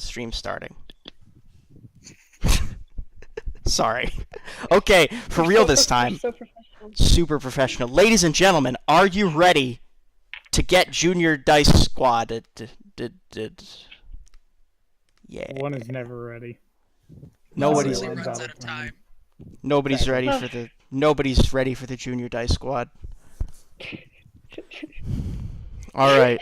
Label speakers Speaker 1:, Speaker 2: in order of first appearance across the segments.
Speaker 1: stream starting. Sorry. Okay, for real this time.
Speaker 2: So professional.
Speaker 1: Super professional. Ladies and gentlemen, are you ready to get Junior Dice Squad? Yeah.
Speaker 3: One is never ready.
Speaker 1: Nobody's
Speaker 4: Usually runs out of time.
Speaker 1: nobody's
Speaker 3: Exactly.
Speaker 1: ready for the Junior Dice Squad. All right.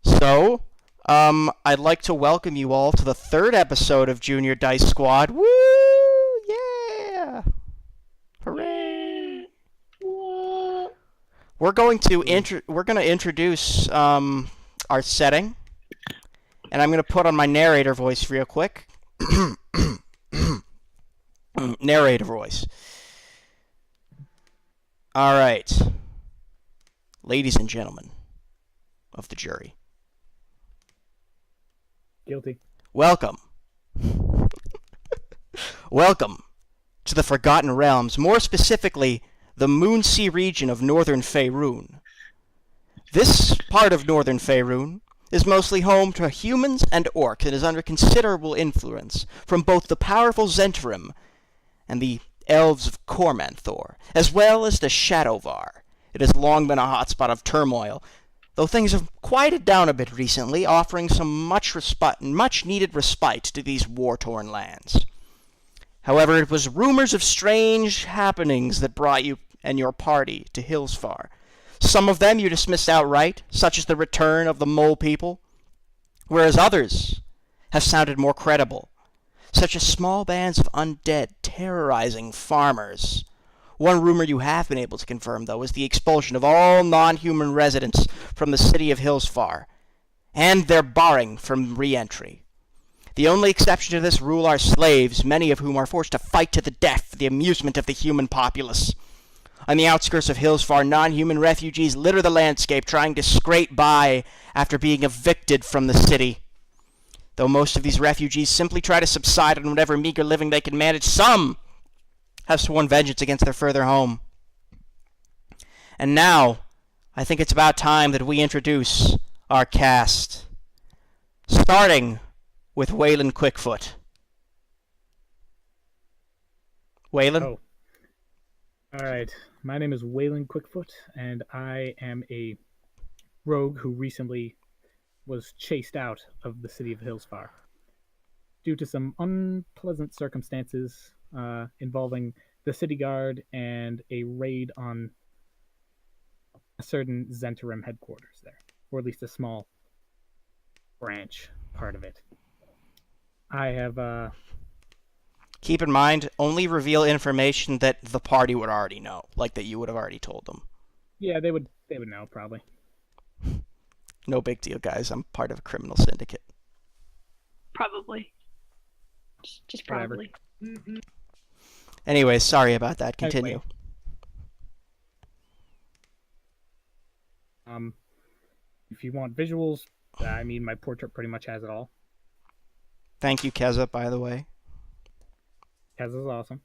Speaker 1: So, I'd like to welcome you all to the third episode of Junior Dice Squad. Woo! Yeah! Hooray! We're going to introduce our setting, and I'm going to put on my narrator voice real quick. Narrator voice. All right, ladies and gentlemen of the jury.
Speaker 3: Guilty.
Speaker 1: Welcome. Welcome to the Forgotten Realms, more specifically, the Moonsea region of Northern Faerun. This part of Northern Faerun is mostly home to humans and orcs and is under considerable influence from both the powerful Zhentarim and the elves of Cormanthor, as well as the Shadowvar. It has long been a hotspot of turmoil, though things have quieted down a bit recently, offering some much-needed respite to these war-torn lands. However, it was rumors of strange happenings that brought you and your party to Hillsfar. Some of them you dismissed outright, such as the return of the Mole People, whereas others have sounded more credible, such as small bands of undead terrorizing farmers. One rumor you have been able to confirm, though, is the expulsion of all non-human residents from the city of Hillsfar, and their barring from re-entry. The only exception to this rule are slaves, many of whom are forced to fight to the death for the amusement of the human populace. On the outskirts of Hillsfar, non-human refugees litter the landscape, trying to scrape by after being evicted from the city. Though most of these refugees simply try to subside on whatever meager living they can manage, some have sworn vengeance against their further home. And now, I think it's about time that we introduce our cast. Starting with Waylon Quickfoot. Waylon?
Speaker 3: Oh. Alright. My name is Waylon Quickfoot, and I am a rogue who recently was chased out of the city of Hillsfar due to some unpleasant circumstances involving the city guard and a raid on a certain Zhentarim headquarters there, or at least a small branch part of it. I have
Speaker 1: Keep in mind, only reveal information that the party would already know, like that you would have already told them.
Speaker 3: yeah, they would know probably.
Speaker 1: No big deal, guys. I'm part of a criminal syndicate.
Speaker 2: Probably. Just
Speaker 3: Whatever.
Speaker 2: probably.
Speaker 1: Anyway, sorry about that. Continue.
Speaker 3: If you want visuals, I mean, my portrait pretty much has it all.
Speaker 1: Thank you, Keza, by the way.
Speaker 3: Kaz is awesome.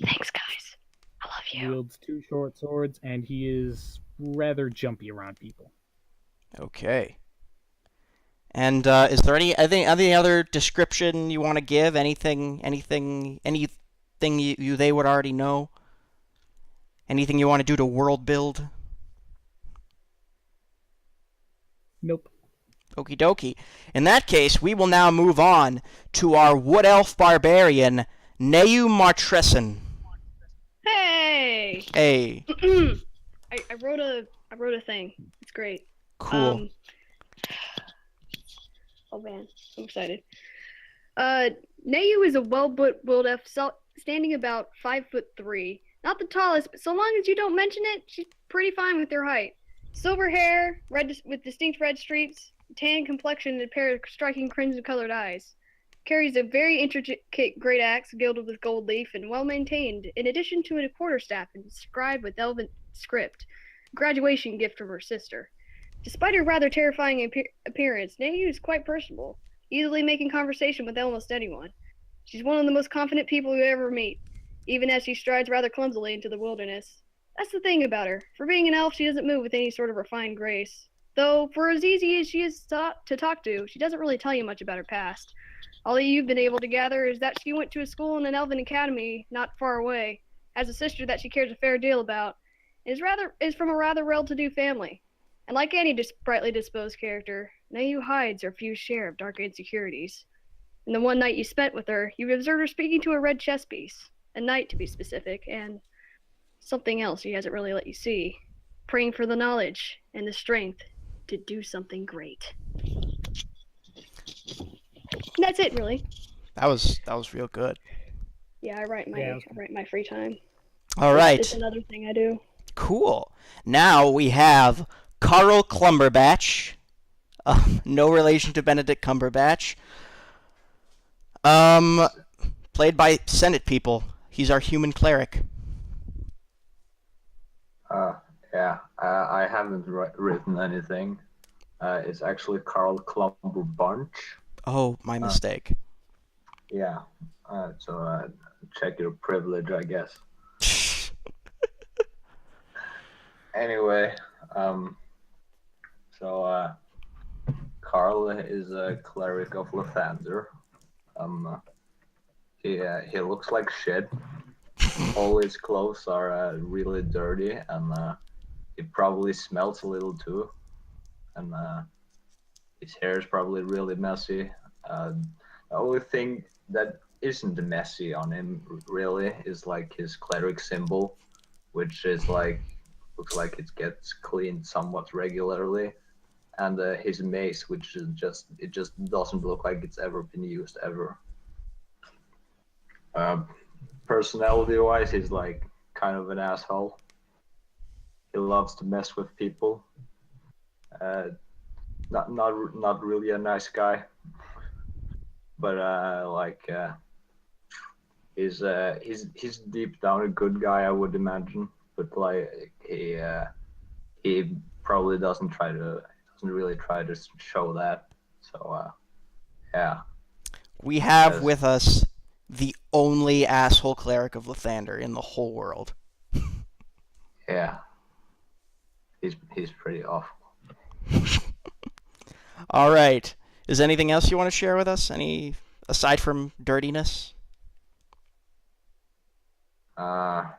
Speaker 2: Thanks, guys. I love you.
Speaker 3: Wields 2 short swords, and he is rather jumpy around people.
Speaker 1: Okay. And is there any other description you want to give? Anything they would already know? Anything you want to do to world build?
Speaker 3: Nope.
Speaker 1: Okie dokie. In that case, we will now move on to our wood elf barbarian, Neyu Martressen.
Speaker 2: Hey!
Speaker 1: Hey,
Speaker 2: I wrote a thing. It's great.
Speaker 1: cool.
Speaker 2: Oh man, I'm excited. Neyu is a well-built elf, standing about 5'3". Not the tallest, but so long as you don't mention it, she's pretty fine with her height. Silver hair, with distinct red streaks, tan complexion, and a pair of striking crimson-colored eyes. Carries a very intricate great axe gilded with gold leaf and well-maintained, in addition to a quarterstaff inscribed with elven script, graduation gift from her sister. Despite her rather terrifying appearance, Neyu is quite personable, easily making conversation with almost anyone. She's one of the most confident people you ever meet, even as she strides rather clumsily into the wilderness. That's the thing about her. For being an elf, she doesn't move with any sort of refined grace. Though, for as easy as she is to talk to, she doesn't really tell you much about her past. All that you've been able to gather is that she went to a school in an elven academy not far away, has a sister that she cares a fair deal about, and is from a rather well-to-do family. And like any brightly disposed character, Nayu hides her few share of dark insecurities. And the one night you spent with her, you observed her speaking to a red chess piece, a knight to be specific, and something else she hasn't really let you see, praying for the knowledge and the strength to do something great. And that's it, really.
Speaker 1: That was real good.
Speaker 2: Yeah, I write my free time.
Speaker 1: All right.
Speaker 2: It's another thing I do.
Speaker 1: Cool. Now we have Carl Clumberbatch. No relation to Benedict Cumberbatch. Played by Senate people. He's our human cleric.
Speaker 4: Yeah, I haven't written anything. It's actually Carl Clumberbatch.
Speaker 1: Oh, my mistake.
Speaker 4: Yeah, so check your privilege, I guess. Anyway, so Carl is a cleric of Lathander. He looks like shit. All his clothes are really dirty, and he probably smells a little too. And his hair is probably really messy. The only thing that isn't messy on him really is like his cleric symbol, which is like looks like it gets cleaned somewhat regularly, and his mace, which is just doesn't look like it's ever been used ever. Personality-wise, he's like kind of an asshole. He loves to mess with people. Not really a nice guy, but he's deep down a good guy, I would imagine. But like he probably doesn't really try to show that. So yeah.
Speaker 1: We have with us the only asshole cleric of Lathander in the whole world.
Speaker 4: Yeah. He's pretty awful.
Speaker 1: All right. Is anything else you want to share with us? Any aside from dirtiness?
Speaker 4: No.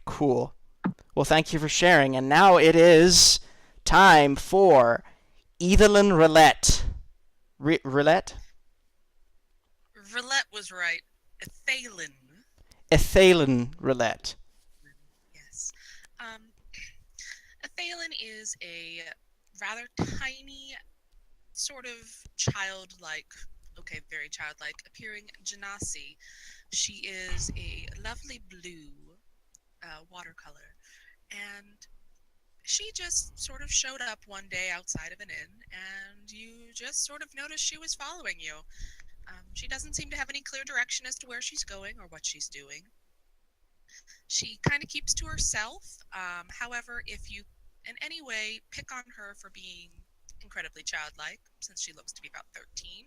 Speaker 1: Cool. Well, thank you for sharing. And now it is time for Evelyn Roulette. Roulette?
Speaker 5: Roulette was right. Ethalin.
Speaker 1: Ethalin Roulette.
Speaker 5: Yes. Ethalin is a rather tiny, sort of childlike, very childlike, appearing genasi. She is a lovely blue watercolor, and she just sort of showed up one day outside of an inn, and you just sort of noticed she was following you. She doesn't seem to have any clear direction as to where she's going or what she's doing. She kind of keeps to herself. However, if you in any way pick on her for being incredibly childlike, since she looks to be about 13,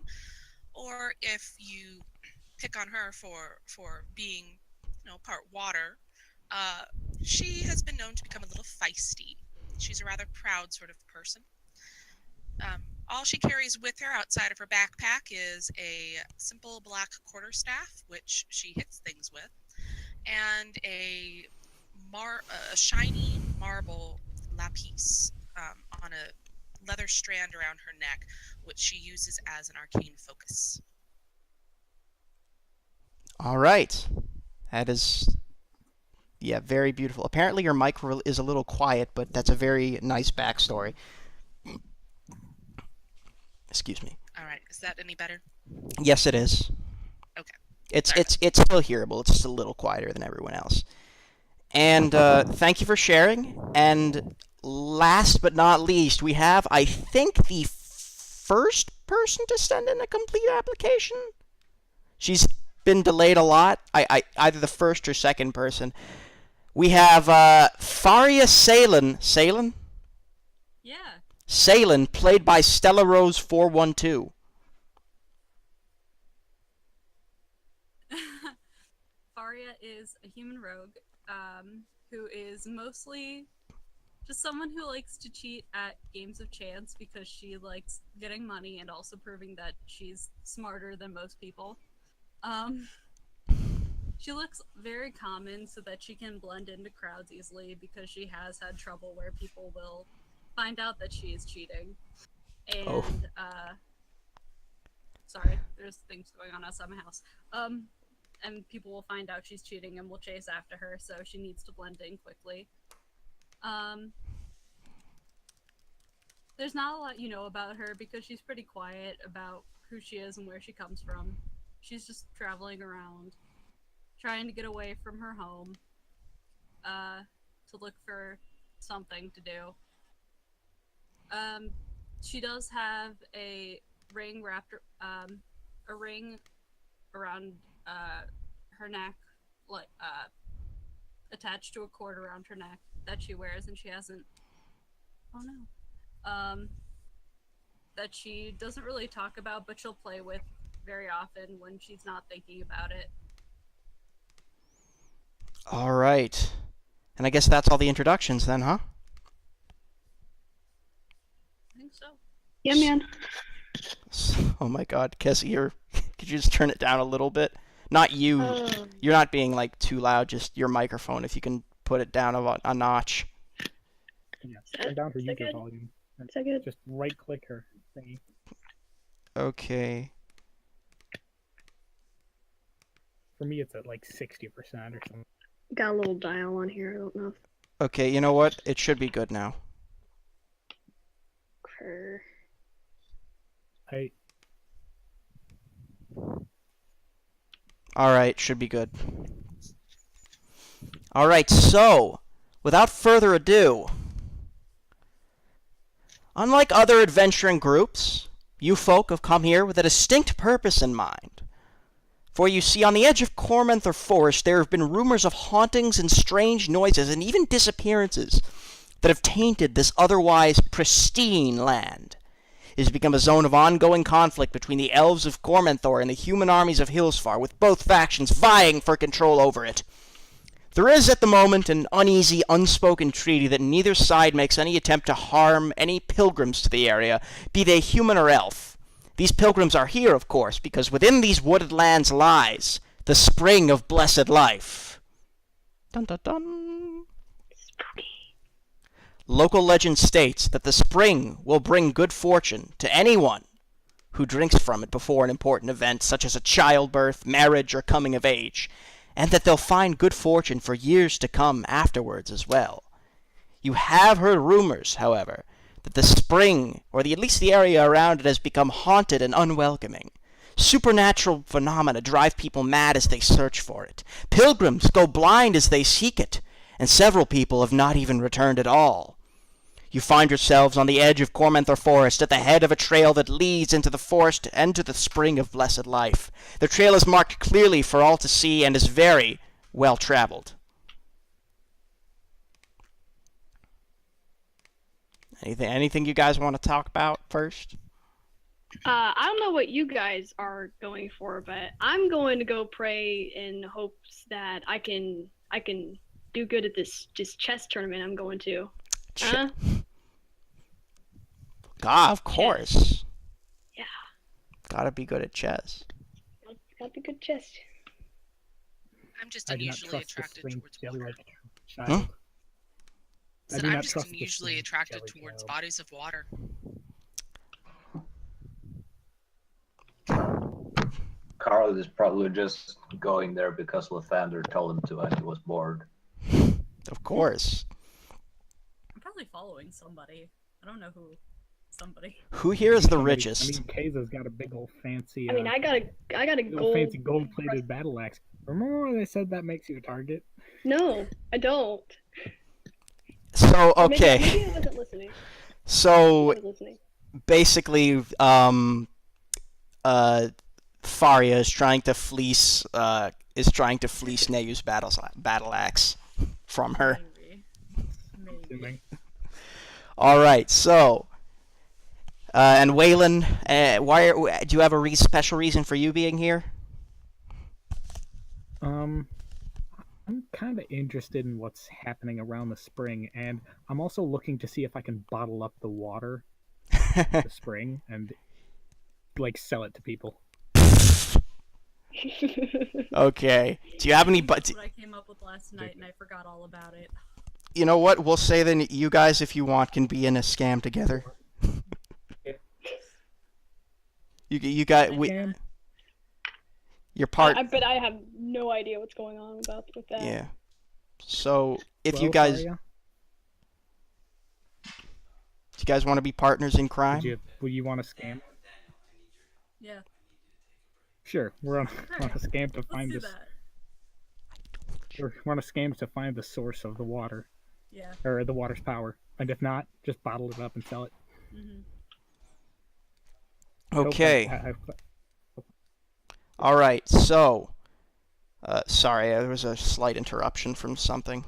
Speaker 5: or if you pick on her for being, part water, she has been known to become a little feisty. She's a rather proud sort of person. All she carries with her outside of her backpack is a simple black quarterstaff, which she hits things with, and a shiny marble lapis on a leather strand around her neck, which she uses as an arcane focus.
Speaker 1: All right. That is, very beautiful. Apparently your mic is a little quiet, but that's a very nice backstory. Excuse me.
Speaker 5: All right, is that any better?
Speaker 1: Yes, it is.
Speaker 5: Okay.
Speaker 1: It's still hearable. It's just a little quieter than everyone else. And thank you for sharing. And last but not least, we have, I think, the first person to send in a complete application. She's been delayed a lot. I either the first or second person. We have Faria Salen. Salen?
Speaker 6: Yeah.
Speaker 1: Salen, played by Stella Rose 412.
Speaker 6: Faria is a human rogue who is mostly Just someone who likes to cheat at games of chance because she likes getting money and also proving that she's smarter than most people. She looks very common so that she can blend into crowds easily because she has had trouble where people will find out that she is cheating. And,
Speaker 1: Oh.
Speaker 6: Sorry, there's things going on outside my house. And people will find out she's cheating and will chase after her, so she needs to blend in quickly. There's not a lot you know about her because she's pretty quiet about who she is and where she comes from. She's just traveling around, trying to get away from her home, to look for something to do. She does have a ring wrapped, a ring around her neck, like attached to a cord around her neck that she wears, and she hasn't. Oh no. That she doesn't really talk about, but she'll play with very often when she's not thinking about it.
Speaker 1: All right. And I guess that's all the introductions then, huh?
Speaker 6: I think so.
Speaker 2: Yeah, man.
Speaker 1: Oh my god, Kessie, could you just turn it down a little bit? Not you. You're not being like too loud, just your microphone. If you can put it down a notch.
Speaker 3: Yeah, turn down her
Speaker 2: Is that
Speaker 3: user
Speaker 2: good?
Speaker 3: volume.
Speaker 2: Is that good?
Speaker 3: Just right-click her thingy.
Speaker 1: Okay.
Speaker 3: For me, it's at like 60% or something.
Speaker 2: Got a little dial on here. I don't know.
Speaker 1: Okay, you know what? It should be good now.
Speaker 2: If
Speaker 3: I
Speaker 1: Alright, should be good. Alright, so, without further ado, unlike other adventuring groups, you folk have come here with a distinct purpose in mind. For you see, on the edge of Cormenther Forest, there have been rumors of hauntings and strange noises and even disappearances that have tainted this otherwise pristine land. It has become a zone of ongoing conflict between the elves of Cormenthor and the human armies of Hillsfar, with both factions vying for control over it. There is, at the moment, an uneasy, unspoken treaty that neither side makes any attempt to harm any pilgrims to the area, be they human or elf. These pilgrims are here, of course, because within these wooded lands lies the spring of blessed life. Dun dun dun. Local legend states that the spring will bring good fortune to anyone who drinks from it before an important event, such as a childbirth, marriage, or coming of age, and that they'll find good fortune for years to come afterwards as well. You have heard rumors, however, that the spring, or at least the area around it, has become haunted and unwelcoming. Supernatural phenomena drive people mad as they search for it. Pilgrims go blind as they seek it, and several people have not even returned at all. You find yourselves on the edge of Cormenther Forest, at the head of a trail that leads into the forest and to the spring of blessed life. The trail is marked clearly for all to see and is very well traveled. Anything you guys want to talk about first?
Speaker 2: I don't know what you guys are going for, but I'm going to go pray in hopes that I can do good at this chess tournament I'm going to.
Speaker 1: God, of course.
Speaker 2: Yeah.
Speaker 1: Gotta be good at chess.
Speaker 2: Gotta be good chess.
Speaker 5: I'm just
Speaker 3: I do not
Speaker 5: unusually
Speaker 3: trust the
Speaker 5: attracted
Speaker 3: strange
Speaker 5: towards
Speaker 3: jelly
Speaker 5: water.
Speaker 3: like child. I
Speaker 5: Said
Speaker 3: do
Speaker 5: I'm
Speaker 3: not
Speaker 5: just
Speaker 3: trust the
Speaker 5: unusually
Speaker 3: strange
Speaker 5: attracted
Speaker 3: jelly
Speaker 5: towards
Speaker 3: child.
Speaker 5: bodies of water.
Speaker 4: Carl is probably just going there because Lathander told him to and he was bored.
Speaker 1: Of course.
Speaker 6: I'm probably following somebody. I don't know who. Somebody.
Speaker 1: Who here is the
Speaker 3: Somebody-
Speaker 1: richest?
Speaker 3: I mean, Kaisa's got a big old fancy.
Speaker 2: I mean, I got a
Speaker 3: big old
Speaker 2: gold.
Speaker 3: fancy gold-plated battle axe. Remember when they said that makes you a target?
Speaker 2: No, I don't.
Speaker 1: So,
Speaker 2: Or maybe-
Speaker 1: okay.
Speaker 2: Maybe I wasn't listening. I
Speaker 1: So,
Speaker 2: wasn't listening.
Speaker 1: basically, Faria is trying to fleece Neyu's battle axe from her.
Speaker 6: Maybe.
Speaker 3: Assuming.
Speaker 1: All right, so, and Waylon, do you have a special reason for you being here?
Speaker 3: I'm kind of interested in what's happening around the spring, and I'm also looking to see if I can bottle up the water, the spring, and like sell it to people.
Speaker 1: Okay. Do you have any?
Speaker 6: That's what I came up with last night, and I forgot all about it.
Speaker 1: You know what? We'll say then you guys, if you want, can be in a scam together. You got we.
Speaker 3: Scam?
Speaker 1: Your part.
Speaker 2: I bet I have no idea what's going on with that.
Speaker 1: Yeah. So if you
Speaker 3: Well,
Speaker 1: guys,
Speaker 3: Faria,
Speaker 1: do you guys want to be partners in crime?
Speaker 3: would you want to scam?
Speaker 6: Yeah.
Speaker 3: Sure, we're on a scam to
Speaker 6: Let's
Speaker 3: find
Speaker 6: do
Speaker 3: this.
Speaker 6: that.
Speaker 3: We're on a scam to find the source of the water,
Speaker 6: Yeah.
Speaker 3: or the water's power, and if not, just bottle it up and sell it.
Speaker 6: Hmm.
Speaker 1: Okay.
Speaker 3: I-
Speaker 1: All right. So, sorry, there was a slight interruption from something.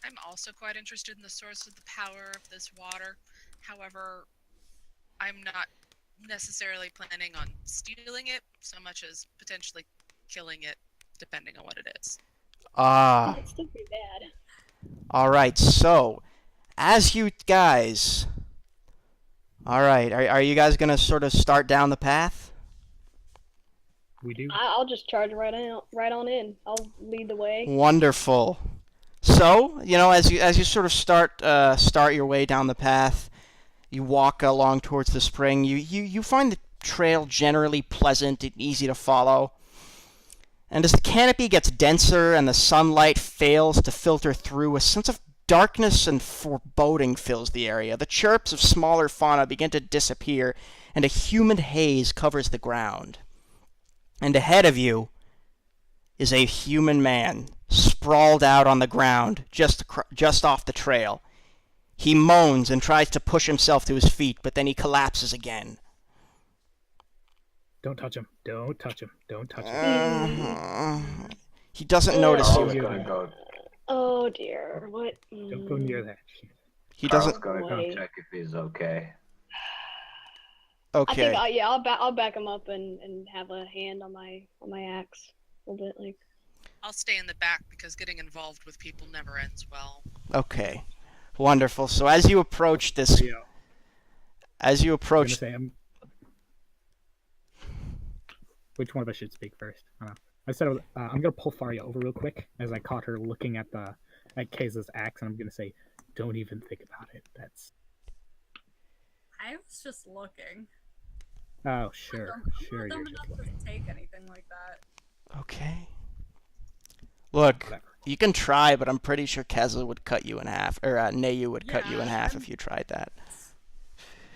Speaker 5: I'm also quite interested in the source of the power of this water. However, I'm not necessarily planning on stealing it so much as potentially killing it, depending on what it is.
Speaker 1: Ah.
Speaker 2: It's still pretty bad.
Speaker 1: All right. So, as you guys. All right. Are you guys gonna sort of start down the path?
Speaker 3: we do.
Speaker 2: I'll just charge right on in. I'll lead the way.
Speaker 1: Wonderful. So, you know, as you sort of start your way down the path, you walk along towards the spring. You find the trail generally pleasant and easy to follow. And as the canopy gets denser and the sunlight fails to filter through, a sense of darkness and foreboding fills the area. The chirps of smaller fauna begin to disappear, and a humid haze covers the ground. And ahead of you is a human man, sprawled out on the ground, just off the trail. He moans and tries to push himself to his feet, but then he collapses again.
Speaker 3: Don't touch him. Don't touch him. Don't touch him.
Speaker 1: He doesn't notice
Speaker 4: I
Speaker 1: you.
Speaker 4: was gonna go.
Speaker 2: Oh dear, what?
Speaker 3: Don't go near that shit.
Speaker 1: He
Speaker 4: I was
Speaker 1: doesn't.
Speaker 4: gonna go
Speaker 2: Wait.
Speaker 4: check if he's okay.
Speaker 2: I think
Speaker 1: Okay.
Speaker 2: I'll back him up and have a hand on my axe a little bit like.
Speaker 5: I'll stay in the back because getting involved with people never ends well.
Speaker 1: Okay. Wonderful. So as you approach this,
Speaker 3: Yeah.
Speaker 1: as you
Speaker 3: I'm gonna
Speaker 1: approach,
Speaker 3: say which one of us should speak first? I don't know. I said I'm gonna pull Faria over real quick as I caught her looking at Kaza's axe, and I'm gonna say, "Don't even think about it. That's
Speaker 6: I was just looking.
Speaker 3: oh sure,
Speaker 6: I'm
Speaker 3: sure
Speaker 6: not
Speaker 3: you're
Speaker 6: dumb
Speaker 3: just
Speaker 6: enough
Speaker 3: looking.
Speaker 6: to take anything like that.
Speaker 1: okay. Look,
Speaker 3: Whatever.
Speaker 1: you can try, but I'm pretty sure Keza would cut you in half, or Neyu would cut you in
Speaker 6: Yeah,
Speaker 1: half
Speaker 6: I'm-
Speaker 1: if you tried that.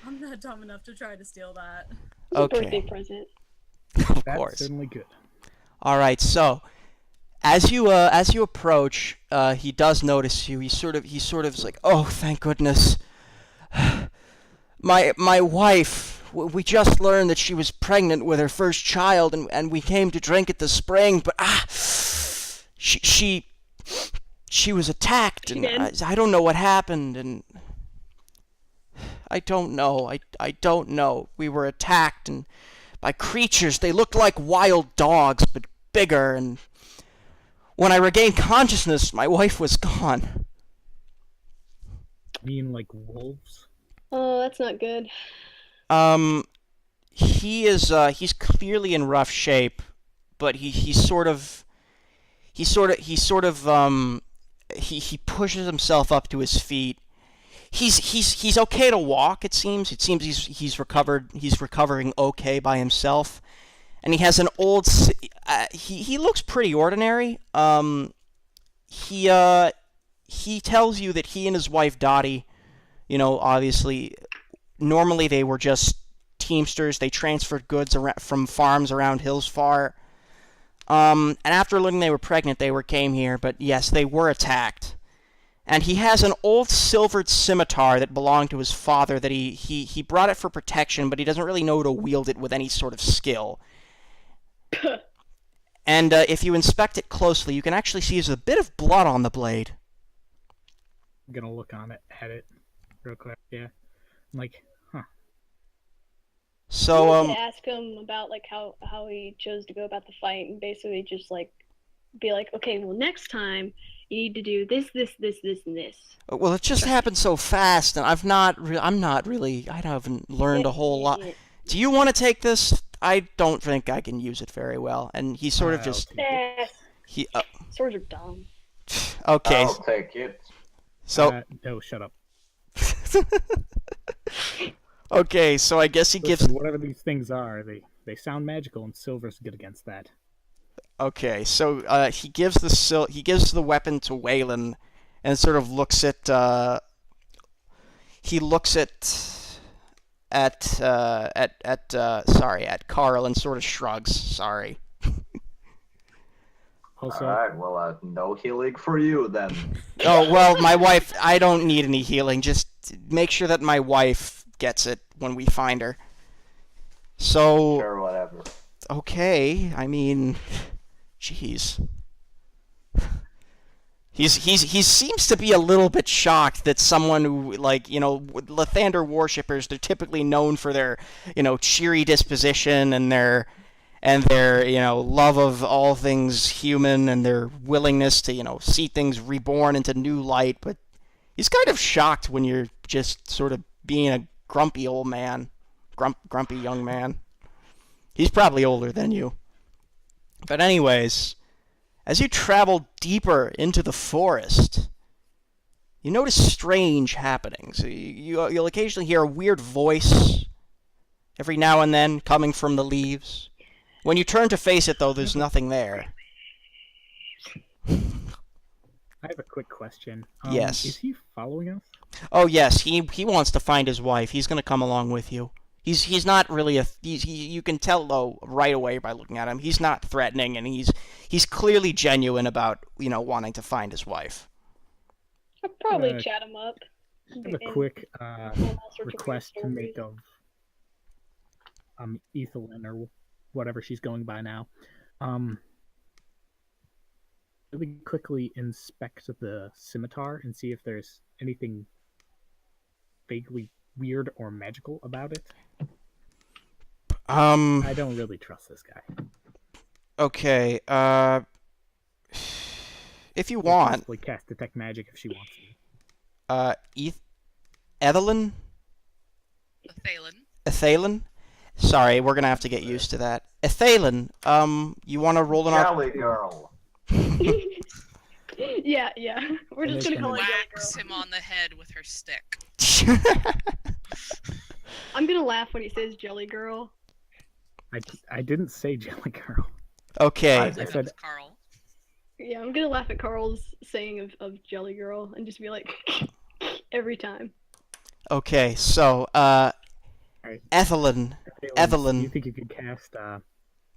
Speaker 6: I'm not dumb enough to try to steal that.
Speaker 2: It's a birthday
Speaker 1: Okay.
Speaker 2: present.
Speaker 1: Of
Speaker 3: That's
Speaker 1: course.
Speaker 3: certainly good.
Speaker 1: All right. So, as you approach, he does notice you. He sort of is like, "Oh, thank goodness. My wife. We just learned that she was pregnant with her first child, and we came to drink at the spring, but she was attacked, and I don't know what happened, and I don't know. I don't know. We were attacked and by creatures. They looked like wild dogs, but bigger, and when I regained consciousness, my wife was gone."
Speaker 3: I mean, like wolves.
Speaker 2: Oh, that's not good.
Speaker 1: He's clearly in rough shape, but he pushes himself up to his feet. He's okay to walk. It seems he's recovering okay by himself, and he has an old. He looks pretty ordinary. He tells you that he and his wife Dottie, obviously, normally they were just teamsters. They transferred goods from farms around Hillsfar. And after learning they were pregnant, they came here. But yes, they were attacked. And he has an old silvered scimitar that belonged to his father that he brought it for protection, but he doesn't really know how to wield it with any sort of skill. And if you inspect it closely, you can actually see there's a bit of blood on the blade.
Speaker 3: I'm gonna look at it real quick. Yeah. I'm like, huh.
Speaker 1: So,
Speaker 2: To ask him about like how he chose to go about the fight, and basically just like be like, okay, well next time you need to do this, and this.
Speaker 1: well, it just happened so fast, and I'm not really, I haven't learned a whole lot. Do you want to take this? I don't think I can use it very well. And he sort of
Speaker 3: I'll
Speaker 1: just,
Speaker 3: take it.
Speaker 1: he,
Speaker 2: Swords are dumb.
Speaker 1: okay,
Speaker 4: I'll take it.
Speaker 1: so,
Speaker 3: No, shut up.
Speaker 1: okay, so I guess he gives,
Speaker 3: Listen, whatever these things are, they sound magical, and silver's good against that.
Speaker 1: okay, so, he gives the weapon to Waylon, and sort of looks at, he looks at Carl and sort of shrugs, sorry.
Speaker 3: Also,
Speaker 4: Alright, well, no healing for you then.
Speaker 1: Oh, well, my wife, I don't need any healing. Just make sure that my wife gets it when we find her. So,
Speaker 4: Sure, whatever.
Speaker 1: okay, I mean, jeez. He seems to be a little bit shocked that someone who, like, you know, Lathander worshippers, they're typically known for their, you know, cheery disposition and their, you know, love of all things human and their willingness to, you know, see things reborn into new light. But he's kind of shocked when you're just sort of being a grumpy old man, grumpy young man. He's probably older than you. But anyways, as you travel deeper into the forest, you notice strange happenings. You'll occasionally hear a weird voice every now and then coming from the leaves. When you turn to face it, though, there's nothing there.
Speaker 3: I have a quick question.
Speaker 1: Yes.
Speaker 3: Is he following us?
Speaker 1: Oh yes, he wants to find his wife. He's gonna come along with you. He's not really you can tell though right away by looking at him. He's not threatening, and he's clearly genuine about, you know, wanting to find his wife.
Speaker 2: I'll probably
Speaker 3: Uh,
Speaker 2: chat him up.
Speaker 3: I have a
Speaker 2: and
Speaker 3: quick
Speaker 2: tell him all sorts of
Speaker 3: request to
Speaker 2: weird
Speaker 3: make
Speaker 2: stories.
Speaker 3: of Ethelyn or whatever she's going by now. Really quickly inspect the scimitar and see if there's anything vaguely weird or magical about it. I don't really trust this guy.
Speaker 1: Okay, if you
Speaker 3: Or
Speaker 1: want,
Speaker 3: possibly cast detect magic if she wants to.
Speaker 1: Ethelyn?
Speaker 5: Thalen.
Speaker 1: Ethelyn? Sorry, we're gonna have to get used to that. Ethelyn, you wanna roll an
Speaker 4: Jelly girl.
Speaker 2: Yeah. We're
Speaker 3: And
Speaker 2: just
Speaker 3: it's
Speaker 2: gonna call
Speaker 3: gonna-
Speaker 2: it Jelly
Speaker 5: Whacks
Speaker 2: Girl.
Speaker 5: him on the head with her stick.
Speaker 2: I'm gonna laugh when he says Jelly Girl.
Speaker 3: I didn't say Jelly Girl.
Speaker 1: Okay,
Speaker 5: I believe that
Speaker 3: said-
Speaker 5: was Carl.
Speaker 2: Yeah, I'm gonna laugh at Carl's saying of Jelly Girl and just be like every time.
Speaker 1: okay, so,
Speaker 3: Alright.
Speaker 1: Ethelyn, Evelyn.
Speaker 3: Do you think you could cast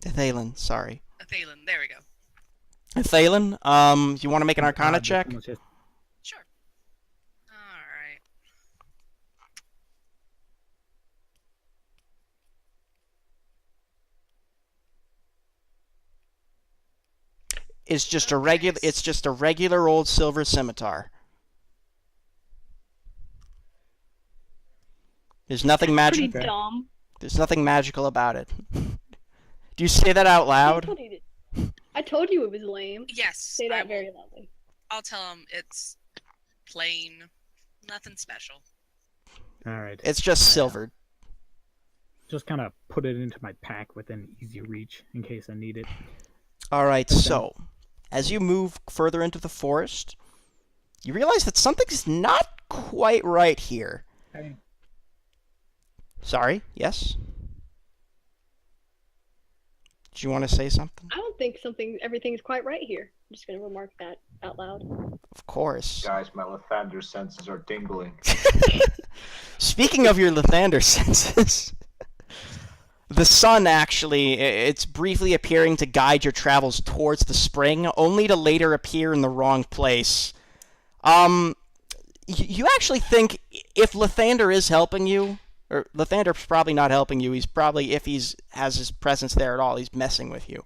Speaker 1: Ethelyn, sorry.
Speaker 5: Thalen, there we go.
Speaker 1: Ethelyn, you wanna make an Arcana
Speaker 3: this
Speaker 1: check?
Speaker 3: one was just-
Speaker 5: Sure. Alright.
Speaker 1: It's just a
Speaker 5: Okay,
Speaker 1: regular. It's just a regular old silver scimitar. There's nothing
Speaker 2: Pretty
Speaker 1: magic.
Speaker 3: Okay.
Speaker 2: dumb.
Speaker 1: There's nothing magical about it. Do you say that out
Speaker 2: I
Speaker 1: loud?
Speaker 2: told you I told you it was lame.
Speaker 5: Yes,
Speaker 2: Say
Speaker 5: I
Speaker 2: that
Speaker 5: will,
Speaker 2: very loudly.
Speaker 5: I'll tell him it's plain, nothing special.
Speaker 3: Alright.
Speaker 1: It's just silver.
Speaker 3: Just kind of put it into my pack within easy reach in case I need it.
Speaker 1: All right.
Speaker 3: Okay.
Speaker 1: So, as you move further into the forest, you realize that something's not quite right here.
Speaker 3: Hey.
Speaker 1: Sorry. Yes. Do you want to say something?
Speaker 2: I don't think everything's quite right here. I'm just gonna remark that out loud.
Speaker 1: Of course.
Speaker 4: Guys, my Lathander senses are tingling.
Speaker 1: Speaking of your Lathander senses, the sun actually, it's briefly appearing to guide your travels towards the spring, only to later appear in the wrong place. You actually think if Lathander is helping you, or Lathander's probably not helping you, he's probably, if has his presence there at all, he's messing with you.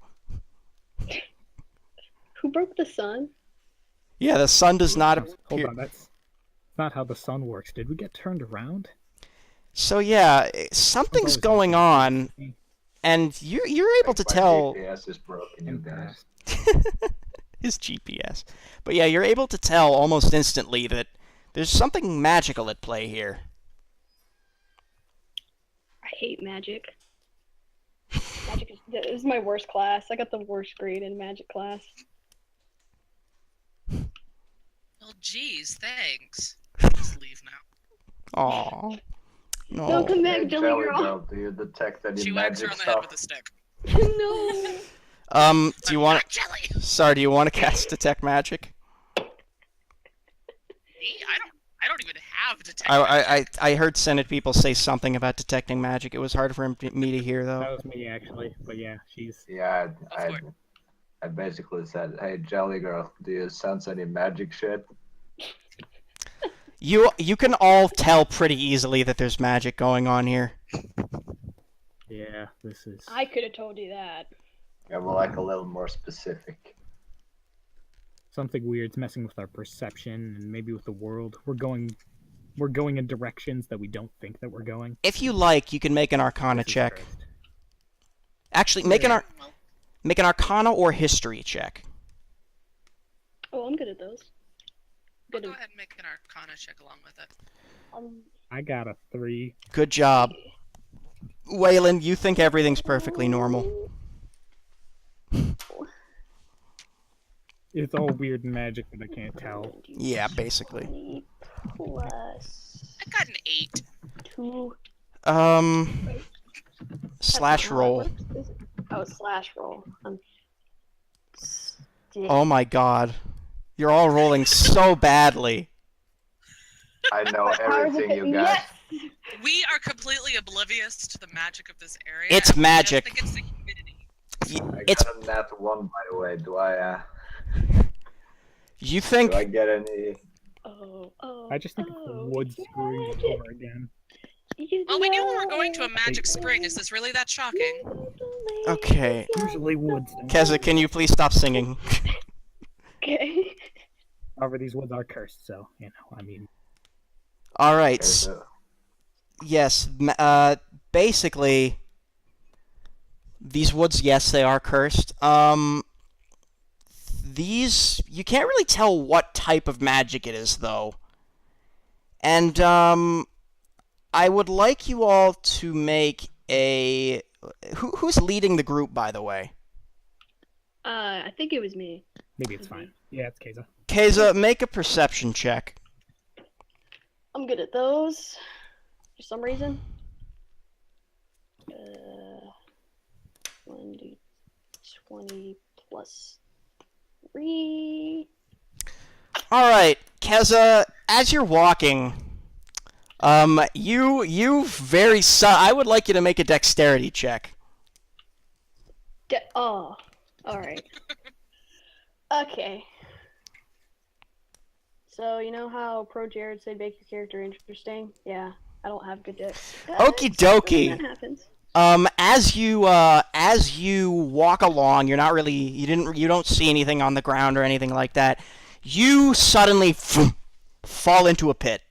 Speaker 2: Who broke the sun?
Speaker 1: Yeah, the sun does not
Speaker 3: Hold
Speaker 1: appear.
Speaker 3: on, that's not how the sun works. Did we get turned around?
Speaker 1: So yeah, something's going on,
Speaker 3: on.
Speaker 1: and you're able to
Speaker 4: My
Speaker 1: tell
Speaker 4: GPS is broken, you guys.
Speaker 1: his GPS. But yeah, you're able to tell almost instantly that there's something magical at play here.
Speaker 2: I hate magic. Magic this is my worst class. I got the worst grade in magic class.
Speaker 5: Well, geez, thanks. Just leave now.
Speaker 1: Aw. No.
Speaker 2: Don't come back,
Speaker 4: Hey,
Speaker 2: Jelly
Speaker 4: Jelly
Speaker 2: Girl.
Speaker 4: do you detect any
Speaker 5: She whacks her
Speaker 4: magic
Speaker 5: on the head
Speaker 4: stuff?
Speaker 5: with a stick.
Speaker 2: No.
Speaker 1: Do you want?
Speaker 5: Not jelly.
Speaker 1: Sorry, do you want to cast detect magic?
Speaker 5: Me? I don't even have detect.
Speaker 1: I heard Senate people say something about detecting magic. It was hard for me to hear
Speaker 3: That
Speaker 1: though.
Speaker 3: was me actually, but yeah, she's.
Speaker 4: Yeah,
Speaker 5: Go for it.
Speaker 4: I basically said, hey, Jelly Girl, do you sense any magic shit?
Speaker 1: You can all tell pretty easily that there's magic going on here.
Speaker 3: Yeah, this is.
Speaker 2: I could have told you that.
Speaker 4: Yeah, well, like a little more specific.
Speaker 3: Something weird's messing with our perception and maybe with the world. We're going in directions that we don't think that we're going.
Speaker 1: If you like, you can make an Arcana
Speaker 3: This is
Speaker 1: check.
Speaker 3: cursed.
Speaker 1: Actually, make
Speaker 5: Well,
Speaker 1: an Arcana or History check.
Speaker 2: Oh, I'm good at those.
Speaker 5: I'll
Speaker 2: Good
Speaker 5: go
Speaker 2: at,
Speaker 5: ahead and make an Arcana check along with it.
Speaker 3: I got a 3.
Speaker 1: Good job. Waylon, you think everything's perfectly normal.
Speaker 3: It's all weird and magic, but I can't tell.
Speaker 1: Yeah, basically.
Speaker 2: 20 plus
Speaker 5: I got an 8.
Speaker 2: 2.
Speaker 1: Slash roll.
Speaker 2: Oh, slash roll.
Speaker 1: Oh my god. You're all rolling so badly.
Speaker 4: I know
Speaker 2: My powers
Speaker 4: everything,
Speaker 2: are
Speaker 4: you
Speaker 2: getting-
Speaker 4: guys.
Speaker 2: Yes!
Speaker 5: We are completely oblivious to the magic of this area.
Speaker 1: It's
Speaker 5: and we just
Speaker 1: magic.
Speaker 5: think it's the humidity.
Speaker 4: I
Speaker 1: It's
Speaker 4: got a nat 1, by the way.
Speaker 1: you
Speaker 4: Do
Speaker 1: think
Speaker 4: I get any?
Speaker 2: Oh,
Speaker 3: I just think it's the woods screwing us over again.
Speaker 5: Well, we knew we were going to a magic spring. Is this really that shocking?
Speaker 1: Okay.
Speaker 3: Usually woods. don't.
Speaker 1: Keza, can you please stop singing?
Speaker 2: Okay.
Speaker 3: However, these woods are cursed, so you know. I mean,
Speaker 1: All right.
Speaker 4: There's a-
Speaker 1: Yes. Basically, these woods, yes, they are cursed. These you can't really tell what type of magic it is, though. And I would like you all to make a. Who's leading the group, by the way?
Speaker 2: I think it was me.
Speaker 3: maybe it's fine. Yeah, it's Keza.
Speaker 1: Keza, make a perception check.
Speaker 2: I'm good at those. For some reason. 20 plus 3.
Speaker 1: All right, Keza, as you're walking, you very I would like you to make a dexterity check.
Speaker 2: Oh, alright. Okay. So, you know how Pro Jared said make your character interesting? Yeah, I don't have good dex.
Speaker 1: Okie dokie.
Speaker 2: That happens.
Speaker 1: As you walk along, you're not really you don't see anything on the ground or anything like that. You suddenly fall into a pit.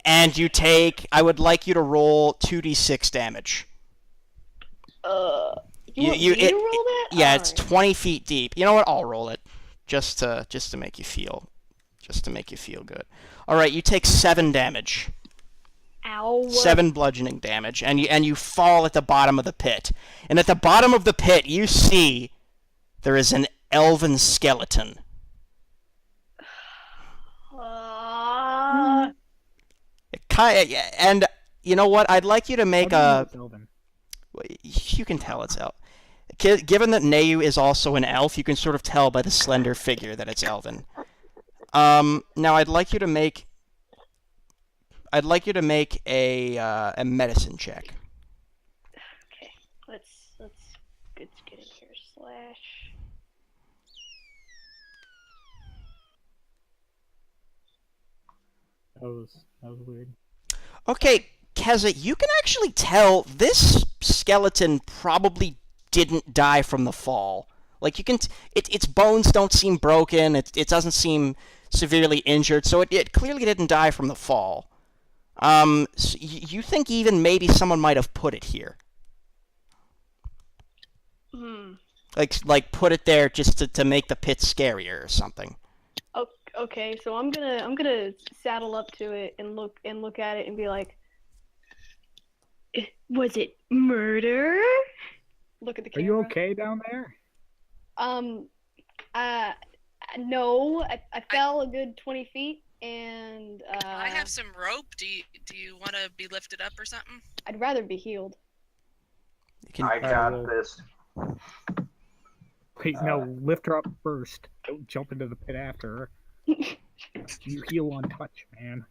Speaker 1: And you take I would like you to roll 2d6 damage.
Speaker 2: You want me to roll that?
Speaker 1: Yeah, it's
Speaker 2: Alright.
Speaker 1: 20 feet deep. You know what? I'll roll it. Just to make you feel good. All right, you take 7 damage.
Speaker 2: Ow.
Speaker 1: 7 bludgeoning damage, and you fall at the bottom of the pit. And at the bottom of the pit, you see there is an elven skeleton. And you know what? I'd like you to make
Speaker 3: How
Speaker 1: a.
Speaker 3: do you know it's Elven?
Speaker 1: You can tell it's elf. Given that Neu is also an elf, you can sort of tell by the slender figure that it's elven. Now I'd like you to make a medicine check.
Speaker 2: Okay, let's get in here. Slash.
Speaker 3: That was weird.
Speaker 1: Okay, Keza, you can actually tell this skeleton probably didn't die from the fall. Like, you can its bones don't seem broken, it doesn't seem severely injured, so it clearly didn't die from the fall. You think even maybe someone might have put it here, like put it there just to make the pit scarier or something.
Speaker 2: Okay, so I'm gonna saddle up to it and look at it and be like, was it murder? Look at the
Speaker 3: Are
Speaker 2: camera.
Speaker 3: you okay down there?
Speaker 2: No, I fell a good 20 feet and
Speaker 5: I have some rope. Do you want to be lifted up or something?
Speaker 2: I'd rather be healed.
Speaker 1: You can,
Speaker 4: I got this.
Speaker 3: Wait, no, lift her up first. Don't jump into the pit after her. You heal on touch, man.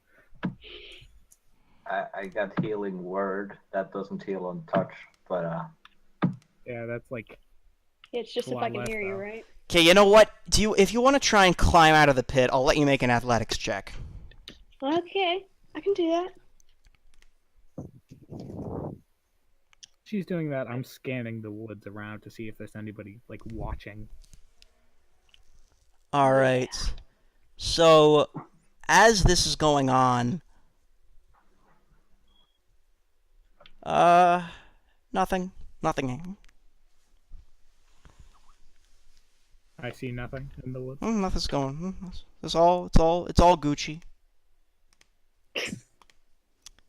Speaker 4: I got healing word. That doesn't heal on touch, but
Speaker 3: Yeah, that's like
Speaker 2: It's just
Speaker 3: A
Speaker 2: if
Speaker 3: lot
Speaker 2: I can
Speaker 3: less,
Speaker 2: hear you,
Speaker 3: though.
Speaker 2: right?
Speaker 1: okay, you know what? If you want to try and climb out of the pit, I'll let you make an athletics check.
Speaker 2: Okay, I can do that.
Speaker 3: she's doing that. I'm scanning the woods around to see if there's anybody like watching.
Speaker 1: All right. So, as this is going on, nothing.
Speaker 3: I see nothing in the woods.
Speaker 1: Nothing's going. It's all Gucci.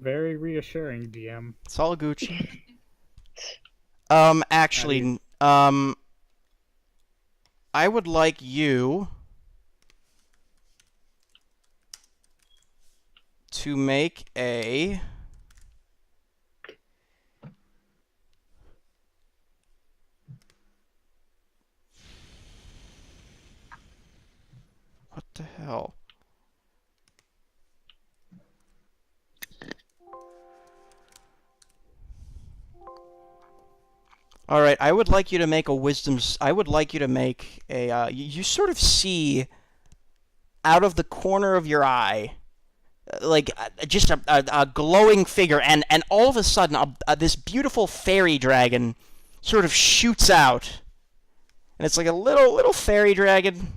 Speaker 3: Very reassuring, DM.
Speaker 1: It's all Gucci. Actually, I would like you to make a what the hell? All right, I would like you to make a wisdom's. I would like you to make a. You sort of see out of the corner of your eye, like just a glowing figure, and all of a sudden, this beautiful fairy dragon sort of shoots out, and it's like a little fairy dragon,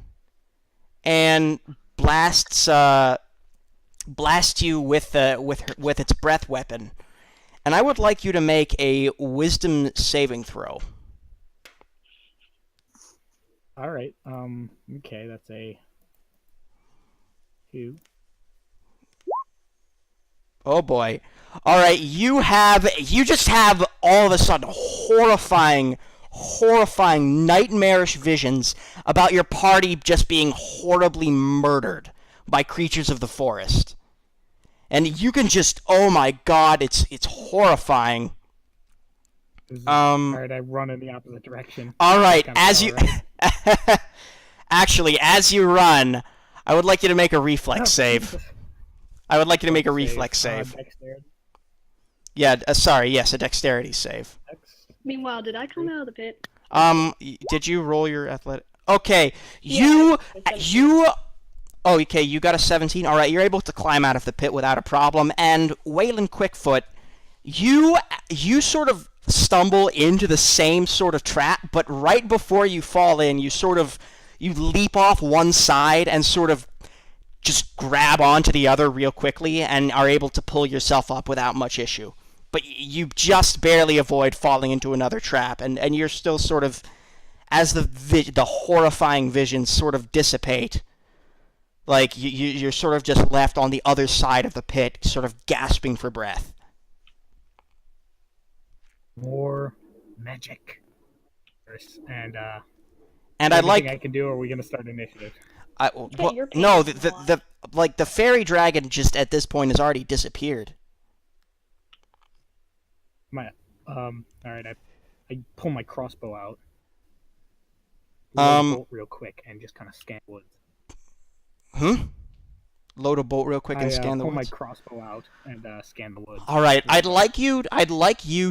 Speaker 1: and blasts you with its breath weapon. And I would like you to make a wisdom saving throw.
Speaker 3: All right. Okay, that's a 2.
Speaker 1: Oh boy. All right, you just have all of a sudden horrifying, nightmarish visions about your party just being horribly murdered by creatures of the forest. And you can just, oh my god, it's horrifying.
Speaker 3: All right, I run in the opposite direction.
Speaker 1: All right,
Speaker 3: Kinda
Speaker 1: as
Speaker 3: far
Speaker 1: you
Speaker 3: right.
Speaker 1: actually, as you run, I would like you to make a reflex save. I would like you to make a reflex save.
Speaker 3: Dexterity.
Speaker 1: Yeah, sorry, yes, a dexterity save.
Speaker 3: Dex.
Speaker 2: Meanwhile, did I come out of the pit?
Speaker 1: Did you roll your athletic? Okay,
Speaker 2: Yeah,
Speaker 1: Oh, okay, you got a 17. All right, you're able to climb out of the pit without a problem. And Waylon Quickfoot, you sort of stumble into the same sort of trap, but right before you fall in, you leap off one side and sort of just grab onto the other real quickly and are able to pull yourself up without much issue. But you just barely avoid falling into another trap, and you're still sort of, as the horrifying visions sort of dissipate, like, you're sort of just left on the other side of the pit, sort of gasping for breath.
Speaker 3: More magic. And
Speaker 1: I'd like...
Speaker 3: I can do, or are we going to start initiative?
Speaker 2: your
Speaker 1: No,
Speaker 2: pants
Speaker 1: the fairy dragon just at this point has already disappeared.
Speaker 3: All right, I pull my crossbow out. Bolt real quick and just kind of scan woods.
Speaker 1: Load a bolt real quick and scan the
Speaker 3: pull
Speaker 1: woods.
Speaker 3: my crossbow out and scan the woods.
Speaker 1: All right, I'd like you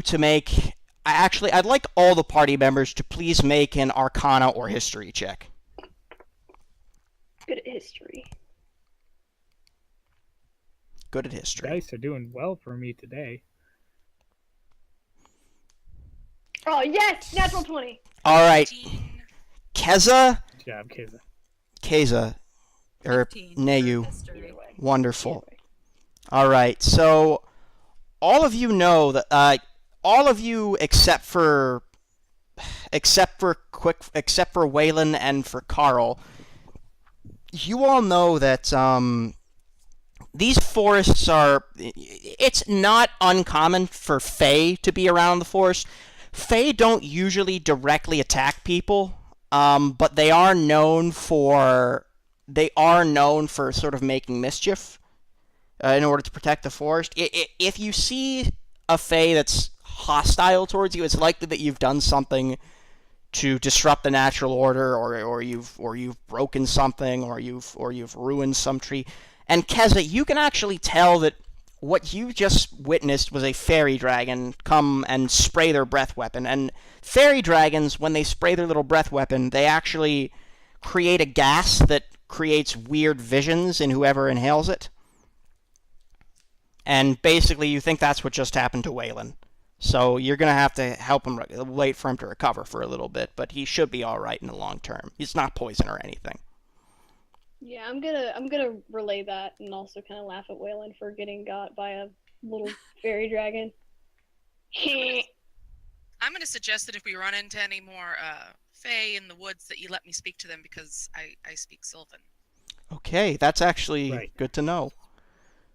Speaker 1: to make. Actually, I'd like all the party members to please make an Arcana or History check.
Speaker 2: Good at history.
Speaker 1: Good at history.
Speaker 3: Dice are doing well for me today.
Speaker 2: Oh yes, natural 20.
Speaker 1: All right,
Speaker 5: 15.
Speaker 1: Keza,
Speaker 3: Good job, Keza.
Speaker 1: or
Speaker 6: 15 for
Speaker 1: Neyu,
Speaker 6: history.
Speaker 1: wonderful. All right. So all of you know that all of you except for Waylon and for Carl, you all know that these forests are. It's not uncommon for Fae to be around the forest. Fae don't usually directly attack people, but they are known for sort of making mischief in order to protect the forest. If you see a Fae that's hostile towards you, it's likely that you've done something to disrupt the natural order, or you've broken something, or you've ruined some tree. And Keza, you can actually tell that what you just witnessed was a fairy dragon come and spray their breath weapon. And fairy dragons, when they spray their little breath weapon, they actually create a gas that creates weird visions in whoever inhales it. And basically, you think that's what just happened to Waylon. So you're going to have to help him, wait for him to recover for a little bit, but he should be all right in the long term. He's not poison or anything.
Speaker 2: Yeah, I'm gonna relay that and also kind of laugh at Waylon for getting got by a little fairy dragon.
Speaker 5: I'm going to suggest that if we run into any more Fae in the woods, that you let me speak to them because I speak Sylvan.
Speaker 1: Okay, that's actually
Speaker 3: Right.
Speaker 1: good to know.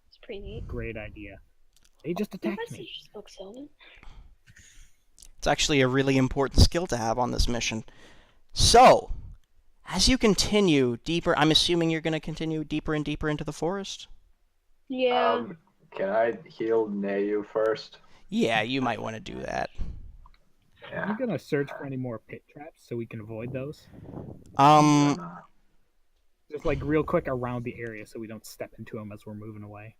Speaker 2: It's pretty neat.
Speaker 3: Great idea. They just attacked
Speaker 2: Impressive
Speaker 3: me.
Speaker 2: you spoke Sylvan.
Speaker 1: It's actually a really important skill to have on this mission. So, as you continue deeper, I'm assuming you're going to continue deeper and deeper into the forest?
Speaker 2: Yeah.
Speaker 4: Can I heal Neyu first?
Speaker 1: Yeah, you might want to do that.
Speaker 4: Yeah.
Speaker 3: I'm gonna search for any more pit traps so we can avoid those. Just like real quick around the area so we don't step into them as we're moving away.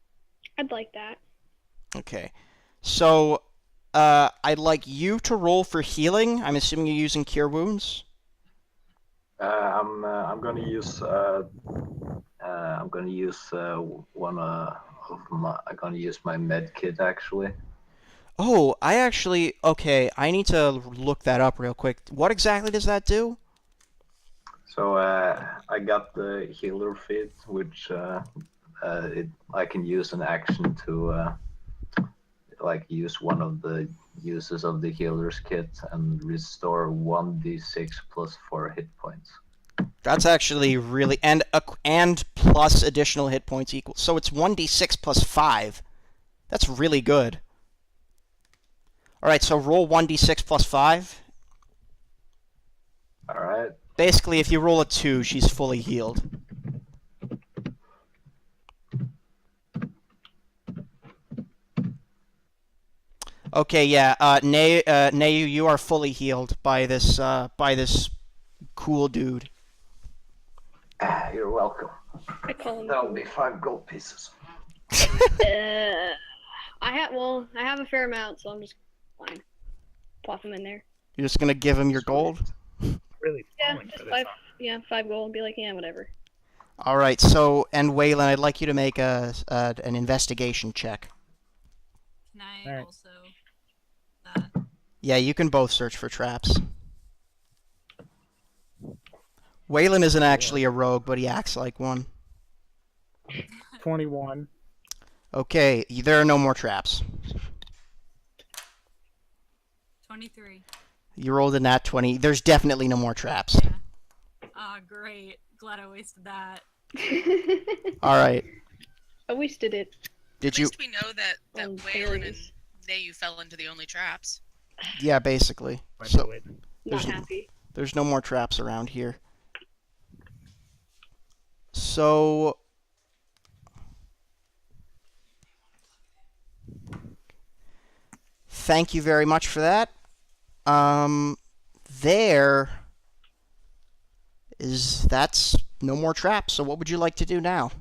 Speaker 2: I'd like that.
Speaker 1: Okay. So, I'd like you to roll for healing. I'm assuming you're using Cure Wounds?
Speaker 4: I'm gonna use my med kit actually.
Speaker 1: Oh, okay, I need to look that up real quick. What exactly does that do?
Speaker 4: So I got the healer feat, which I can use an action to use one of the uses of the healer's kit and restore 1d6 plus 4 hit points.
Speaker 1: That's actually really and plus additional hit points equal. So it's 1d6 plus 5. That's really good. All right, so roll 1d6 plus 5.
Speaker 4: All right.
Speaker 1: Basically, if you roll a 2, she's fully healed. Okay, yeah. Neyu, you are fully healed by this cool dude.
Speaker 4: You're welcome.
Speaker 2: I call him.
Speaker 4: That'll be 5 gold pieces.
Speaker 2: I have a fair amount, so I'm just fine. Plop them in there.
Speaker 1: You're just gonna give him your gold?
Speaker 3: Really
Speaker 2: Yeah,
Speaker 3: falling
Speaker 2: just
Speaker 3: for this.
Speaker 2: 5. Yeah, 5 gold. Be like, yeah, whatever.
Speaker 1: All right. So, and Waylon, I'd like you to make an investigation check.
Speaker 6: Can I
Speaker 3: Alright.
Speaker 6: also that?
Speaker 1: Yeah, you can both search for traps. Waylon isn't actually a rogue, but he acts like one.
Speaker 3: 21.
Speaker 1: Okay, there are no more traps.
Speaker 6: 23.
Speaker 1: You rolled a nat 20. There's definitely no more traps.
Speaker 6: Yeah. Ah, great. Glad I wasted that.
Speaker 1: All right.
Speaker 2: I wasted it.
Speaker 1: Did
Speaker 5: At
Speaker 1: you?
Speaker 5: least we know that
Speaker 2: On
Speaker 5: Waylon and
Speaker 2: fairies.
Speaker 5: Neyu fell into the only traps.
Speaker 1: Yeah, basically.
Speaker 3: I
Speaker 1: So
Speaker 3: blew it.
Speaker 2: Not
Speaker 1: There's-
Speaker 2: happy.
Speaker 1: there's no more traps around here. So thank you very much for that. That's no more traps. So what would you like to do now?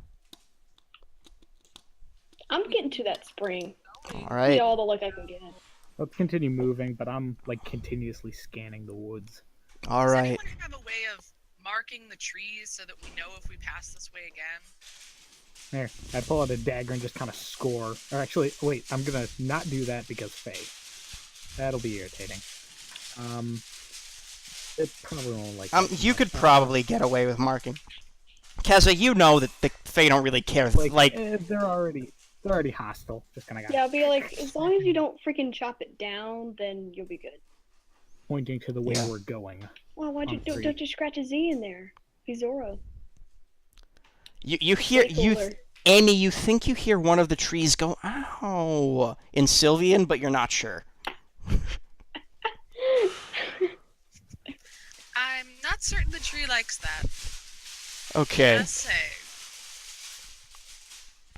Speaker 2: I'm getting to that spring.
Speaker 1: All right.
Speaker 2: Get all the luck I can get.
Speaker 3: Let's continue moving, but I'm like continuously scanning the woods.
Speaker 1: All
Speaker 5: Does
Speaker 1: right.
Speaker 5: anyone have a way of marking the trees so that we know if we pass this way again?
Speaker 3: There, I pull out a dagger and just kind of score. Or actually, wait, I'm gonna not do that because Faye. That'll be irritating. It probably won't like. that
Speaker 1: You
Speaker 3: much.
Speaker 1: could probably get away with marking. Keza, you know that the Fae don't really care. Like,
Speaker 3: they're already They're already hostile. Just kind of
Speaker 2: Yeah, I'll be like, as long as you don't freaking chop it down, then you'll be good.
Speaker 3: pointing to the way
Speaker 1: Yeah.
Speaker 3: we're going.
Speaker 2: Well, why'd you
Speaker 3: On
Speaker 2: don't,
Speaker 3: three.
Speaker 2: don't you scratch a Z in there? He's Zoro.
Speaker 1: You hear Amy, you think you hear one of the trees go ow in Sylvian, but you're not sure.
Speaker 5: I'm not certain the tree likes that.
Speaker 1: Okay.
Speaker 5: Just say.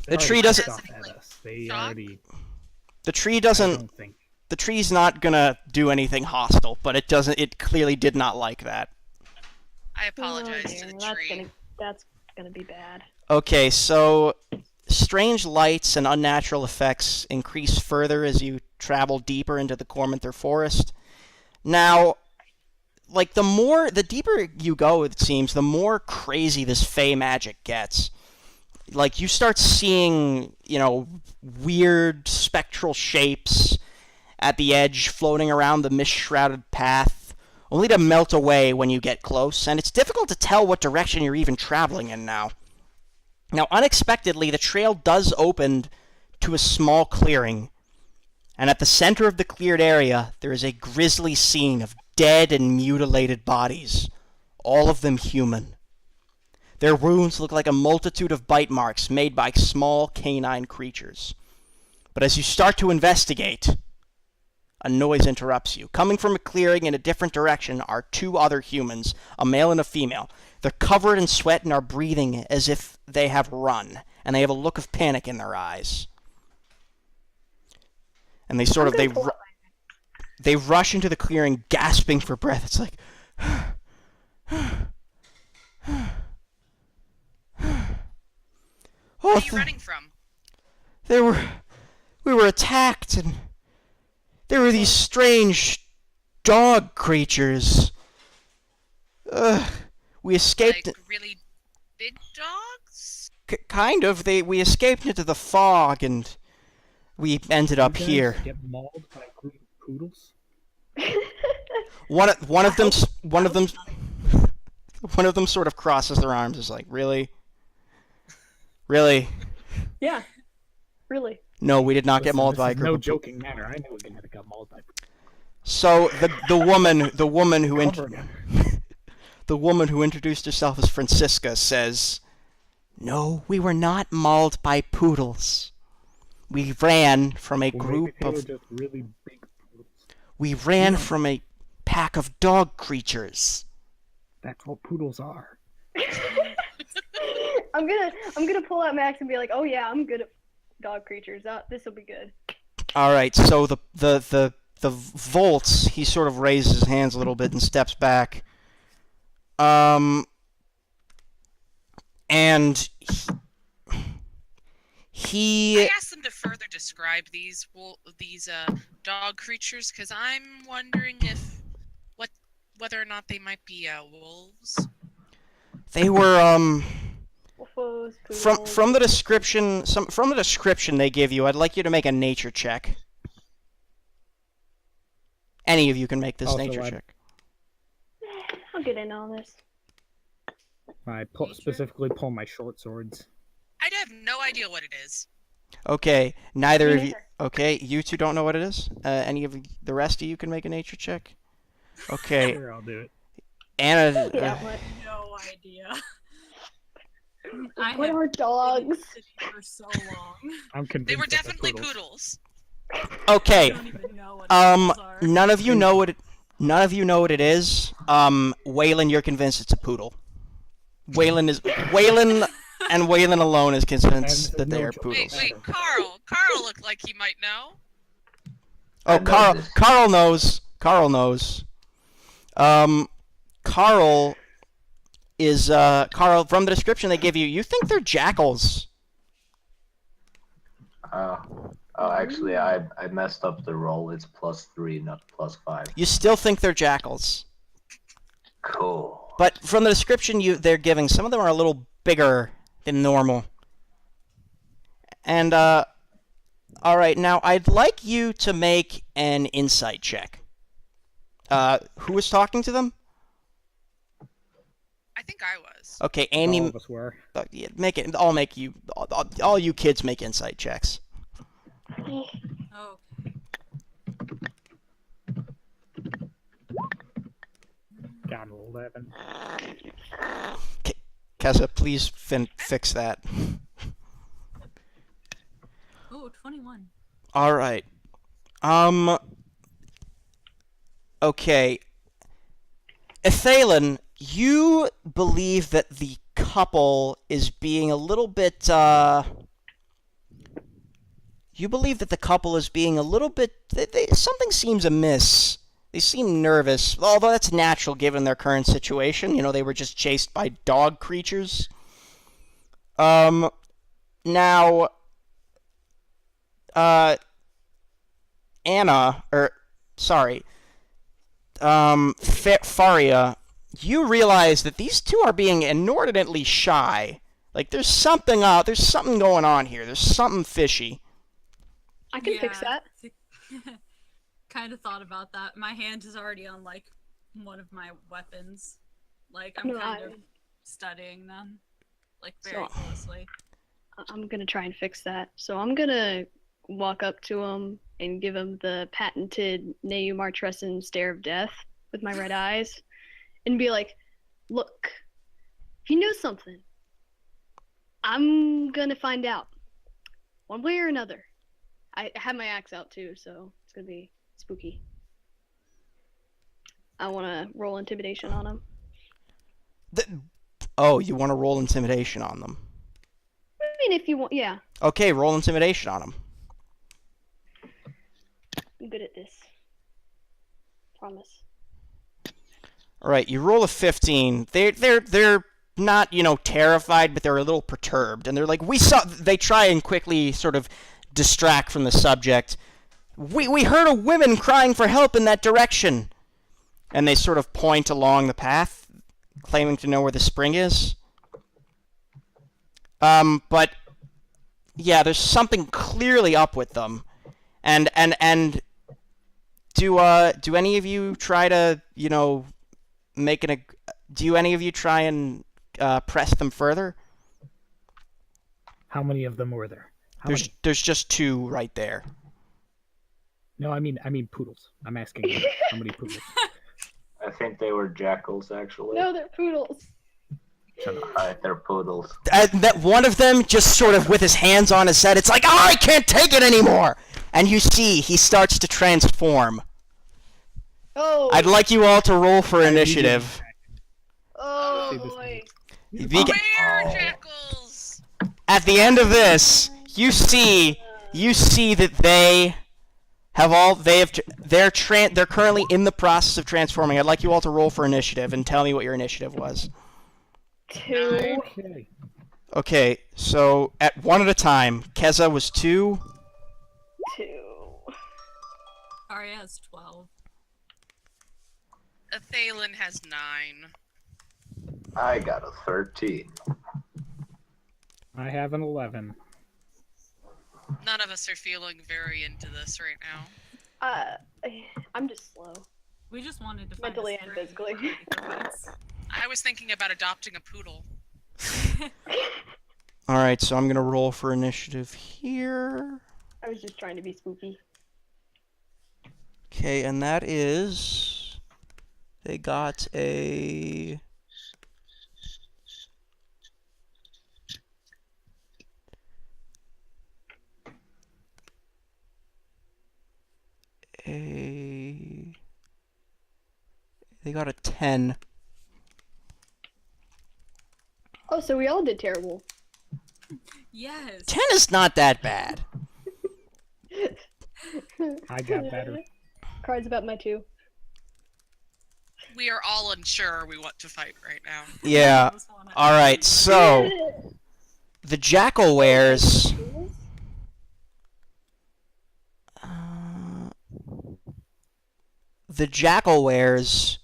Speaker 1: The
Speaker 3: They're
Speaker 1: tree
Speaker 3: already
Speaker 1: doesn't.
Speaker 3: pissed off at us. They
Speaker 5: Shock?
Speaker 3: already.
Speaker 1: The tree
Speaker 3: I
Speaker 1: doesn't.
Speaker 3: don't think.
Speaker 1: The tree's not gonna do anything hostile, but it doesn't. It clearly did not like that.
Speaker 5: I apologize
Speaker 2: Oh,
Speaker 5: to the
Speaker 2: dear,
Speaker 5: tree.
Speaker 2: that's gonna be bad.
Speaker 1: Okay, so strange lights and unnatural effects increase further as you travel deeper into the Cormanther Forest. Now, like the deeper you go, it seems, the more crazy this Fey magic gets. Like you start seeing, weird spectral shapes at the edge floating around the mist-shrouded path, only to melt away when you get close, and it's difficult to tell what direction you're even traveling in now. Now, unexpectedly, the trail does open to a small clearing, and at the center of the cleared area, there is a grisly scene of dead and mutilated bodies, all of them human. Their wounds look like a multitude of bite marks made by small canine creatures. But as you start to investigate, a noise interrupts you. Coming from a clearing in a different direction are two other humans, a male and a female. They're covered in sweat and are breathing as if they have run, and they have a look of panic in their eyes. And they rush into the clearing, gasping for breath. It's like,
Speaker 5: What are you running from?
Speaker 1: we were attacked, and there were these strange dog creatures. We escaped.
Speaker 5: Like really big dogs?
Speaker 1: Kind of. We escaped into the fog, and we ended up
Speaker 3: You guys
Speaker 1: here.
Speaker 3: Get mauled by a group of poodles.
Speaker 1: One of them sort of crosses their arms. Is like, really?
Speaker 2: Yeah. Really.
Speaker 1: No, we did not get
Speaker 3: Listen,
Speaker 1: mauled
Speaker 3: this
Speaker 1: by a
Speaker 3: is
Speaker 1: group
Speaker 3: no
Speaker 1: of
Speaker 3: joking matter. I knew we got mauled by
Speaker 1: So the woman who
Speaker 3: covered him.
Speaker 1: the woman who introduced herself as Francisca says, "No, we were not mauled by poodles. We ran from a
Speaker 3: Well,
Speaker 1: group
Speaker 3: maybe they were
Speaker 1: of
Speaker 3: just really big poodles.
Speaker 1: we ran from a pack of dog creatures."
Speaker 3: That's what poodles are.
Speaker 2: I'm gonna pull out Max and be like, oh yeah, I'm good at dog creatures. This will be good.
Speaker 1: All right, so the Volts, he sort of raises his hands a little bit and steps back. And he
Speaker 5: I asked them to further describe these dog creatures because I'm wondering whether or not they might be wolves.
Speaker 1: they were
Speaker 2: Woofos,
Speaker 1: from
Speaker 2: poodles.
Speaker 1: the description they give you. I'd like you to make a nature check. Any of you can make this
Speaker 3: Also,
Speaker 1: nature
Speaker 3: I'd-
Speaker 1: check.
Speaker 2: I'll get in on this.
Speaker 3: I
Speaker 6: Nature?
Speaker 3: specifically pull my short swords.
Speaker 5: I have no idea what it is.
Speaker 1: Okay, neither
Speaker 2: Me
Speaker 1: of you.
Speaker 2: neither.
Speaker 1: Okay, you two don't know what it is. Any of the rest of you can make a nature check. Okay,
Speaker 3: Sure, I'll do it.
Speaker 1: Anna.
Speaker 2: Yeah, what?
Speaker 6: No idea. I
Speaker 2: What
Speaker 6: have
Speaker 2: are
Speaker 6: been in
Speaker 2: dogs?
Speaker 6: the city for so long.
Speaker 3: I'm convinced.
Speaker 5: They were
Speaker 3: that they're
Speaker 5: definitely
Speaker 3: poodles.
Speaker 5: poodles.
Speaker 1: Okay,
Speaker 6: I don't even know what
Speaker 1: um,
Speaker 6: poodles are.
Speaker 1: none of you know what it is. Waylon, you're convinced it's a poodle. Waylon and Waylon alone is convinced
Speaker 3: And
Speaker 1: that they
Speaker 3: no
Speaker 1: are
Speaker 3: joke.
Speaker 1: poodles.
Speaker 5: Wait, Carl looked like he might know.
Speaker 1: Oh,
Speaker 4: I know
Speaker 1: Carl.
Speaker 4: this.
Speaker 1: Carl knows. Carl knows. Carl is Carl. From the description they give you, you think they're jackals.
Speaker 4: Actually, I messed up the roll. It's +3, not +5.
Speaker 1: You still think they're jackals,
Speaker 4: Cool.
Speaker 1: but from the description they're giving, some of them are a little bigger than normal. And all right, now I'd like you to make an insight check. Who was talking to them?
Speaker 5: I think I was.
Speaker 1: Okay,
Speaker 3: All
Speaker 1: Andy,
Speaker 3: of us were.
Speaker 1: yeah, make it. I'll make you. All you kids make insight checks.
Speaker 6: Oh,
Speaker 3: Got an 11.
Speaker 1: Kessa, please fix that.
Speaker 6: oh, 21.
Speaker 1: All right. Okay. Ethelin, you believe that the couple is being a little bit, You believe that the couple is being a little bit... something seems amiss. They seem nervous, although that's natural given their current situation. You know, they were just chased by dog creatures. Now... Anna, Faria, you realize that these two are being inordinately shy. Like, there's something going on here. There's something fishy.
Speaker 2: I can fix that.
Speaker 6: Kind of thought about that. My hand is already on, like, one of my weapons. Like, I'm
Speaker 2: No,
Speaker 6: kind of studying them, like, very
Speaker 2: So-
Speaker 6: closely.
Speaker 2: I'm gonna try and fix that. So I'm gonna walk up to him and give him the patented Neu Martressin stare of death with my red eyes, and be like, "Look, if you know something, I'm gonna find out, one way or another." I have my axe out too, so it's gonna be spooky. I want to roll intimidation on him.
Speaker 1: Oh, you want to roll intimidation on them?
Speaker 2: I mean, if you want, yeah,
Speaker 1: Okay, roll intimidation on them.
Speaker 2: I'm good at this. Promise.
Speaker 1: All right, you roll a 15. They're not, terrified, but they're a little perturbed, and they're like, They try and quickly sort of distract from the subject. We heard of women crying for help in that direction, and they sort of point along the path, claiming to know where the spring is. But yeah, there's something clearly up with them, and do any of you try to do any of you try and press them further?
Speaker 3: How many of them were there? How many?
Speaker 1: There's just two right there.
Speaker 3: No, I mean poodles. I'm asking you, how many poodles?
Speaker 4: I think they were jackals, actually.
Speaker 2: No, they're poodles.
Speaker 4: Alright, they're poodles.
Speaker 1: That one of them just sort of with his hands on his head, it's like, oh, I can't take it anymore! And you see, he starts to transform.
Speaker 2: Oh.
Speaker 1: I'd like you all to roll for initiative.
Speaker 2: Oh
Speaker 3: See this
Speaker 2: boy.
Speaker 5: Where,
Speaker 4: Oh.
Speaker 5: jackals?
Speaker 1: At the end of this, you see that they're currently in the process of transforming. I'd like you all to roll for initiative and tell me what your initiative was.
Speaker 2: 2.
Speaker 3: Okay.
Speaker 1: Okay, so at one at a time, Keza was 2.
Speaker 2: 2.
Speaker 6: Arya has 12.
Speaker 5: Athalin has 9.
Speaker 4: I got a 13.
Speaker 3: I have an 11.
Speaker 5: None of us are feeling very into this right now.
Speaker 2: I'm just slow.
Speaker 6: We just wanted to find
Speaker 2: Mentally
Speaker 6: a
Speaker 2: and
Speaker 6: spring
Speaker 2: physically.
Speaker 6: for once.
Speaker 5: I was thinking about adopting a poodle.
Speaker 1: Alright, so I'm gonna roll for initiative here.
Speaker 2: I was just trying to be spooky.
Speaker 1: Okay, and that is... They got a... They got a 10.
Speaker 2: Oh, so we all did terrible.
Speaker 6: Yes.
Speaker 1: 10 is not that bad.
Speaker 3: I got better.
Speaker 2: Cards about my 2.
Speaker 5: We are all unsure we want to fight right now.
Speaker 1: Yeah. Alright, so... The Jackal wears... The Jackal wears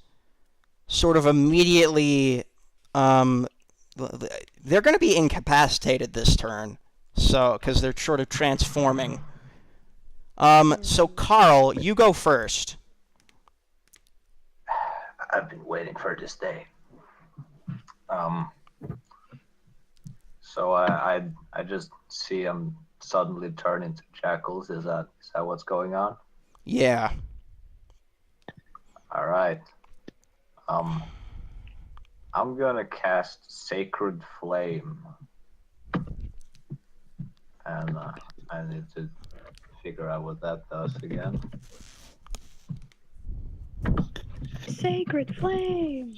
Speaker 1: sort of immediately... they're going to be incapacitated this turn. So, because they're sort of transforming. So Carl, you go first.
Speaker 4: I've been waiting for this day. So I just see them suddenly turn into jackals. Is that what's going on?
Speaker 1: Yeah.
Speaker 4: All right. I'm gonna cast Sacred Flame, and I need to figure out what that does again.
Speaker 2: Sacred flame.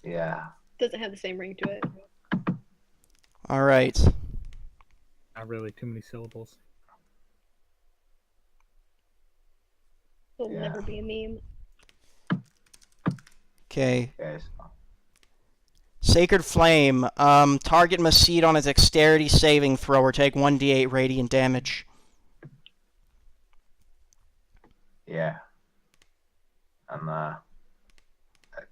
Speaker 4: Yeah.
Speaker 2: Doesn't have the same ring to it.
Speaker 1: All right.
Speaker 3: Not really too many syllables.
Speaker 2: It'll
Speaker 4: Yeah.
Speaker 2: never be a meme.
Speaker 1: Okay.
Speaker 4: Okay. So,
Speaker 1: Sacred Flame. Target must succeed on a dexterity saving throw or take 1d8 radiant damage.
Speaker 4: yeah. And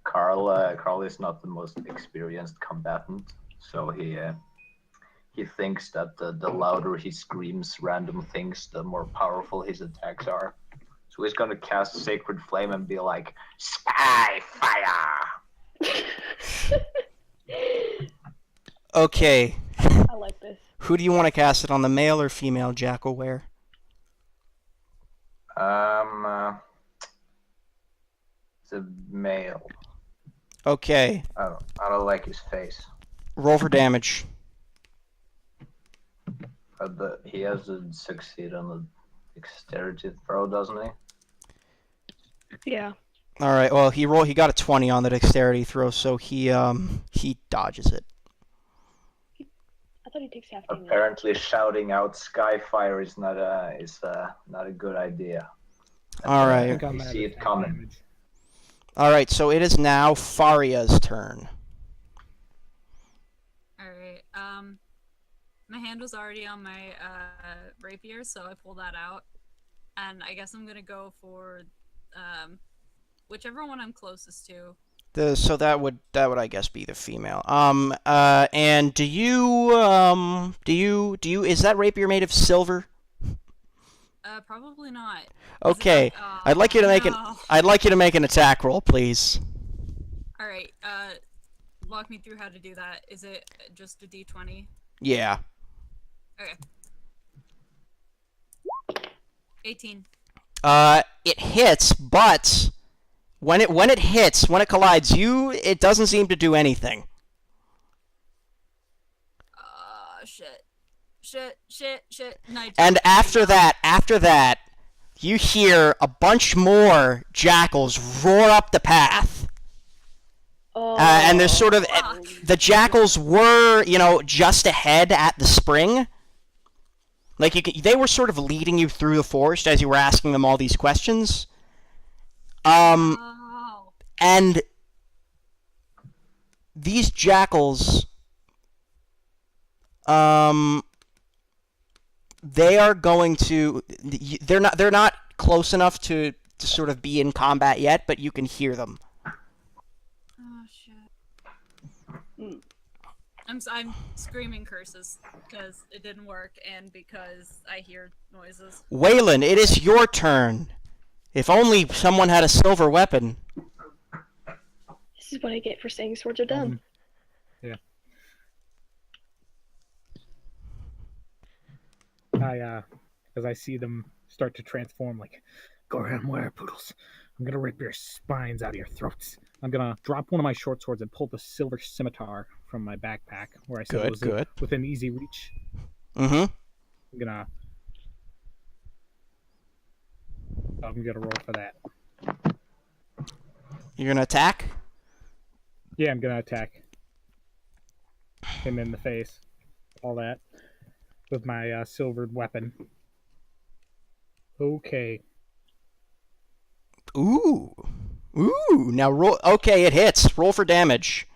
Speaker 4: Carl is not the most experienced combatant, so he thinks that the louder he screams random things, the more powerful his attacks are. So he's gonna cast Sacred Flame and be like, Sky Fire!
Speaker 1: Okay.
Speaker 2: I like this.
Speaker 1: Who do you want to cast it on, the male or female Jackalware?
Speaker 4: It's a male.
Speaker 1: Okay.
Speaker 4: I don't like his face.
Speaker 1: Roll for damage.
Speaker 4: He has to succeed on the dexterity throw, doesn't he?
Speaker 2: Yeah.
Speaker 1: All right. Well, he got a 20 on the dexterity throw, so he dodges it.
Speaker 2: I thought he takes half damage.
Speaker 4: Apparently, shouting out Skyfire is not a good idea.
Speaker 1: All
Speaker 3: I
Speaker 1: right.
Speaker 3: think I'm
Speaker 4: You
Speaker 3: at
Speaker 4: see it
Speaker 3: half
Speaker 4: coming.
Speaker 3: damage.
Speaker 1: All right. So it is now Faria's turn.
Speaker 6: All right. My hand was already on my rapier, so I pull that out, and I guess I'm gonna go for whichever one I'm closest to.
Speaker 1: So that would I guess be the female. And do you is that rapier made of silver?
Speaker 6: Probably not. Is
Speaker 1: Okay.
Speaker 6: it- oh,
Speaker 1: I'd like you to make
Speaker 6: no.
Speaker 1: I'd like you to make an attack roll, please.
Speaker 6: All right. Walk me through how to do that. Is it just a D20?
Speaker 1: Yeah.
Speaker 6: Okay. 18.
Speaker 1: It hits, but when it collides, it doesn't seem to do anything.
Speaker 6: Shit. Night.
Speaker 1: And after that, you hear a bunch more jackals roar up the path.
Speaker 2: Oh.
Speaker 1: And there's sort of
Speaker 6: Fuck.
Speaker 1: the jackals were, just ahead at the spring. Like they were sort of leading you through the forest as you were asking them all these questions.
Speaker 6: Oh.
Speaker 1: And these jackals, they are going to. They're not close enough to sort of be in combat yet, but you can hear them.
Speaker 6: Oh shit. I'm screaming curses because it didn't work and because I hear noises.
Speaker 1: Waylon, it is your turn. If only someone had a silver weapon.
Speaker 2: This is what I get for saying swords are dumb.
Speaker 3: Yeah. As I see them start to transform, like, go ahead and wear poodles. I'm gonna rip your spines out of your throats. I'm gonna drop one of my short swords and pull the silver scimitar from my backpack, where I said it was
Speaker 1: Good.
Speaker 3: within easy reach.
Speaker 1: Mm-hmm.
Speaker 3: I'm gonna roll for that.
Speaker 1: You're gonna attack?
Speaker 3: Yeah, I'm gonna attack him in the face. All that with my silvered weapon. Okay.
Speaker 1: Ooh. Now roll. Okay, it hits. Roll for damage.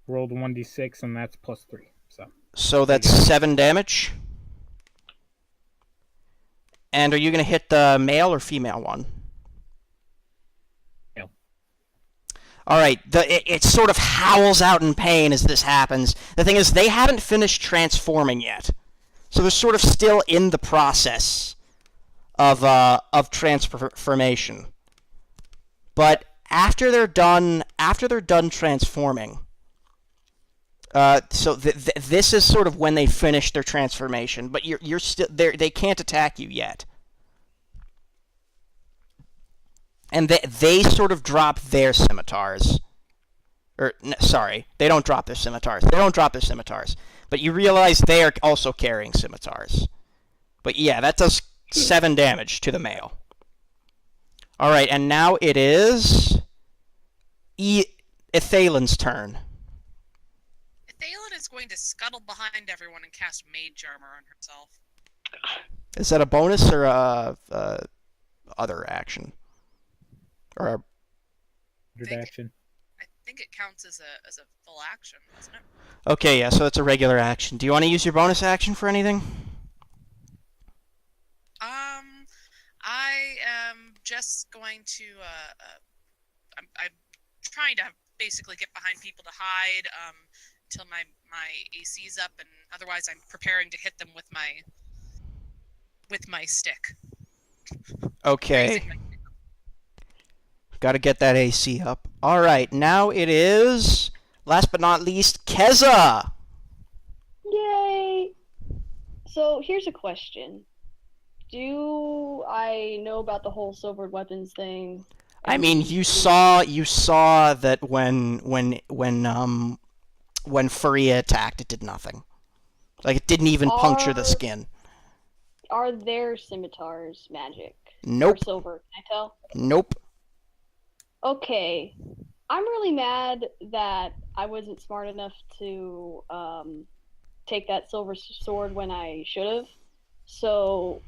Speaker 3: Rolled 1d6 and that's +3.
Speaker 1: So that's 7 damage. And are you gonna hit the male or female one?
Speaker 3: Male.
Speaker 1: All right. It sort of howls out in pain as this happens. The thing is, they haven't finished transforming yet, so they're sort of still in the process of transformation. But after they're done transforming, So this is sort of when they finish their transformation, but you're still there. They can't attack you yet, and they sort of drop their scimitars. Sorry, they don't drop their scimitars. They don't drop their scimitars, but you realize they are also carrying scimitars. But yeah, that does 7 damage to the male. All right, and now it is Ethalen's turn.
Speaker 5: Thalen is going to scuttle behind everyone and cast Mage Armor on herself.
Speaker 1: Is that a bonus or a other action? Or a...
Speaker 3: Action.
Speaker 5: I think it counts as a full action, doesn't it?
Speaker 1: Okay, yeah, so it's a regular action. Do you want to use your bonus action for anything?
Speaker 5: I am just going to I'm trying to basically get behind people to hide until my AC's up, and otherwise I'm preparing to hit them with my stick.
Speaker 1: Okay.
Speaker 5: Raising my stick.
Speaker 1: Got to get that AC up. All right, now it is, last but not least, Keza.
Speaker 2: Yay! So here's a question. Do I know about the whole silvered weapons thing?
Speaker 1: I mean, you saw that when Furia attacked, it did nothing. Like, it didn't even puncture the skin.
Speaker 2: Are their scimitars magic?
Speaker 1: Nope.
Speaker 2: Or silver? Can I tell?
Speaker 1: Nope.
Speaker 2: Okay, I'm really mad that I wasn't smart enough to take that silver sword when I should have. So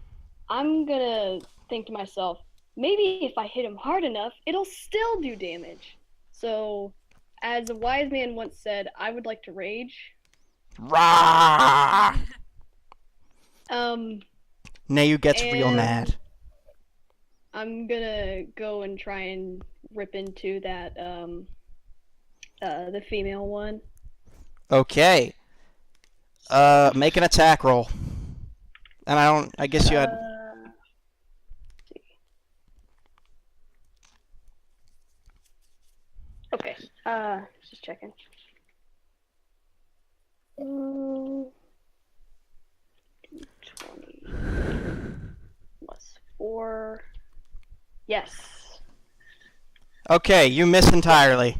Speaker 2: I'm gonna think to myself, maybe if I hit him hard enough, it'll still do damage. So, as a wise man once said, I would like to rage.
Speaker 1: Rah! Nayu gets real
Speaker 2: and-
Speaker 1: mad.
Speaker 2: I'm gonna go and try and rip into that the female one.
Speaker 1: Okay. Make an attack roll. And I guess you had...
Speaker 2: Let's see. Okay. Just checking. 20 plus 4. Yes.
Speaker 1: Okay, you miss entirely.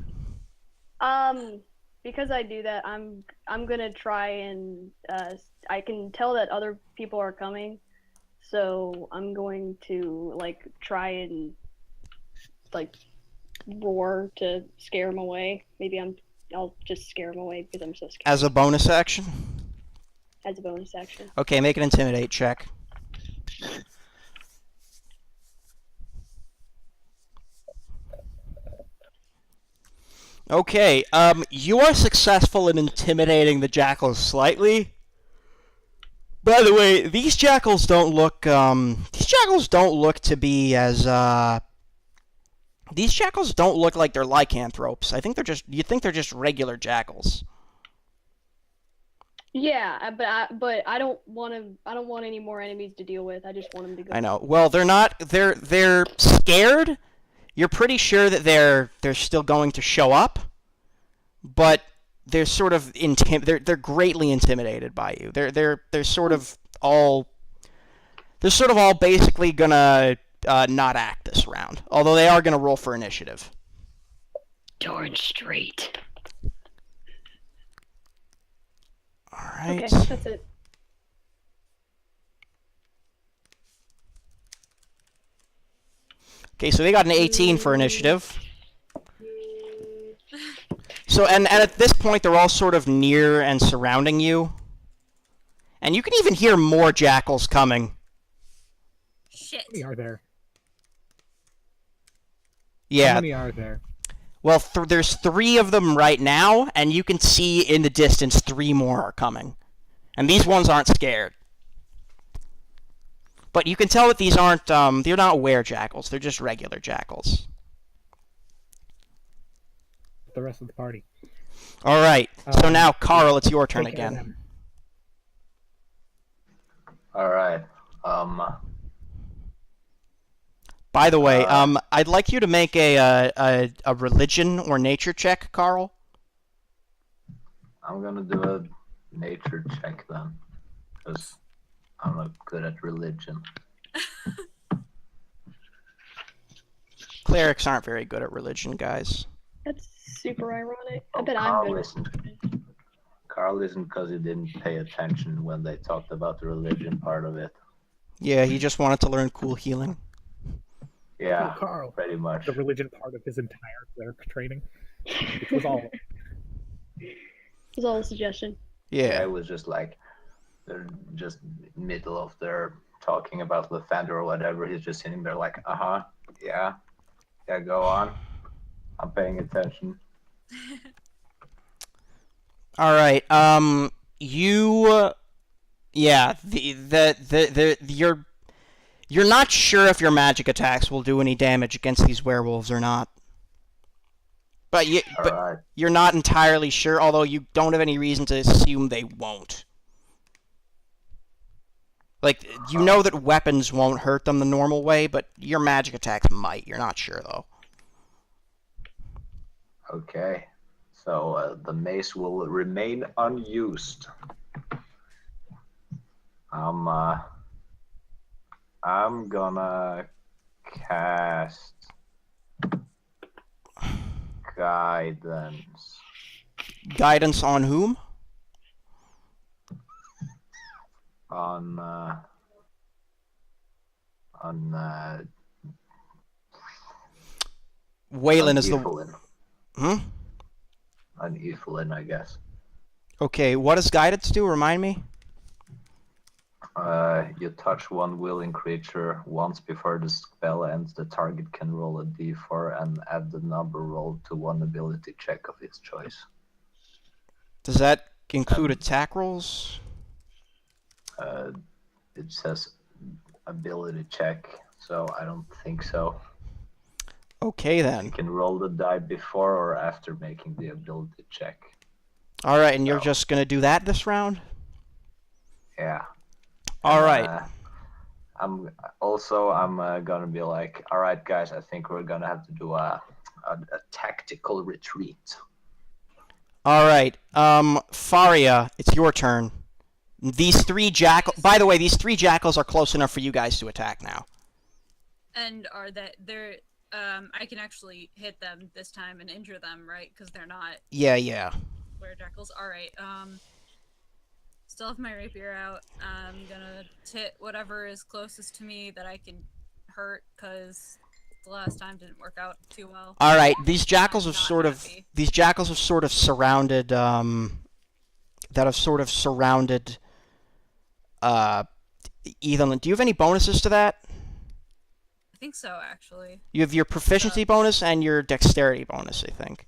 Speaker 2: Because I do that, I'm gonna try and I can tell that other people are coming, so I'm going to try and roar to scare them away. Maybe I'll just scare them away because I'm so scared.
Speaker 1: As a bonus action?
Speaker 2: As a bonus action.
Speaker 1: Okay, make an intimidate check. Okay, you are successful in intimidating the jackals slightly. By the way, these jackals don't look to be as, these jackals don't look like they're lycanthropes. You think they're just regular jackals.
Speaker 2: Yeah, but I don't want any more enemies to deal with. I just want them to go.
Speaker 1: I know. Well, they're scared. You're pretty sure that they're still going to show up, but they're sort of they're greatly intimidated by you. They're sort of all basically gonna not act this round, although they are gonna roll for initiative.
Speaker 2: Darn straight.
Speaker 1: All right.
Speaker 2: Okay, that's it.
Speaker 1: Okay, so they got an 18 for initiative. So, and at this point, they're all sort of near and surrounding you. And you can even hear more jackals coming.
Speaker 6: Shit.
Speaker 3: How many are there?
Speaker 1: Yeah.
Speaker 3: How many are there?
Speaker 1: Well, there's 3 of them right now, and you can see in the distance 3 more are coming. And these ones aren't scared. But you can tell that these aren't, they're not were-jackals, they're just regular jackals.
Speaker 3: The rest of the party.
Speaker 1: Alright, so now, Carl, it's your turn
Speaker 3: Take care of
Speaker 1: again.
Speaker 3: them.
Speaker 4: Alright.
Speaker 1: By the way, I'd like you to make a religion or nature check, Carl.
Speaker 4: I'm gonna do a nature check then, because I'm not good at religion.
Speaker 1: Clerics aren't very good at religion, guys.
Speaker 2: That's super ironic. I
Speaker 4: Oh,
Speaker 2: bet I'm
Speaker 4: Carl
Speaker 2: better.
Speaker 4: isn't. Carl isn't because he didn't pay attention when they talked about the religion part of it.
Speaker 1: Yeah, he just wanted to learn cool healing.
Speaker 4: Yeah,
Speaker 3: Oh, Carl.
Speaker 4: pretty much.
Speaker 3: The religion part of his entire cleric training, which was all.
Speaker 2: It was all a suggestion.
Speaker 4: Yeah,
Speaker 1: Yeah.
Speaker 4: it was just like they're just middle of their talking about Lathander or whatever. He's just sitting there like, yeah, go on. I'm paying attention.
Speaker 1: All right. You. Yeah. You're not sure if your magic attacks will do any damage against these werewolves or not. But
Speaker 4: All right.
Speaker 1: you're not entirely sure, although you don't have any reason to assume they won't. Like, you know that weapons won't hurt them the normal way, but your magic attacks might. You're not sure, though.
Speaker 4: Okay. So the mace will remain unused. I'm gonna cast guidance
Speaker 1: Guidance on whom?
Speaker 4: on
Speaker 1: Waylon is the...
Speaker 4: Evelyn.
Speaker 1: Hmm?
Speaker 4: On Evelyn, I guess.
Speaker 1: Okay, what does guidance do? Remind me?
Speaker 4: You touch one willing creature once before the spell ends. The target can roll a d4 and add the number rolled to one ability check of its choice.
Speaker 1: Does that include attack rolls?
Speaker 4: It says ability check, so I don't think so.
Speaker 1: Okay,
Speaker 4: You
Speaker 1: then.
Speaker 4: can roll the die before or after making the ability check.
Speaker 1: Alright, and you're
Speaker 4: So-
Speaker 1: just gonna do that this round?
Speaker 4: Yeah.
Speaker 1: Alright.
Speaker 4: I'm gonna be like, all right, guys, I think we're gonna have to do a tactical retreat.
Speaker 1: Alright, Faria, it's your turn. These three jackals... By the way, these three jackals are close enough for you guys to attack now.
Speaker 6: And are that they're I can actually hit them this time and injure them, right? Because they're not
Speaker 1: Yeah.
Speaker 6: were jackals. All right. Still have my rapier out. I'm gonna hit whatever is closest to me that I can hurt, because the last time didn't work out too well.
Speaker 1: Alright, these jackals have
Speaker 6: Not
Speaker 1: sort of...
Speaker 6: happy.
Speaker 1: These jackals have sort of surrounded, That have sort of surrounded, Ethan. Do you have any bonuses to that?
Speaker 6: I think so, actually.
Speaker 1: You have your proficiency bonus and your dexterity bonus, I think.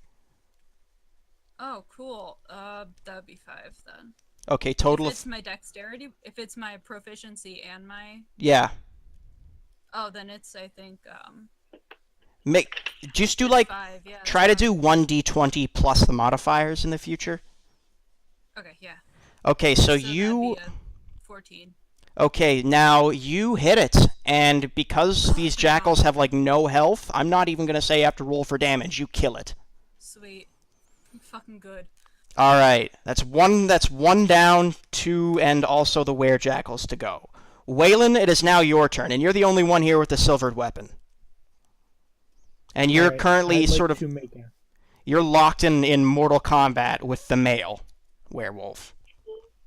Speaker 6: Oh, cool. That would be 5 then.
Speaker 1: Okay, total
Speaker 6: If
Speaker 1: of...
Speaker 6: it's my dexterity, if it's my proficiency and my...
Speaker 1: Yeah.
Speaker 6: Oh, then it's, I think,
Speaker 1: Just do, like...
Speaker 6: 5, yeah.
Speaker 1: Try to
Speaker 6: that's
Speaker 1: do 1d20 plus the modifiers in the future.
Speaker 6: fine. Okay, yeah.
Speaker 1: Okay, so
Speaker 6: that'd
Speaker 1: you...
Speaker 6: be a 14.
Speaker 1: Okay, now you hit it, and because these jackals have, like, no health, I'm not even gonna say you have to roll for damage. You kill it.
Speaker 6: Sweet. Fucking good.
Speaker 1: Alright, that's one down, 2, and also the were-jackals to go. Waylon, it is now your turn, and you're the only one here with the silvered weapon. And you're
Speaker 3: Alright,
Speaker 1: currently
Speaker 3: I'd like
Speaker 1: sort of...
Speaker 3: to make a-
Speaker 1: You're locked in mortal combat with the male werewolf.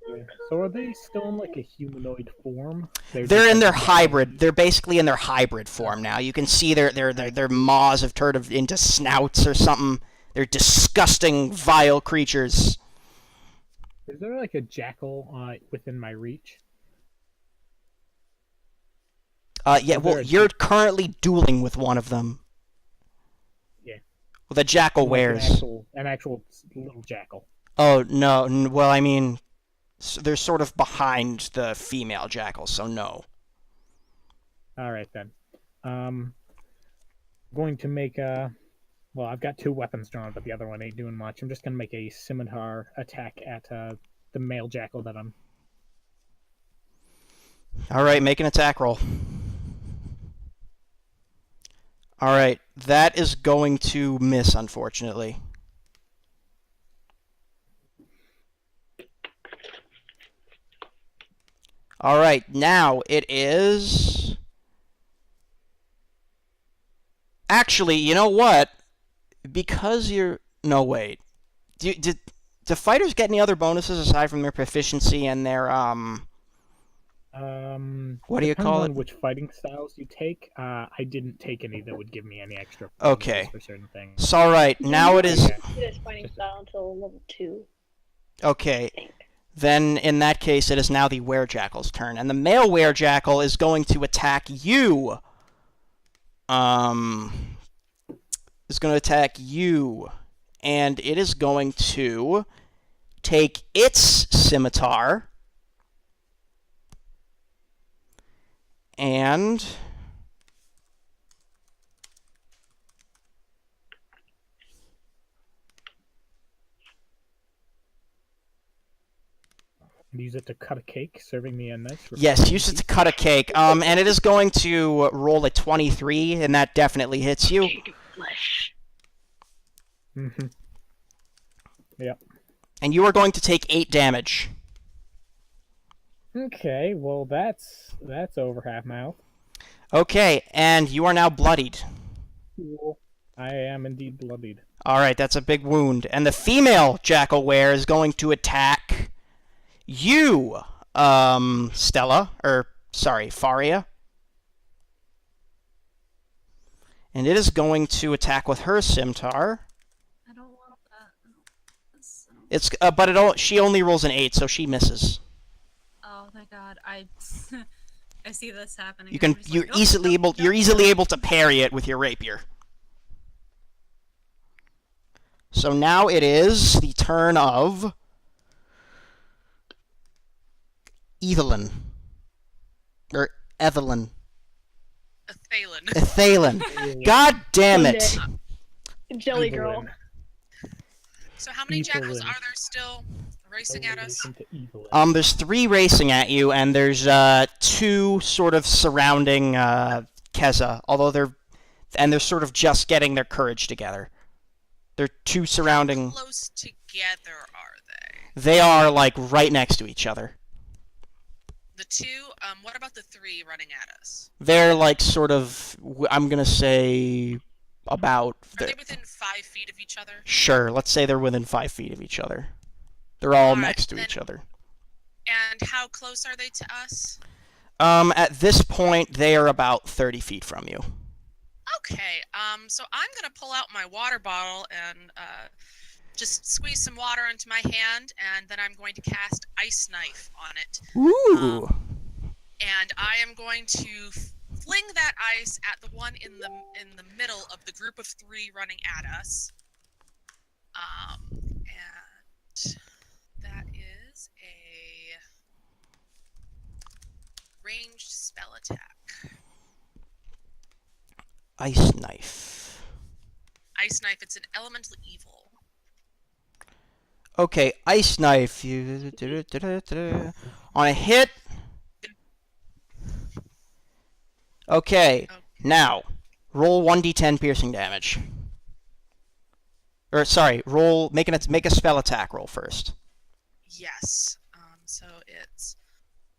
Speaker 3: yeah. So are they still in like a humanoid form?
Speaker 1: They're
Speaker 3: just,
Speaker 1: in their
Speaker 3: like,
Speaker 1: hybrid. They're basically in their hybrid form now. You can see their maws have turned into snouts or something. They're disgusting, vile creatures.
Speaker 3: Is there like a jackal within my reach?
Speaker 1: Yeah,
Speaker 3: Is
Speaker 1: well,
Speaker 3: there a
Speaker 1: you're currently dueling with one of them.
Speaker 3: Yeah.
Speaker 1: Well, the jackal
Speaker 3: Like
Speaker 1: wears.
Speaker 3: an actual little jackal.
Speaker 1: Oh, no. Well, I mean, they're sort of behind the female jackal, so no.
Speaker 3: All right then. Going to make a. Well, I've got 2 weapons drawn, but the other one ain't doing much. I'm just gonna make a scimitar attack at the male jackal that I'm.
Speaker 1: Alright, make an attack roll. Alright, that is going to miss, unfortunately. All right, now it is. Actually, you know what? Because you're no wait. Do fighters get any other bonuses aside from their proficiency and their What do you
Speaker 3: Depends
Speaker 1: call
Speaker 3: on
Speaker 1: it?
Speaker 3: which fighting styles you take. I didn't take any that would give me any extra
Speaker 1: Okay.
Speaker 3: bonuses for certain things.
Speaker 1: So all right, now it is.
Speaker 3: Yeah.
Speaker 2: It is fighting style until level 2,
Speaker 1: Okay,
Speaker 2: I think.
Speaker 1: then in that case, it is now the Werejackal's turn, and the male Werejackal is going to attack you. Is going to attack you, and it is going to take its scimitar and
Speaker 3: Use it to cut a cake, serving me a nice.
Speaker 1: yes, use it to cut a cake. And it is going to roll a 23, and that definitely hits you.
Speaker 2: Flesh.
Speaker 3: Mm-hmm. Yep.
Speaker 1: And you are going to take 8 damage.
Speaker 3: Okay, well that's over half my health.
Speaker 1: Okay, and you are now bloodied.
Speaker 3: Cool. I am indeed bloodied.
Speaker 1: All right, that's a big wound. And the female Jackalware is going to attack you, Stella, or sorry, Faria. And it is going to attack with her scimitar.
Speaker 6: I don't want that. I don't want this. I don't-
Speaker 1: It's but she only rolls an 8, so she misses.
Speaker 6: Oh, thank God. I I see this happening.
Speaker 1: You
Speaker 6: I'm
Speaker 1: can
Speaker 6: just
Speaker 1: you're
Speaker 6: like, nope,
Speaker 1: easily
Speaker 6: nope,
Speaker 1: able
Speaker 6: nope,
Speaker 1: you're
Speaker 6: nope.
Speaker 1: easily able to parry it with your rapier. So now it is the turn of Evelyn. Or Evelyn.
Speaker 5: Athalen.
Speaker 1: Ethalyn. God damn it.
Speaker 2: Someday. Jelly Girl.
Speaker 3: Evelyn.
Speaker 5: So how many jackals
Speaker 3: Evelyn.
Speaker 5: are there still racing at us?
Speaker 3: Alliteration to Evelyn.
Speaker 1: There's 3 racing at you, and there's 2 sort of surrounding Keza, although they're sort of just getting their courage together. They're 2 surrounding.
Speaker 5: How close together are they?
Speaker 1: They are like right next to each other.
Speaker 5: The 2. What about the 3 running at us?
Speaker 1: They're like sort of. I'm gonna say about.
Speaker 5: Are they within 5 feet of each other?
Speaker 1: Sure, let's say they're within 5 feet of each other. They're all
Speaker 5: Alright,
Speaker 1: next to
Speaker 5: then-
Speaker 1: each other.
Speaker 5: And how close are they to us?
Speaker 1: At this point, they are about 30 feet from you.
Speaker 5: Okay. So I'm gonna pull out my water bottle and just squeeze some water into my hand, and then I'm going to cast Ice Knife on it.
Speaker 1: Ooh.
Speaker 5: And I am going to fling that ice at the one in the middle of the group of 3 running at us. And that is a ranged spell attack.
Speaker 1: Ice knife.
Speaker 5: Ice Knife. It's an elemental evil.
Speaker 1: Okay, ice knife. On a hit. Okay, now roll 1d10 piercing damage. Or sorry, make a spell attack roll first.
Speaker 5: Yes. So it's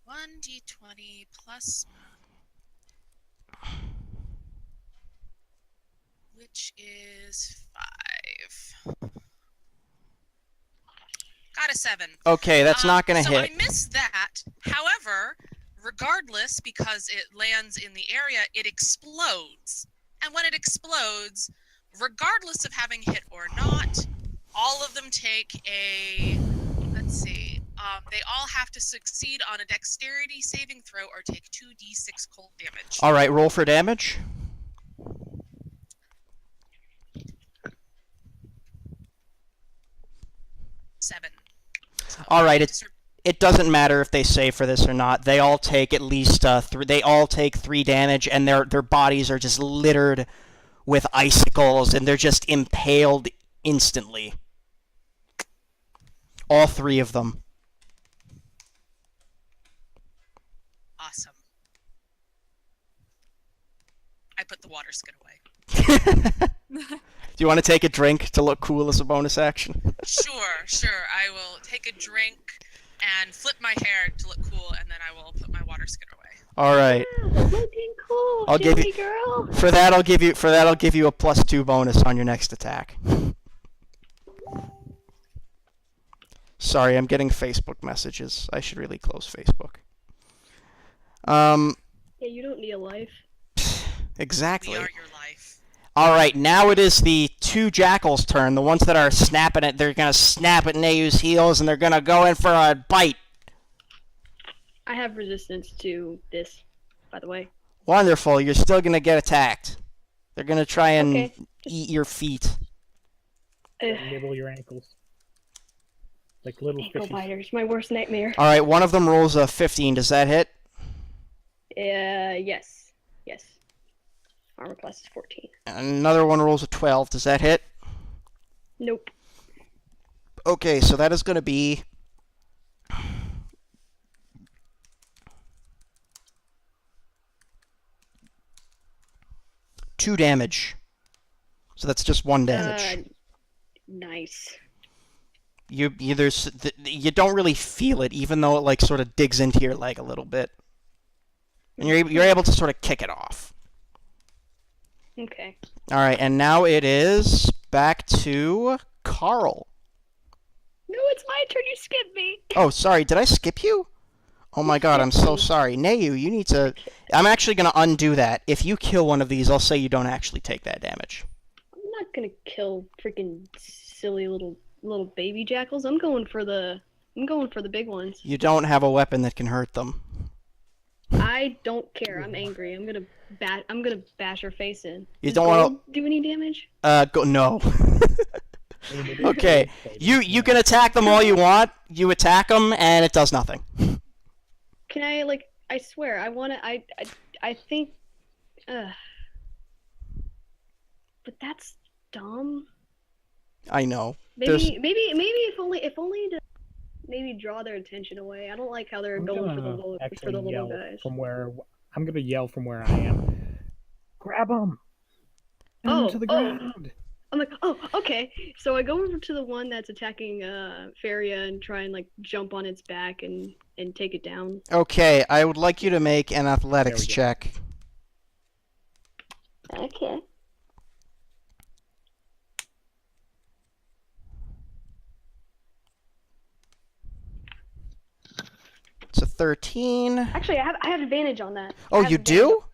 Speaker 5: 1d20 plus, which is 5. Got a 7.
Speaker 1: Okay, that's not gonna
Speaker 5: so
Speaker 1: hit.
Speaker 5: I missed that. However, regardless, because it lands in the area, it explodes. And when it explodes, regardless of having hit or not, all of them take a. Let's see. They all have to succeed on a dexterity saving throw or take 2d6 cold damage.
Speaker 1: All right, roll for damage.
Speaker 5: Seven. So,
Speaker 1: All right,
Speaker 5: just
Speaker 1: it doesn't matter if they save for this or not. They all take at least 3. They all take 3 damage, and their bodies are just littered with icicles, and they're just impaled instantly. All 3 of them.
Speaker 5: awesome. I put the water skin away.
Speaker 1: Do you want to take a drink to look cool as a bonus action?
Speaker 5: Sure. I will take a drink and flip my hair to look cool cool, and then I will put my water skin away.
Speaker 1: All right.
Speaker 2: Yeah, looking cool,
Speaker 1: I'll give
Speaker 2: chili
Speaker 1: you-
Speaker 2: girl.
Speaker 1: For that, I'll give you a +2 bonus on your next attack. Sorry, I'm getting Facebook messages. I should really close Facebook.
Speaker 2: Yeah, you don't need a life.
Speaker 1: Exactly.
Speaker 5: We are your life.
Speaker 1: All right, now it is the 2 jackals' turn. The ones that are snapping at, they're gonna snap at Nayu's heels, and they're gonna go in for a bite.
Speaker 2: I have resistance to this, by the way.
Speaker 1: Wonderful. You're still gonna get attacked. They're gonna try and
Speaker 2: Okay.
Speaker 1: eat your feet.
Speaker 2: Ugh,
Speaker 3: Nibble your ankles. Like little
Speaker 2: ankle
Speaker 3: fishes.
Speaker 2: biters, my worst nightmare.
Speaker 1: All right, one of them rolls a 15. Does that hit?
Speaker 2: Yes. Yes. Armor class is 14.
Speaker 1: Another one rolls a 12. Does that hit?
Speaker 2: Nope.
Speaker 1: Okay, so that is gonna be 2 damage. So that's just 1 damage.
Speaker 2: Nice.
Speaker 1: You don't really feel it, even though it like sort of digs into your leg a little bit, and you're able to sort of kick it off.
Speaker 2: Okay.
Speaker 1: All right, and now it is back to Carl.
Speaker 2: No, it's my turn. You skipped me.
Speaker 1: Oh, sorry, did I skip you? Oh my God, I'm so sorry. Nayu, you need to. I'm actually gonna undo that. If you kill one of these, I'll say you don't actually take that damage.
Speaker 2: I'm not gonna kill freaking silly little baby jackals. I'm going for the big ones.
Speaker 1: You don't have a weapon that can hurt them.
Speaker 2: I don't care. I'm angry. I'm gonna bash her face in.
Speaker 1: You
Speaker 2: Does
Speaker 1: don't wanna-
Speaker 2: gold do any damage?
Speaker 1: Go no. Okay, you can attack them all you want. You attack them, and it does nothing.
Speaker 2: Can I I swear I wanna. I think. But that's dumb.
Speaker 1: I know.
Speaker 2: Maybe if only to maybe draw their attention away. I don't like how they're
Speaker 3: I'm
Speaker 2: going for the
Speaker 3: gonna
Speaker 2: little
Speaker 3: actually yell
Speaker 2: guys.
Speaker 3: from where I'm gonna yell from where I am. Grab them!
Speaker 2: Oh,
Speaker 3: to the
Speaker 2: oh.
Speaker 3: ground!
Speaker 2: I'm like, oh, okay. So I go over to the one that's attacking Faria and try and jump on its back and take it down.
Speaker 1: Okay, I would like you to make an athletics
Speaker 3: There we go.
Speaker 1: check.
Speaker 2: Okay.
Speaker 1: It's a 13.
Speaker 2: Actually, I have advantage on that.
Speaker 1: Oh,
Speaker 2: I have
Speaker 1: you
Speaker 2: advantage
Speaker 1: do?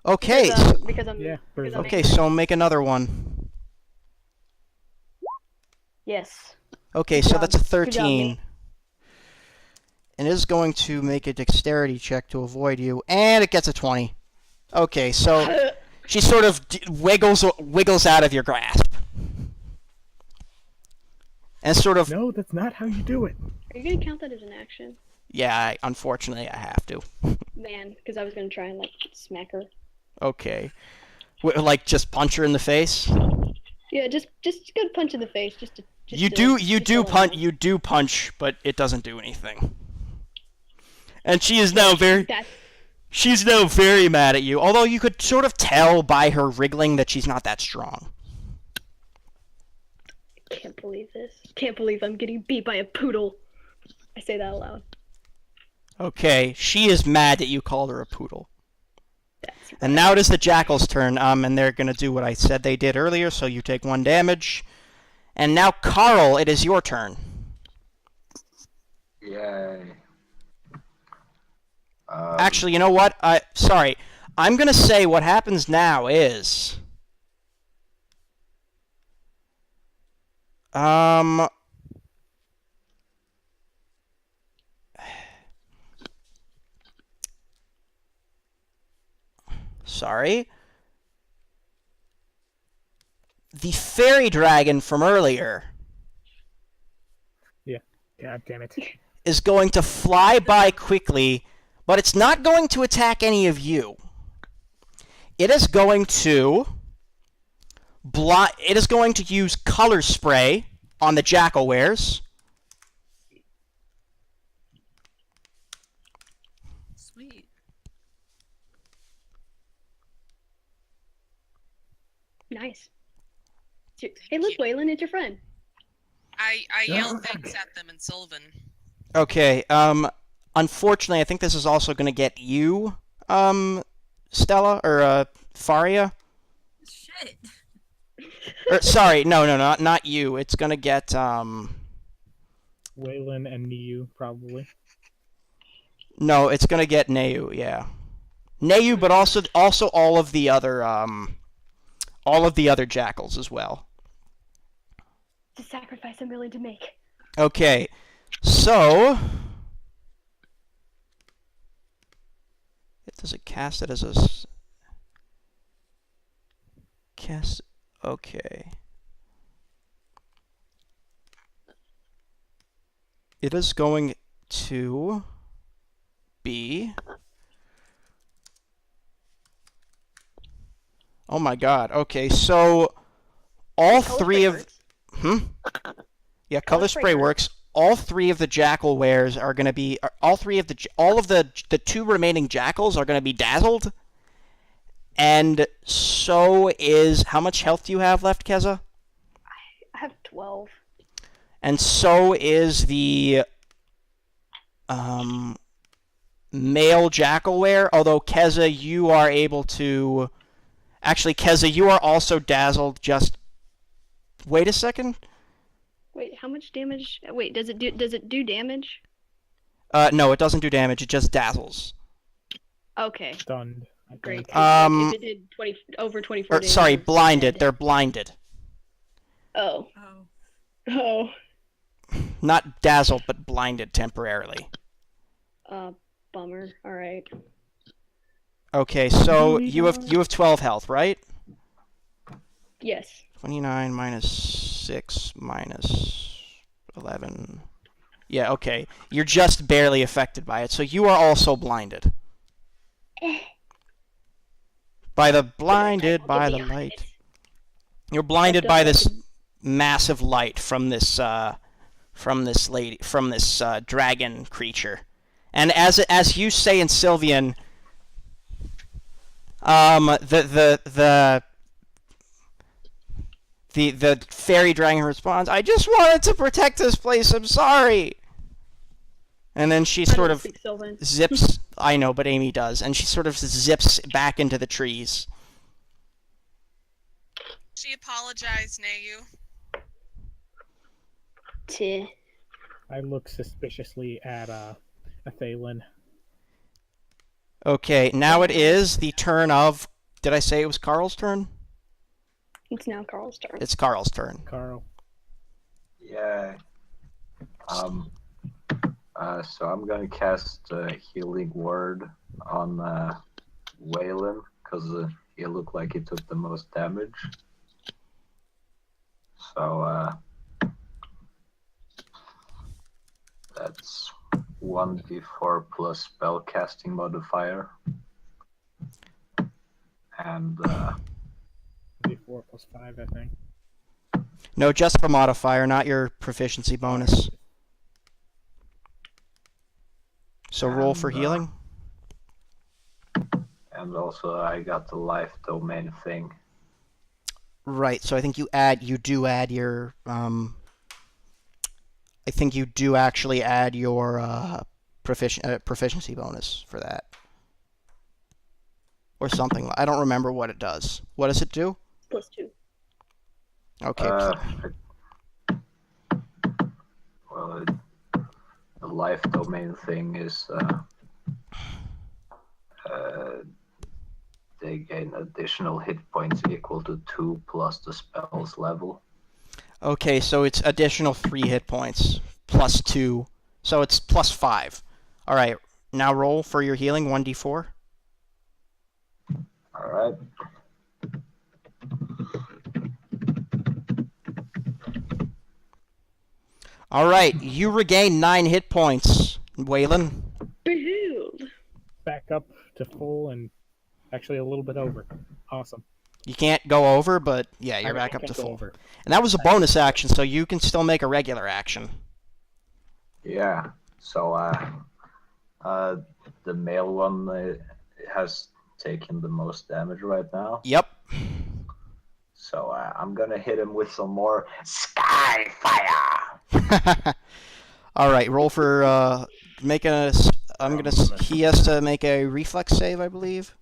Speaker 1: Okay.
Speaker 2: because I'm
Speaker 3: Yeah,
Speaker 2: because I'm
Speaker 1: Okay,
Speaker 2: angry.
Speaker 1: so make another one.
Speaker 2: Yes.
Speaker 1: Okay,
Speaker 2: Good
Speaker 1: so
Speaker 2: job.
Speaker 1: that's a
Speaker 2: Good job,
Speaker 1: 13.
Speaker 2: mate.
Speaker 1: And it is going to make a dexterity check to avoid you, and it gets a 20. Okay, so she sort of wiggles out of your grasp. And sort of,
Speaker 3: No, that's not how you do it.
Speaker 2: Are you gonna count that as an action?
Speaker 1: yeah, unfortunately I have to.
Speaker 2: Man, because I was gonna try and smack her.
Speaker 1: Okay. Just punch her in the face?
Speaker 2: Yeah, just a good punch in the face, just to.
Speaker 1: You do punch, but it doesn't do anything. And she is now she's now very mad at you. Although you could sort of tell by her wriggling that she's not that strong.
Speaker 2: Can't believe this. Can't believe I'm getting beat by a poodle. I say that out loud.
Speaker 1: Okay, she is mad that you called her a poodle.
Speaker 2: That's right.
Speaker 1: And now it is the jackal's turn, and they're gonna do what I said they did earlier, so you take 1 damage. And now, Carl, it is your turn.
Speaker 4: Yay.
Speaker 1: Actually, you know what? Sorry. I'm gonna say what happens now is... Sorry. The fairy dragon from earlier
Speaker 3: God damn it.
Speaker 1: is going to fly by quickly, but it's not going to attack any of you. It is going to It is going to use color spray on the jackal wares.
Speaker 5: Sweet.
Speaker 2: Nice. Hey, look, Waylon, it's your friend.
Speaker 5: I yell thanks at them in Sylvan.
Speaker 1: Okay, unfortunately, I think this is also going to get you, Stella, or Faria.
Speaker 6: Shit.
Speaker 1: Or, sorry, no, not you. It's going to get,
Speaker 3: Waylon and Niu, probably.
Speaker 1: No, it's going to get Neu, yeah. Neu, but also all of the other jackals as well.
Speaker 2: It's a sacrifice I'm willing to make.
Speaker 1: Okay, so does it cast it as a cast? Okay, it is going to be. Oh my God. Okay, so all
Speaker 2: Color
Speaker 1: three
Speaker 2: spray
Speaker 1: of
Speaker 2: works.
Speaker 1: Yeah,
Speaker 2: Color
Speaker 1: color
Speaker 2: spray
Speaker 1: spray
Speaker 2: works.
Speaker 1: works. All three of the jackal wares are going to be all of the two remaining jackals are going to be dazzled. And so is how much health do you have left, Keza?
Speaker 2: I have 12.
Speaker 1: And so is the male jackal ware, although Keza, you are able to actually Keza, you are also dazzled. Just wait a second.
Speaker 2: Wait, how much damage? Wait, does it do damage?
Speaker 1: No, it doesn't do damage. It just dazzles.
Speaker 2: Okay,
Speaker 3: Stunned. I
Speaker 2: great.
Speaker 3: think.
Speaker 2: 'Cause, like, if it did 20 over 24
Speaker 1: Or
Speaker 2: damage,
Speaker 1: sorry,
Speaker 2: I'm
Speaker 1: blinded.
Speaker 2: dead.
Speaker 1: They're blinded.
Speaker 2: Oh.
Speaker 6: Oh.
Speaker 2: Oh.
Speaker 1: Not dazzled, but blinded temporarily.
Speaker 2: Bummer. All right.
Speaker 1: Okay, so you have 12 health, right?
Speaker 2: Yes.
Speaker 1: 29 minus 6 minus 11. Yeah, okay. You're just barely affected by it, so you are also blinded. By the light. You're blinded by this massive light from this dragon creature. And as you say in Sylvian, the fairy dragon responds, "I just wanted to protect this place. I'm sorry." And then she sort of zips. I know, but Amy does, and she sort of zips back into the trees.
Speaker 5: She apologized, Neu.
Speaker 3: I look suspiciously at Athalen.
Speaker 1: Okay, now it is the turn of. Did I say it was Carl's turn?
Speaker 2: It's now Carl's turn.
Speaker 1: It's Carl's turn.
Speaker 3: Carl.
Speaker 4: Yeah. So I'm gonna cast a healing word on Waylon because he looked like he took the most damage. So that's 1d4 plus spellcasting modifier, and
Speaker 3: 4 plus 5, I think.
Speaker 1: No, just the modifier, not your proficiency bonus. So roll for
Speaker 4: And,
Speaker 1: healing.
Speaker 4: and also I got the life domain thing.
Speaker 1: Right. So I think you do add your. I think you do actually add your proficiency bonus for that, or something. I don't remember what it does. What does it do?
Speaker 2: +2.
Speaker 1: Okay.
Speaker 4: Well, the life domain thing is they gain additional hit points equal to 2 plus the spell's level.
Speaker 1: Okay, so it's additional 3 hit points plus 2, so it's plus 5. All right. Now roll for your healing 1d4.
Speaker 4: All right.
Speaker 1: All right. You regain 9 hit points, Waylon.
Speaker 2: Behold.
Speaker 3: Back up to full and actually a little bit over. Awesome.
Speaker 1: You can't go over, but yeah, you're
Speaker 3: I
Speaker 1: back up
Speaker 3: can't
Speaker 1: to
Speaker 3: go
Speaker 1: full.
Speaker 3: over.
Speaker 1: And that was a bonus action, so you can still make a regular action.
Speaker 4: Yeah. So the male one has taken the most damage right now.
Speaker 1: Yep.
Speaker 4: So I'm gonna hit him with some more sky fire.
Speaker 1: All right, roll for make a He has to make a reflex save, I believe.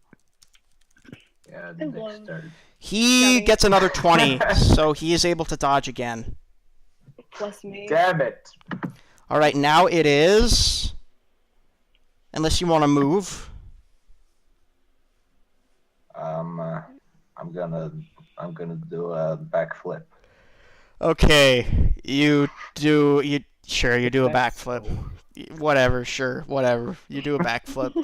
Speaker 4: Yeah,
Speaker 2: I love-
Speaker 4: dexterity.
Speaker 1: He
Speaker 2: Shouting.
Speaker 1: gets another 20, so he is able to dodge again.
Speaker 2: Bless me.
Speaker 4: Damn it!
Speaker 1: All right, now it is. Unless you want to move.
Speaker 4: I'm gonna do a backflip.
Speaker 1: Okay, you do a
Speaker 3: That's
Speaker 1: backflip.
Speaker 3: so-
Speaker 1: Whatever, sure, whatever. You do a backflip.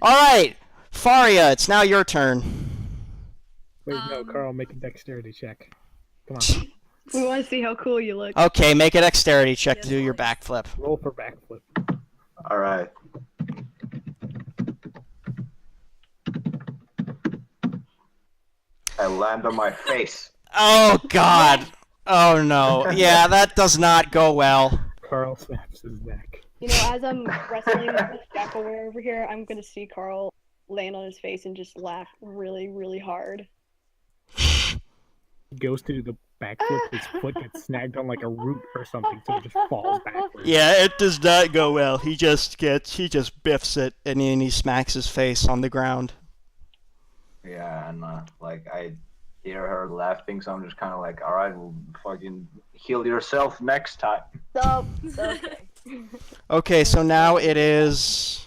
Speaker 1: All right, Faria, it's now your turn.
Speaker 3: Wait, no,
Speaker 6: Um,
Speaker 3: Carl, make a dexterity check. Come on,
Speaker 2: We want to see how cool you look.
Speaker 1: Okay, make a dexterity check
Speaker 6: Yes,
Speaker 1: to do your
Speaker 6: please.
Speaker 1: backflip.
Speaker 3: roll for backflip.
Speaker 4: All right. I land on my face.
Speaker 1: Oh God. Oh no. Yeah, that does not go well.
Speaker 3: Carl snaps his neck.
Speaker 2: You know, as I'm wrestling with Jackalware over here, I'm gonna see Carl land on his face and just laugh really, really hard.
Speaker 3: He goes to do the backflip, his foot gets snagged on like a root or something, so he just falls backwards.
Speaker 1: Yeah, it does not go well. He just biffs it and then he smacks his face on the ground.
Speaker 4: Yeah, and like I hear her laughing, so I'm just kind of like, all right, well, fucking heal yourself next time.
Speaker 2: So, okay.
Speaker 1: Okay, so now it's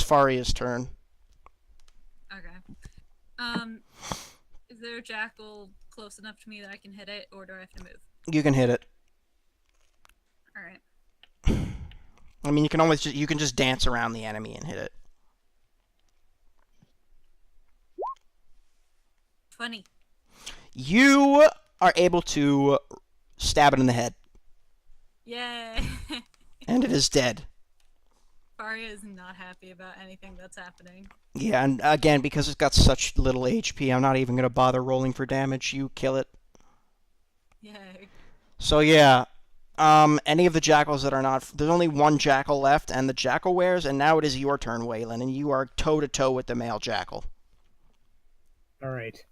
Speaker 1: Faria's turn.
Speaker 6: Okay. Is there a jackal close enough to me that I can hit it, or do I have to move?
Speaker 1: You can hit it.
Speaker 6: All right.
Speaker 1: I mean, you can just dance around the enemy and hit it.
Speaker 6: Funny.
Speaker 1: You are able to stab it in the head,
Speaker 6: Yay!
Speaker 1: and it is dead.
Speaker 6: Faria is not happy about anything that's happening.
Speaker 1: Yeah, and again, because it's got such little HP, I'm not even going to bother rolling for damage. You kill it.
Speaker 6: Yay.
Speaker 1: So yeah, any of the jackals that are not... There's only one jackal left, and the jackal wears, and now it is your turn, Waylon, and you are toe-to-toe with the male jackal.
Speaker 3: Alright.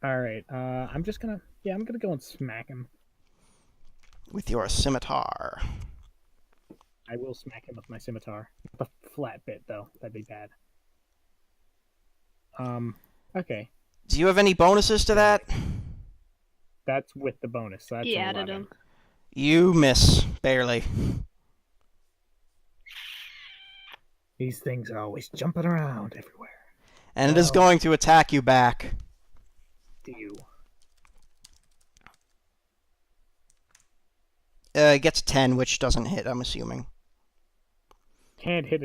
Speaker 3: Alright, I'm gonna go and smack him.
Speaker 1: With your scimitar.
Speaker 3: I will smack him with my scimitar. The flat bit, though. That'd be bad. Okay.
Speaker 1: Do you have any bonuses to that?
Speaker 3: That's with the bonus, so that's
Speaker 2: He added
Speaker 3: 11.
Speaker 2: him.
Speaker 1: You miss, barely.
Speaker 3: These things are always jumping around everywhere.
Speaker 1: And it is
Speaker 3: Oh.
Speaker 1: going to attack you back.
Speaker 3: Do you?
Speaker 1: It gets 10, which doesn't hit, I'm assuming.
Speaker 3: Can't hit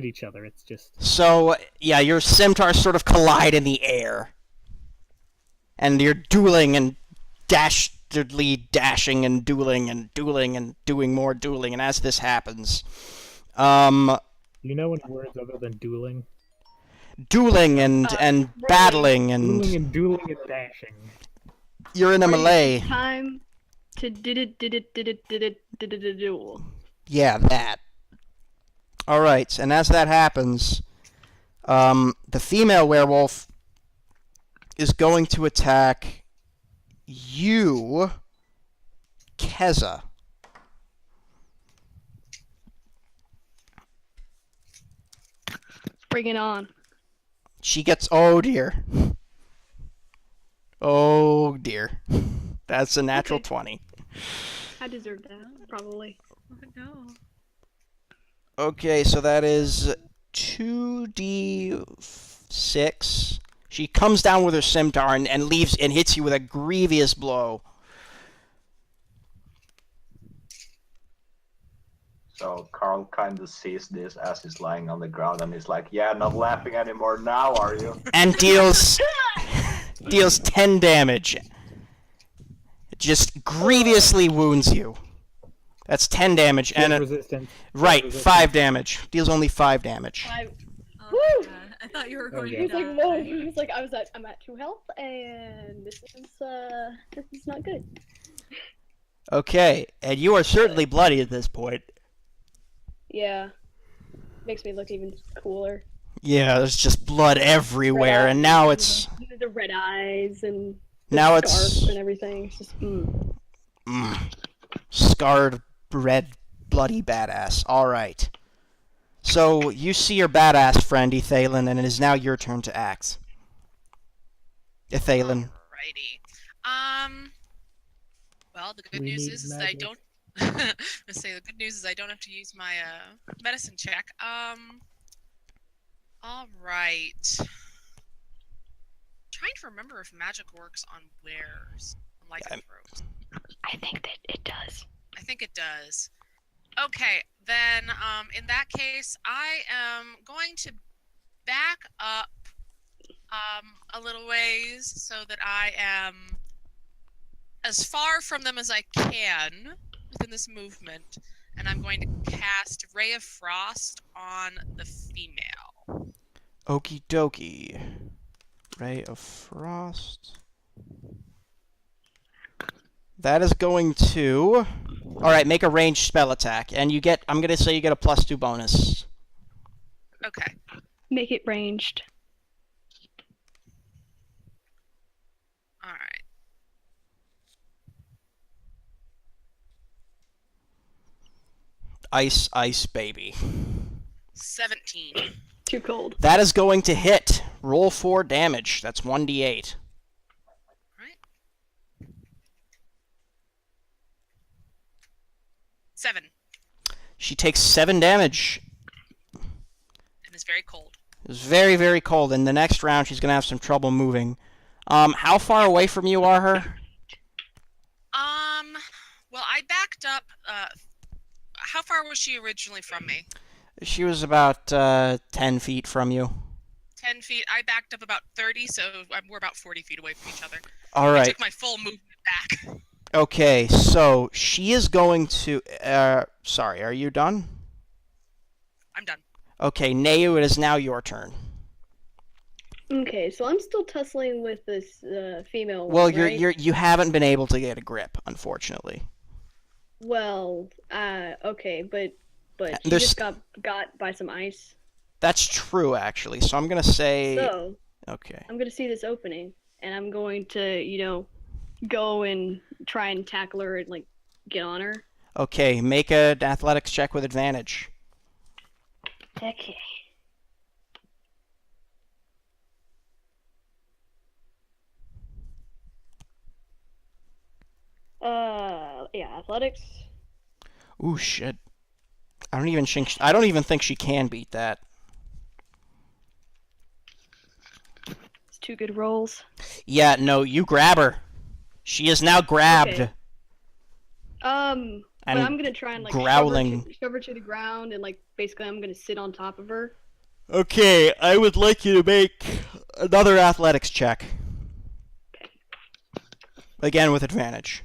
Speaker 3: each other, it's just...
Speaker 1: So, yeah, your scimitars sort of collide in the air. And you're dueling and dastardly dashing and dueling and dueling and doing more dueling. And as this happens,
Speaker 3: You know any words other than dueling?
Speaker 1: dueling and battling and
Speaker 3: Dueling and dashing.
Speaker 1: you're in a melee.
Speaker 2: Time to did it duel.
Speaker 1: Yeah, that. Alright, and as that happens, the female werewolf is going to attack you, Keza.
Speaker 2: Bring it on.
Speaker 1: She gets... Oh, dear. Oh, dear. That's a natural
Speaker 2: Okay.
Speaker 1: 20.
Speaker 2: I deserve that, probably.
Speaker 6: Oh no.
Speaker 1: Okay, so that is 2d6. She comes down with her scimitar and leaves and hits you with a grievous blow.
Speaker 4: So Carl kind of sees this as he's lying on the ground, and he's like, "Yeah, not laughing anymore now, are you?"
Speaker 1: And deals 10 damage. It just grievously wounds you. That's 10 damage and
Speaker 3: resistance.
Speaker 1: right, 5 damage. Deals only 5 damage.
Speaker 6: Oh
Speaker 2: Woo!
Speaker 6: my god. I thought you were going
Speaker 3: yeah.
Speaker 2: He was
Speaker 6: to
Speaker 2: like,
Speaker 6: die.
Speaker 2: whoa. He was like, I'm at 2 health, and this is not good.
Speaker 1: Okay, and you are certainly bloody at this point.
Speaker 2: Yeah. Makes me look even cooler.
Speaker 1: Yeah, there's just blood everywhere,
Speaker 2: Red
Speaker 1: and now
Speaker 2: eyes,
Speaker 1: it's
Speaker 2: the red eyes and the
Speaker 1: now
Speaker 2: scarf
Speaker 1: it's
Speaker 2: and everything. It's just
Speaker 1: Scarred, red, bloody badass. Alright. So, you see your badass friend, Ethalin, and it is now your turn to act. Ethalin.
Speaker 5: Alrighty. Well, the good
Speaker 3: We
Speaker 5: news
Speaker 3: need
Speaker 5: is I
Speaker 3: magic.
Speaker 5: don't. Let's say the good news is I don't have to use my medicine check. All right. Trying to remember if magic works on wares, on lycanthropes.
Speaker 2: I think that it does.
Speaker 5: I think it does. Okay, then in that case, I am going to back up a little ways so that I am as far from them as I can within this movement, and I'm going to cast Ray of Frost on the female.
Speaker 1: Okie dokie. Ray of Frost. That is going to... Alright, make a ranged spell attack. And you get... I'm gonna say you get a +2 bonus.
Speaker 5: Okay.
Speaker 2: Make it ranged.
Speaker 5: All right.
Speaker 1: Ice, ice, baby.
Speaker 5: 17.
Speaker 2: Too cold.
Speaker 1: That is going to hit. Roll 4 damage. That's 1d8.
Speaker 5: Right. 7.
Speaker 1: She takes 7 damage.
Speaker 5: And is very cold.
Speaker 1: It's very, very cold. In the next round, she's going to have some trouble moving. How far away from you are her?
Speaker 5: Well, I backed up. How far was she originally from me?
Speaker 1: She was about 10 feet from you.
Speaker 5: 10 feet. I backed up about 30, so we're about 40 feet away from each other.
Speaker 1: All
Speaker 5: I
Speaker 1: right.
Speaker 5: took my full movement back.
Speaker 1: Okay, so she is going to... sorry, are you done?
Speaker 5: I'm done.
Speaker 1: Okay, Neu, it is now your turn.
Speaker 2: Okay, so I'm still tussling with this female.
Speaker 1: Well,
Speaker 2: one, right?
Speaker 1: you haven't been able to get a grip, unfortunately.
Speaker 2: Well, okay, but she
Speaker 1: There's-
Speaker 2: just got by some ice.
Speaker 1: That's true, actually. So I'm gonna say...
Speaker 2: So
Speaker 1: Okay.
Speaker 2: I'm gonna see this opening, and I'm going to, go and try and tackle her and like get on her.
Speaker 1: Okay, make an athletics check with advantage.
Speaker 2: Okay. Yeah, athletics.
Speaker 1: Ooh, shit. I don't even think she can beat that.
Speaker 2: It's 2 good rolls.
Speaker 1: Yeah, no, you grab her. She is now grabbed.
Speaker 2: Okay. But
Speaker 1: And
Speaker 2: I'm gonna try and like
Speaker 1: growling.
Speaker 2: shove her to the ground, and like basically I'm gonna sit on top of her.
Speaker 1: Okay, I would like you to make another athletics check.
Speaker 2: Okay.
Speaker 1: Again with advantage.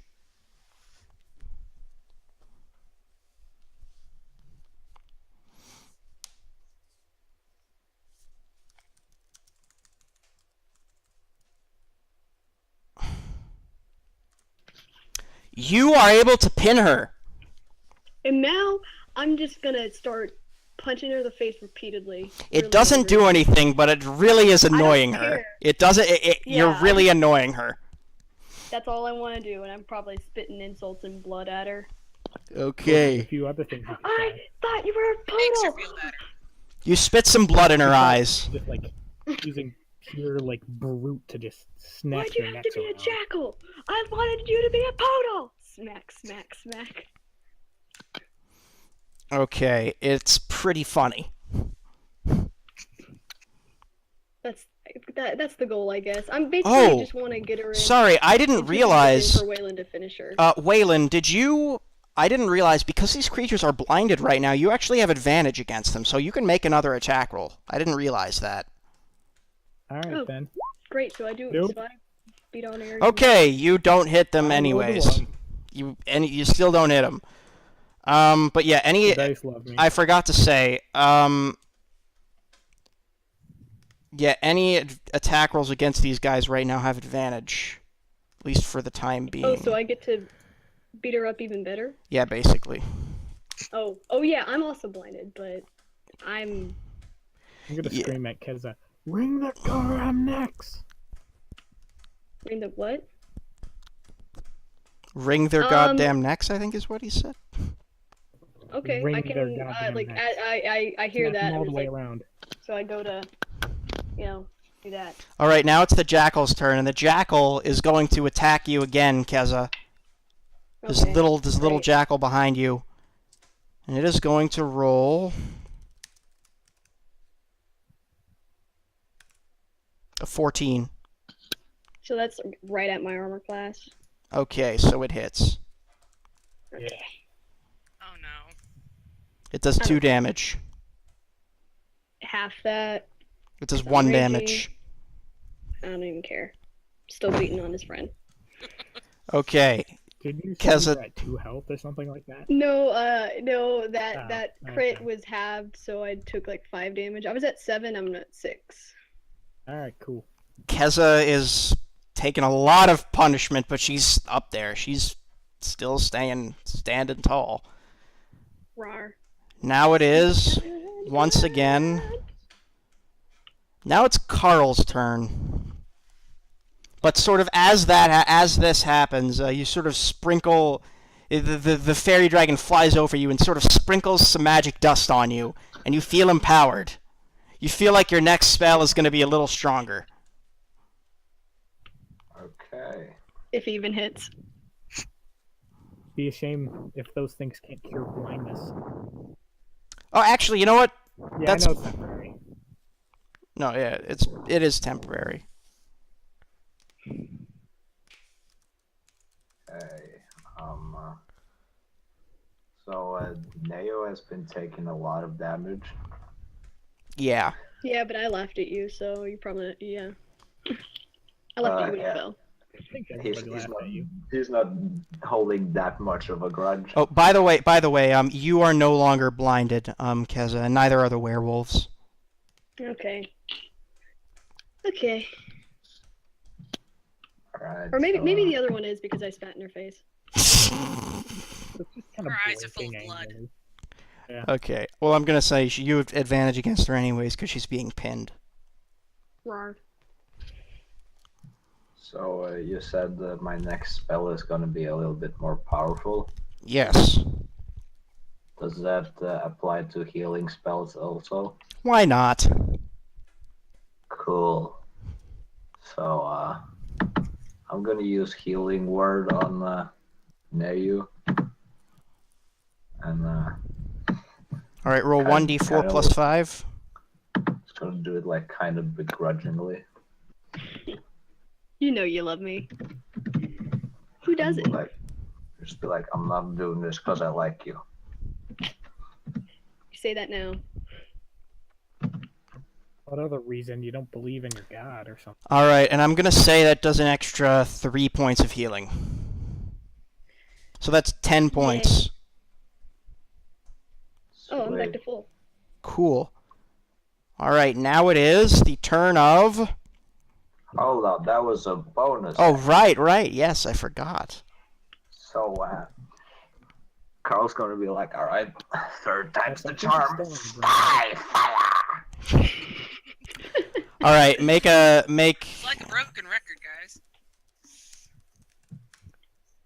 Speaker 1: You are able to pin her.
Speaker 2: And now I'm just gonna start punching her in the face repeatedly.
Speaker 1: It
Speaker 2: really
Speaker 1: doesn't do
Speaker 2: angry.
Speaker 1: anything, but it really is annoying her.
Speaker 2: care.
Speaker 1: It doesn't. You're
Speaker 2: Yeah,
Speaker 1: really annoying her.
Speaker 2: That's all I want to do, and I'm probably spitting insults and blood at her.
Speaker 3: A
Speaker 1: Okay.
Speaker 3: few other things you can
Speaker 2: I
Speaker 3: try.
Speaker 2: thought you were a
Speaker 5: Makes her
Speaker 2: poodle.
Speaker 5: feel better.
Speaker 1: You spit some blood in her eyes.
Speaker 3: Just like using pure like brute to just snatch
Speaker 2: Why'd you
Speaker 3: their
Speaker 2: have to
Speaker 3: necks
Speaker 2: be a
Speaker 3: around.
Speaker 2: jackal? I wanted you to be a poodle. Smack, smack, smack.
Speaker 1: Okay, it's pretty funny.
Speaker 2: That's the goal, I guess. I'm basically
Speaker 1: Oh,
Speaker 2: just want to get her in.
Speaker 1: Sorry, I didn't
Speaker 2: into
Speaker 1: realize.
Speaker 2: position for Waylon to finish her.
Speaker 1: Waylon, did you... I didn't realize, because these creatures are blinded right now, you actually have advantage against them, so you can make another attack roll. I didn't realize that.
Speaker 3: Alright
Speaker 2: Oh.
Speaker 3: then.
Speaker 2: Great, so I do.
Speaker 3: Nope.
Speaker 2: So I beat on air.
Speaker 1: Okay, you don't hit them
Speaker 3: I rolled a
Speaker 1: anyways.
Speaker 3: 1.
Speaker 1: You still don't hit them. But yeah,
Speaker 3: The dice love me.
Speaker 1: I forgot to say, yeah, any attack rolls against these guys right now have advantage. At least for the time being.
Speaker 2: Oh, so I get to beat her up even better?
Speaker 1: Yeah, basically.
Speaker 2: Oh yeah, I'm also blinded, but I'm
Speaker 3: I'm gonna
Speaker 1: Yeah.
Speaker 3: scream at Keza. Ring the Goram necks!
Speaker 2: in the what?
Speaker 1: Wring their goddamn necks, I think is what he said.
Speaker 2: Okay,
Speaker 3: Wring
Speaker 2: I
Speaker 3: their
Speaker 2: can
Speaker 3: goddamn
Speaker 2: like
Speaker 3: necks.
Speaker 2: I hear
Speaker 3: Snap
Speaker 2: that.
Speaker 3: them all
Speaker 2: and
Speaker 3: the
Speaker 2: it's
Speaker 3: way
Speaker 2: like-
Speaker 3: around.
Speaker 2: So I go to, do that.
Speaker 1: All right, now it's the jackal's turn, and the jackal is going to attack you again, Keza. This
Speaker 2: Okay,
Speaker 1: little
Speaker 2: great.
Speaker 1: jackal behind you, and it is going to roll a 14.
Speaker 2: So that's right at my armor class.
Speaker 1: Okay, so it hits.
Speaker 3: Yeah.
Speaker 5: Oh no.
Speaker 1: It does 2 damage.
Speaker 2: Half that.
Speaker 1: It does
Speaker 2: It's
Speaker 1: 1
Speaker 2: raging.
Speaker 1: damage.
Speaker 2: I don't even care. Still beating on his friend.
Speaker 1: Okay,
Speaker 3: Did you say
Speaker 1: Keza-
Speaker 3: you were at 2 health or something like that?
Speaker 2: No, that
Speaker 3: Oh,
Speaker 2: that crit
Speaker 3: okay.
Speaker 2: was halved, so I took like 5 damage. I was at 7. I'm at 6.
Speaker 3: Alright, cool.
Speaker 1: Keza is taking a lot of punishment, but she's up there. She's still standing tall.
Speaker 2: Rar.
Speaker 1: Now it is, once again, now it's Carl's turn. But sort of as this happens, you sort of sprinkle, the fairy dragon flies over you and sort of sprinkles some magic dust on you, and you feel empowered. You feel like your next spell is going to be a little stronger.
Speaker 4: Okay.
Speaker 2: If he even hits.
Speaker 3: Be a shame if those things can't cure blindness.
Speaker 1: Oh, actually, you know what?
Speaker 3: Yeah,
Speaker 1: That's-
Speaker 3: I know it's temporary.
Speaker 1: No, yeah, it is temporary.
Speaker 4: Okay. So Neo has been taking a lot of damage.
Speaker 1: Yeah.
Speaker 2: Yeah, but I laughed at you, so you probably I laughed at you when you
Speaker 4: Yeah.
Speaker 2: fell.
Speaker 3: I think
Speaker 4: He's,
Speaker 3: everybody
Speaker 4: he's
Speaker 3: laughed
Speaker 4: not
Speaker 3: at you.
Speaker 4: he's not holding that much of a grudge.
Speaker 1: Oh, by the way, you are no longer blinded, Keza, and neither are the werewolves.
Speaker 2: Okay. Okay.
Speaker 4: Alright.
Speaker 2: Or maybe
Speaker 4: so,
Speaker 2: maybe the other one is because I spat in her face.
Speaker 3: It's just kind of
Speaker 5: Her eyes are full of
Speaker 3: blinking
Speaker 5: blood.
Speaker 3: angrily.
Speaker 1: Okay. Well, I'm gonna say you have advantage against her anyways because she's being pinned.
Speaker 2: Rar.
Speaker 4: So you said that my next spell is gonna be a little bit more powerful.
Speaker 1: Yes.
Speaker 4: Does that apply to healing spells also?
Speaker 1: Why not?
Speaker 4: Cool. So I'm gonna use healing word on Neyu. And
Speaker 1: All right. Roll
Speaker 4: Okay,
Speaker 1: 1d4
Speaker 4: Kyle.
Speaker 1: plus 5.
Speaker 4: just gonna do it like kind of begrudgingly.
Speaker 2: You know you love me. Who doesn't?
Speaker 4: Like, just be like, I'm not doing this because I like you.
Speaker 2: You say that now.
Speaker 3: What other reason you don't believe in your god or something?
Speaker 1: All right, and I'm gonna say that does an extra 3 points of healing. So that's 10 points.
Speaker 2: Oh, I'm back
Speaker 4: Sweet.
Speaker 2: to full.
Speaker 1: Cool. All right, now it is the turn of.
Speaker 4: Hold on, that was a bonus.
Speaker 1: Oh, right. Yes, I forgot.
Speaker 4: So, Carl's gonna be like, alright, third time's the
Speaker 3: That's
Speaker 4: charm.
Speaker 3: interesting.
Speaker 4: Fire!
Speaker 1: All right, make.
Speaker 5: It's like a broken record, guys.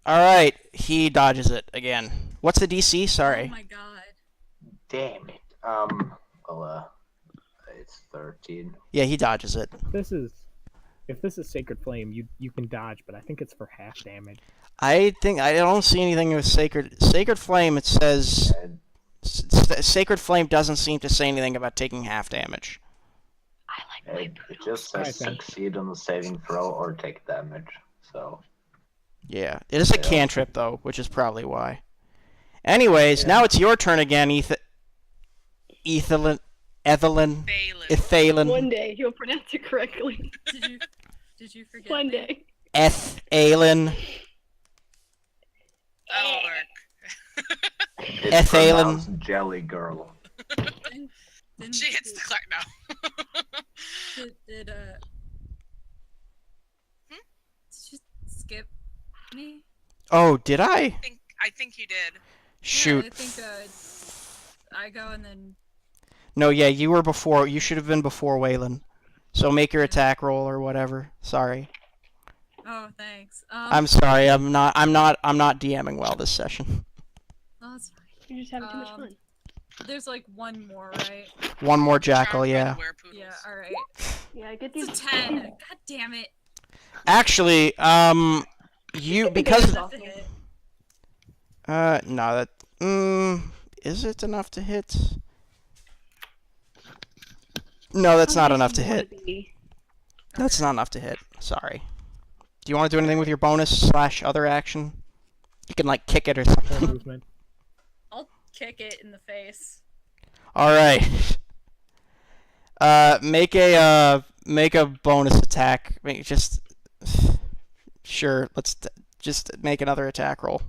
Speaker 1: All right, he dodges it again. What's the DC?
Speaker 6: Oh
Speaker 1: Sorry.
Speaker 6: my god.
Speaker 4: Damn it. Well, it's 13.
Speaker 1: Yeah, he dodges it.
Speaker 3: If this is Sacred Flame, you can dodge, but I think it's for half damage.
Speaker 1: I don't see anything with Sacred Flame. It says
Speaker 4: And
Speaker 1: Sacred Flame doesn't seem to say anything about taking half damage.
Speaker 2: I like my
Speaker 4: it just says
Speaker 3: Alright, then.
Speaker 4: succeed on the saving throw or take damage. So,
Speaker 1: Yeah, it is a
Speaker 4: Yeah.
Speaker 1: cantrip though, which is probably why. Anyways,
Speaker 4: Yeah.
Speaker 1: now it's your turn again, Ethelyn,
Speaker 5: Balin.
Speaker 1: Ethelyn,
Speaker 2: One day he'll pronounce it correctly.
Speaker 6: Did you forget?
Speaker 2: One
Speaker 6: me?
Speaker 2: day.
Speaker 1: Ethelyn,
Speaker 5: That'll work.
Speaker 4: it's
Speaker 1: Ethelyn.
Speaker 4: pronounced Jelly Girl.
Speaker 6: Didn't-
Speaker 5: She hits the clock now.
Speaker 6: Did just skip me?
Speaker 1: Oh, did I?
Speaker 5: I think you did.
Speaker 1: Shoot.
Speaker 6: Yeah, I think I go and then
Speaker 1: No, yeah, you were before. You should have been before Waylon. So make your attack roll or whatever. Sorry.
Speaker 6: Oh, thanks.
Speaker 1: I'm sorry. I'm not DMing well this session.
Speaker 6: Oh, that's fine.
Speaker 2: You're just having too much fun.
Speaker 6: There's like one more, right?
Speaker 1: One more jackal,
Speaker 5: Charmed by
Speaker 1: yeah.
Speaker 5: the werepoodles.
Speaker 6: Yeah. All right.
Speaker 2: Yeah, get
Speaker 6: It's
Speaker 2: these.
Speaker 6: a 10. God damn it.
Speaker 1: Actually, you because
Speaker 6: Enough to hit.
Speaker 1: no, that is it enough to hit? No, that's not enough to hit. That's not enough to hit. Sorry. Do you want to do anything with your bonus / other action? You can like kick it or something.
Speaker 3: Movement.
Speaker 6: I'll kick it in the face.
Speaker 1: All right. Make a bonus attack. Sure. Just make another attack roll.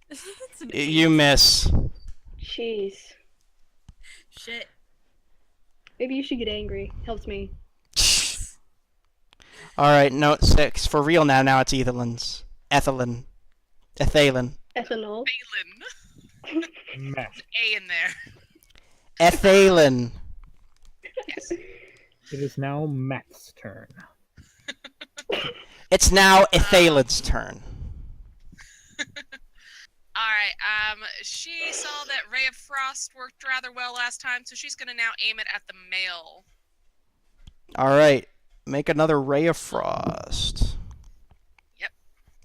Speaker 6: It's an
Speaker 1: You miss.
Speaker 2: Jeez.
Speaker 6: Shit.
Speaker 2: Maybe you should get angry. Helps me.
Speaker 1: All right. Note 6 for real now. Now it's Ethelyn's. Ethelyn.
Speaker 2: Ethanol.
Speaker 5: Phelan.
Speaker 3: Meth.
Speaker 5: A in there.
Speaker 1: Ethelyn.
Speaker 5: Yes.
Speaker 3: It is now Meth's turn.
Speaker 1: It's now Ethelyn's turn.
Speaker 5: Alright, she saw that Ray of Frost worked rather well last time, so she's gonna now aim it at the male.
Speaker 1: All right. Make another Ray of Frost.
Speaker 5: Yep.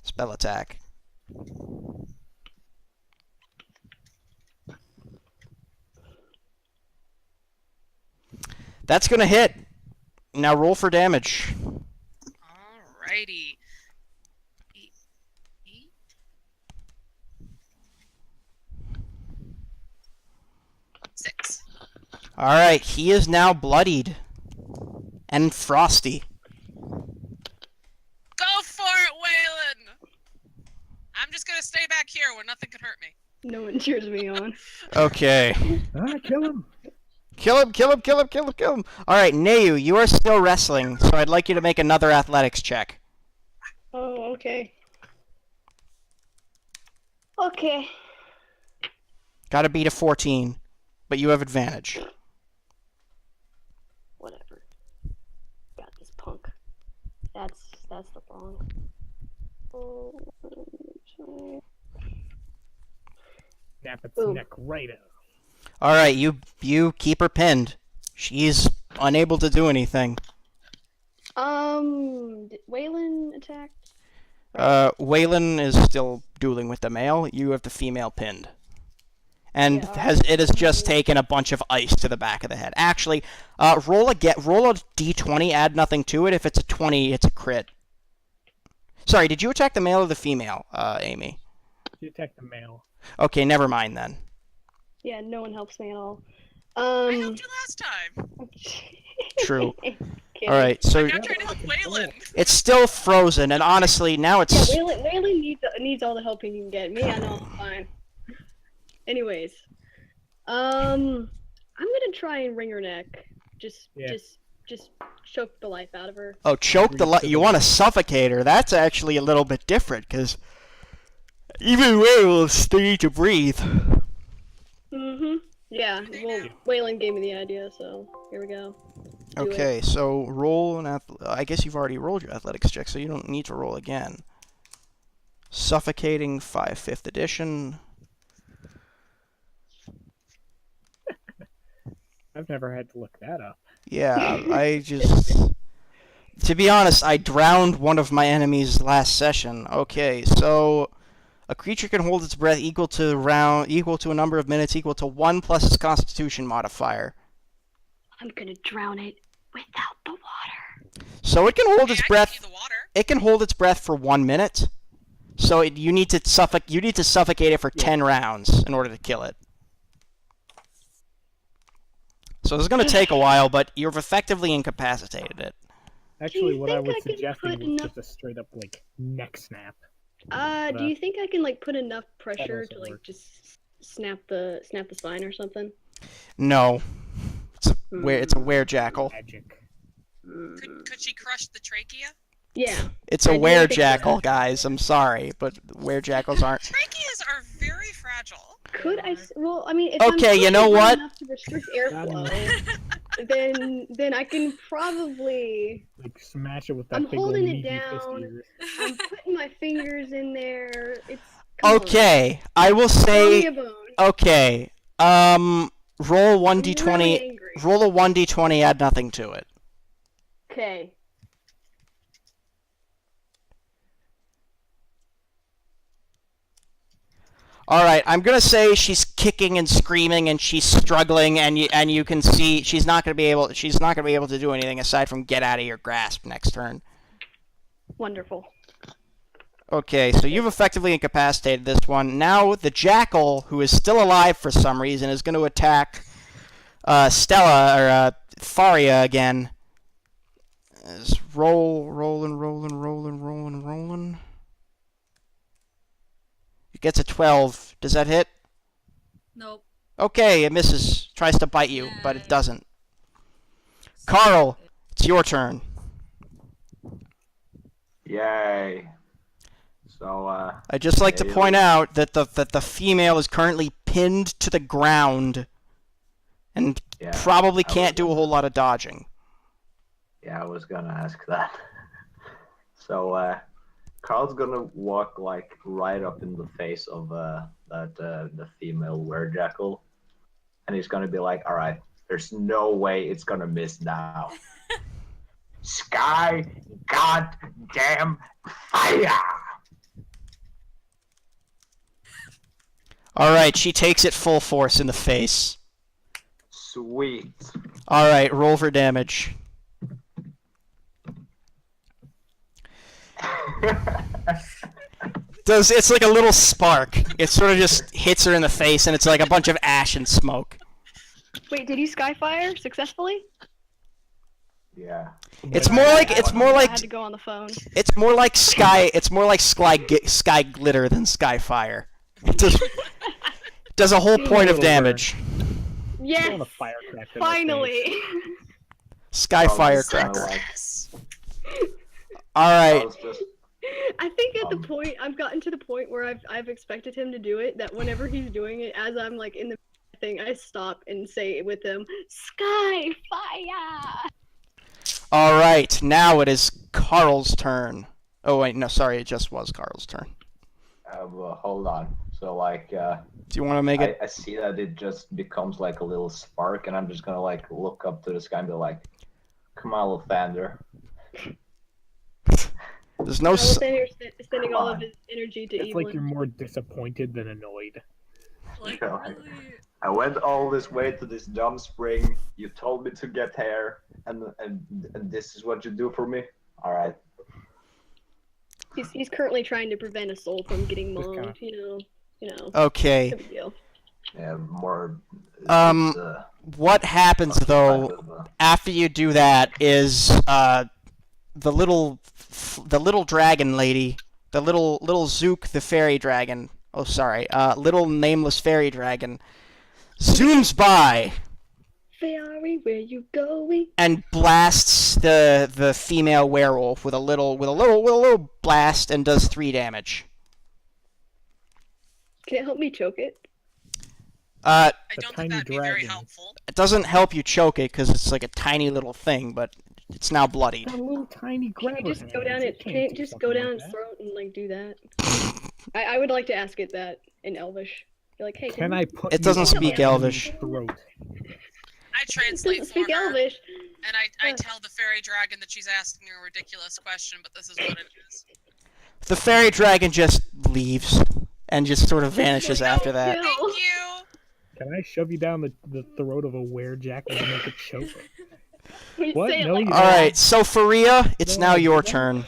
Speaker 1: Spell attack. That's gonna hit. Now roll for damage.
Speaker 5: Alrighty. Eight. 6.
Speaker 1: All right. He is now bloodied and frosty.
Speaker 5: Go for it, Waylon! I'm just gonna stay back here where nothing can hurt me.
Speaker 2: No one cheers me on.
Speaker 1: Okay.
Speaker 3: Kill him.
Speaker 1: Kill him, kill him, kill him, kill him, kill him. All right, Neu, you are still wrestling, so I'd like you to make another athletics check.
Speaker 2: Oh, okay. Okay.
Speaker 1: Gotta beat a 14, but you have advantage.
Speaker 2: Whatever. Got this punk. That's the wrong. Oh,
Speaker 3: Snap its
Speaker 2: Ooh.
Speaker 3: neck right out.
Speaker 1: All right, you keep her pinned. She's unable to do anything.
Speaker 2: Waylon attacked.
Speaker 1: Waylon is still dueling with the male. You have the female pinned. And
Speaker 2: Yeah,
Speaker 1: it has just taken a bunch of ice to the back of the head. Actually, roll a d20, add nothing to it. If it's a 20, it's a crit. Sorry, did you attack the male or the female, Amy?
Speaker 3: You attack the male.
Speaker 1: Okay, never mind then.
Speaker 2: Yeah, no one helps me at all.
Speaker 5: I helped you last time.
Speaker 1: True.
Speaker 2: Kidding.
Speaker 1: All right, so
Speaker 5: I'm trying to help Waylon.
Speaker 1: it's still frozen, and honestly, now
Speaker 2: Yeah,
Speaker 1: it's
Speaker 2: Waylon needs all the help he can get. Me, I know I'm fine. Anyways, I'm gonna try and wring her neck. Just choke the life out of her.
Speaker 1: oh, choke the you want to suffocate her. That's actually a little bit different because even werewolves still need to breathe.
Speaker 2: Mm-hmm. Yeah. Well, Waylon gave me the idea, so here we go. Do it.
Speaker 1: Okay, so roll an I guess you've already rolled your athletics check, so you don't need to roll again. Suffocating 5th edition.
Speaker 3: I've never had to look that up.
Speaker 1: Yeah, to be honest, I drowned one of my enemies last session. Okay, so a creature can hold its breath equal to a number of minutes equal to 1 plus its Constitution modifier.
Speaker 2: I'm gonna drown it without the water.
Speaker 1: So it can hold
Speaker 5: Hey,
Speaker 1: its
Speaker 5: I
Speaker 1: breath.
Speaker 5: gave you the water.
Speaker 1: It can hold its breath for 1 minute. So you need to suffocate it for 10 rounds in order to kill it. So it's going to take a while, but you've effectively incapacitated it.
Speaker 3: Actually,
Speaker 2: you
Speaker 3: what I
Speaker 2: think
Speaker 3: was
Speaker 2: I could
Speaker 3: suggesting
Speaker 2: put
Speaker 3: was
Speaker 2: enough-
Speaker 3: just a straight up neck snap.
Speaker 2: Do you think I can put enough pressure
Speaker 3: also
Speaker 2: to
Speaker 3: works.
Speaker 2: just snap the spine or something?
Speaker 1: No. It's a werejackal.
Speaker 3: Magic.
Speaker 5: Could she crush the trachea?
Speaker 2: Yeah.
Speaker 1: It's a
Speaker 2: I didn't think
Speaker 1: werejackal,
Speaker 2: that.
Speaker 1: guys. I'm sorry, but werejackals aren't.
Speaker 5: Tracheas are very fragile.
Speaker 2: Could I? Well, I mean, if
Speaker 1: Okay,
Speaker 2: I'm
Speaker 1: you know
Speaker 2: pushing hard
Speaker 1: what?
Speaker 2: enough to restrict airflow. then I can probably.
Speaker 3: Like smash it with that
Speaker 2: I'm
Speaker 3: big old
Speaker 2: holding it
Speaker 3: meaty fist of
Speaker 2: down.
Speaker 3: yours.
Speaker 2: I'm putting my fingers in there. It's come on.
Speaker 1: Okay, I will
Speaker 2: Throw me
Speaker 1: say.
Speaker 2: a bone.
Speaker 1: Okay. Roll 1d20.
Speaker 2: I'm really angry.
Speaker 1: Roll a 1d20. Add nothing to it.
Speaker 2: Okay.
Speaker 1: All right, I'm gonna say she's kicking and screaming and she's struggling, and you can see she's not gonna be able to do anything aside from get out of your grasp next turn.
Speaker 2: Wonderful.
Speaker 1: Okay, so you've effectively incapacitated this one. Now the jackal, who is still alive for some reason, is going to attack Stella or Faria again. Rolling. It gets a 12. Does that hit?
Speaker 6: Nope.
Speaker 1: Okay, it misses. Tries to bite you, but it
Speaker 6: Yay.
Speaker 1: doesn't. Carl, it's your turn.
Speaker 4: Yay. So,
Speaker 1: I'd just like to
Speaker 4: Yeah,
Speaker 1: point out that the female is currently pinned to the ground and
Speaker 4: yeah,
Speaker 1: probably
Speaker 4: I
Speaker 1: can't
Speaker 4: was
Speaker 1: do a whole lot of dodging.
Speaker 4: Yeah, I was gonna ask that. So, Carl's gonna walk like right up in the face of the female werejackal, and he's gonna be like, "All right, there's no way it's gonna miss now. Sky, goddamn fire!"
Speaker 1: Alright, she takes it full force in the face.
Speaker 4: Sweet.
Speaker 1: Alright, roll for damage. It's like a little spark. It sort of just hits her in the face, and it's like a bunch of ash and smoke.
Speaker 2: Wait, did you skyfire successfully?
Speaker 4: Yeah.
Speaker 1: It's more like
Speaker 2: I had to go on the phone.
Speaker 1: sky glitter than sky fire. It does a whole point of
Speaker 3: Little
Speaker 1: damage.
Speaker 2: Yes,
Speaker 3: Throwing a firecracker in the
Speaker 2: finally.
Speaker 1: Sky
Speaker 4: I was
Speaker 1: firecracker.
Speaker 4: kinda like-
Speaker 5: Yes.
Speaker 1: All
Speaker 4: I
Speaker 1: right.
Speaker 4: was just
Speaker 2: I think at the point I've gotten to the point where I've expected him to do it. That whenever he's doing it, as I'm like in the thing, I stop and say it with him, "Sky fire."
Speaker 1: All right. Now it is Carl's turn. Oh wait, no, sorry, it just was Carl's turn.
Speaker 4: well, hold on. So like,
Speaker 1: Do you want to make it?
Speaker 4: I see that it just becomes like a little spark, and I'm just gonna like look up to the sky and be like, "Come on, little Thunder."
Speaker 1: There's no.
Speaker 2: I was sending
Speaker 4: Come
Speaker 2: all
Speaker 4: on.
Speaker 2: of his energy to
Speaker 3: It's
Speaker 2: Evelyn.
Speaker 3: like you're more disappointed than annoyed.
Speaker 6: Like,
Speaker 4: Yeah.
Speaker 6: really?
Speaker 4: I went all this way to this dumb spring. You told me to get here, and this is what you do for me. All right.
Speaker 2: He's currently trying to prevent a soul from getting
Speaker 3: Just
Speaker 2: mauled.
Speaker 3: kinda-
Speaker 2: You know.
Speaker 1: Okay.
Speaker 2: No big deal.
Speaker 4: Yeah, more.
Speaker 1: Um,
Speaker 4: it's,
Speaker 1: What happens though
Speaker 4: kind of,
Speaker 1: after you do that is the little dragon lady, the little Zook the fairy dragon. Oh, sorry, little nameless fairy dragon zooms by
Speaker 2: Fairy, where you going?
Speaker 1: and blasts the female werewolf with a little blast and does 3 damage.
Speaker 2: Can it help me choke it?
Speaker 5: I
Speaker 3: The
Speaker 5: don't
Speaker 3: tiny
Speaker 5: think that'd be very
Speaker 3: dragon.
Speaker 5: helpful.
Speaker 1: It doesn't help you choke it because it's like a tiny little thing, but it's now bloodied.
Speaker 3: That little tiny
Speaker 2: Can
Speaker 3: grabber.
Speaker 2: you just go down
Speaker 3: hands,
Speaker 2: it?
Speaker 3: can't
Speaker 2: Can it
Speaker 3: do
Speaker 2: just
Speaker 3: something
Speaker 2: go down
Speaker 3: like
Speaker 2: its
Speaker 3: that.
Speaker 2: throat and like do that? I would like to ask it that in Elvish. Be like, hey,
Speaker 3: Can I put
Speaker 1: It
Speaker 3: you
Speaker 1: doesn't
Speaker 3: on
Speaker 1: speak
Speaker 3: my
Speaker 1: Elvish.
Speaker 3: throat?
Speaker 5: I
Speaker 2: It
Speaker 5: translate
Speaker 2: doesn't
Speaker 5: for
Speaker 2: speak
Speaker 5: her,
Speaker 2: Elvish.
Speaker 5: and I
Speaker 2: Ugh.
Speaker 5: tell the fairy dragon that she's asking a ridiculous question, but this is what it is.
Speaker 1: The fairy dragon just leaves and just sort of vanishes after that.
Speaker 2: No.
Speaker 5: Thank you.
Speaker 3: Can I shove you down the throat of a werejackal to make it choke?
Speaker 2: Wait,
Speaker 3: What?
Speaker 2: say it
Speaker 3: No,
Speaker 2: like
Speaker 3: you
Speaker 1: All
Speaker 2: that.
Speaker 1: right, so Faria, it's
Speaker 3: No,
Speaker 1: now
Speaker 3: I
Speaker 1: your
Speaker 3: didn't.
Speaker 1: turn.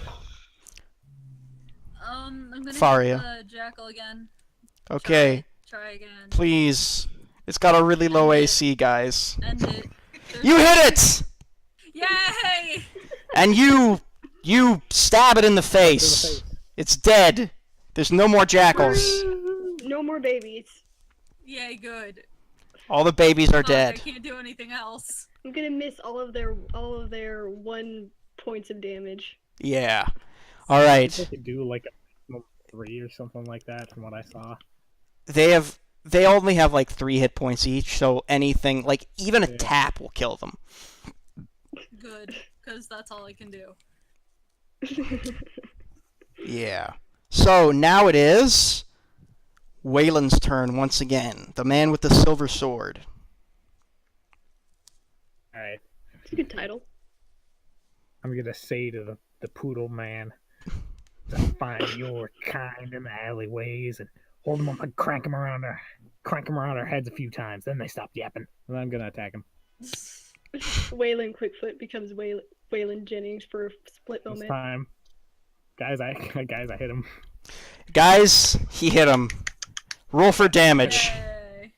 Speaker 6: I'm gonna
Speaker 1: Faria.
Speaker 6: hit the jackal again.
Speaker 1: Okay,
Speaker 6: Try again.
Speaker 1: please. It's got a really low AC, guys.
Speaker 6: End it.
Speaker 1: You hit it,
Speaker 6: Yay!
Speaker 1: and you stab it in the
Speaker 3: In the
Speaker 1: face.
Speaker 3: face.
Speaker 1: It's dead. There's no more jackals.
Speaker 2: No more babies.
Speaker 6: Yay, good.
Speaker 1: All the babies are
Speaker 6: Fuck, I
Speaker 1: dead.
Speaker 6: can't do anything else.
Speaker 2: I'm gonna miss all of their 1 points of damage.
Speaker 1: Yeah. All
Speaker 3: They
Speaker 1: right.
Speaker 3: could do like a maximum of 3 or something like that, from what I saw.
Speaker 1: They have they only have like 3 hit points each, so anything, like even a
Speaker 3: Yeah.
Speaker 1: tap will kill them.
Speaker 6: Good, because that's all I can do.
Speaker 1: Yeah. So now it is Waylon's turn once again. The man with the silver sword.
Speaker 3: All right.
Speaker 2: It's a good title.
Speaker 3: I'm gonna say to the poodle man to find your kind in the alleyways and hold them up and crank them around our heads a few times. Then they stop yapping. And I'm gonna attack him.
Speaker 2: Waylon Quickfoot becomes Waylon Jennings for a split
Speaker 3: This
Speaker 2: moment.
Speaker 3: time, guys, I hit him.
Speaker 1: Guys, he hit him. Roll for damage.
Speaker 6: Yay.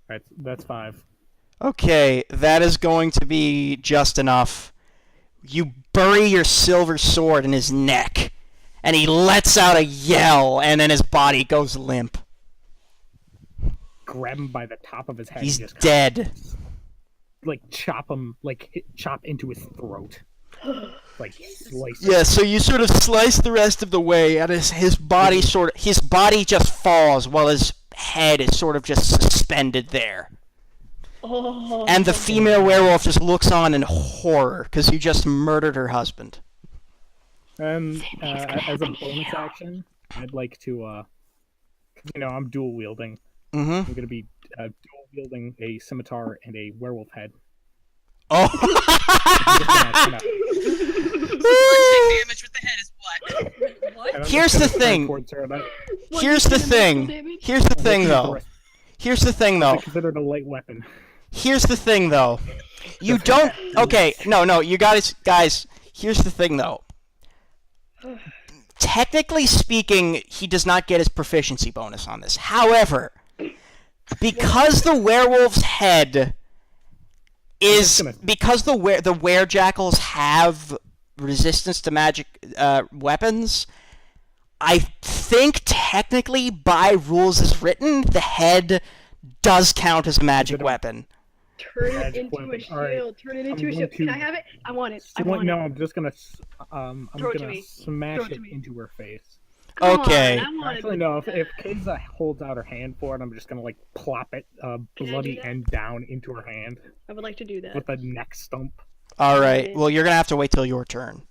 Speaker 3: All right, that's 5.
Speaker 1: Okay, that is going to be just enough. You bury your silver sword in his neck, and he lets out a yell, and then his body goes limp.
Speaker 3: Grab him by the top of his head.
Speaker 1: He's
Speaker 3: and just
Speaker 1: dead.
Speaker 3: like chop him, chop into his throat, like slice.
Speaker 1: Yeah, so you sort of slice the rest of the way, and his body just falls while his head is sort of just suspended there.
Speaker 2: Oh,
Speaker 1: And the female werewolf just looks on in horror because you just murdered her husband.
Speaker 3: As a bonus action, I'd like to, I'm dual wielding.
Speaker 1: Mm-hmm.
Speaker 3: I'm gonna be dual wielding a scimitar and a werewolf head.
Speaker 1: Oh.
Speaker 3: I'm just
Speaker 5: Bludgeoning damage with the head is what?
Speaker 6: What?
Speaker 3: gonna
Speaker 1: Here's the
Speaker 3: turn
Speaker 1: thing.
Speaker 3: towards her, and I
Speaker 1: Here's the thing. Here's the thing, though. Here's the thing,
Speaker 3: I
Speaker 1: though.
Speaker 3: consider it a light weapon.
Speaker 1: Here's the thing, though. You don't. Okay, no. You guys. Here's the thing, though. Technically speaking, he does not get his proficiency bonus on this. However, because the werewolf's head is because the werejackals have resistance to magic weapons. I think technically, by rules as written, the head does count as a magic weapon.
Speaker 2: Turn it
Speaker 3: Magic
Speaker 2: into a
Speaker 3: weapon.
Speaker 2: shield.
Speaker 3: Alright.
Speaker 2: Turn it into
Speaker 3: I'm
Speaker 2: a
Speaker 3: going
Speaker 2: shield. Can
Speaker 3: to-
Speaker 2: I have it? I want it. I
Speaker 3: So,
Speaker 2: want
Speaker 3: no,
Speaker 2: it.
Speaker 3: I'm just gonna I'm
Speaker 2: Throw it to
Speaker 3: gonna
Speaker 2: me.
Speaker 3: smash
Speaker 2: Throw it
Speaker 3: it
Speaker 2: to me.
Speaker 3: into her face.
Speaker 2: Come
Speaker 1: Okay.
Speaker 2: On, I want
Speaker 3: Actually,
Speaker 2: it.
Speaker 3: no. If Kaiza holds out her hand for it, I'm just gonna plop it,
Speaker 2: Can I do
Speaker 3: bloody
Speaker 2: that?
Speaker 3: end down into her hand
Speaker 2: I would like to do that.
Speaker 3: with a neck stump.
Speaker 1: All right. Well, you're gonna have to wait till your turn.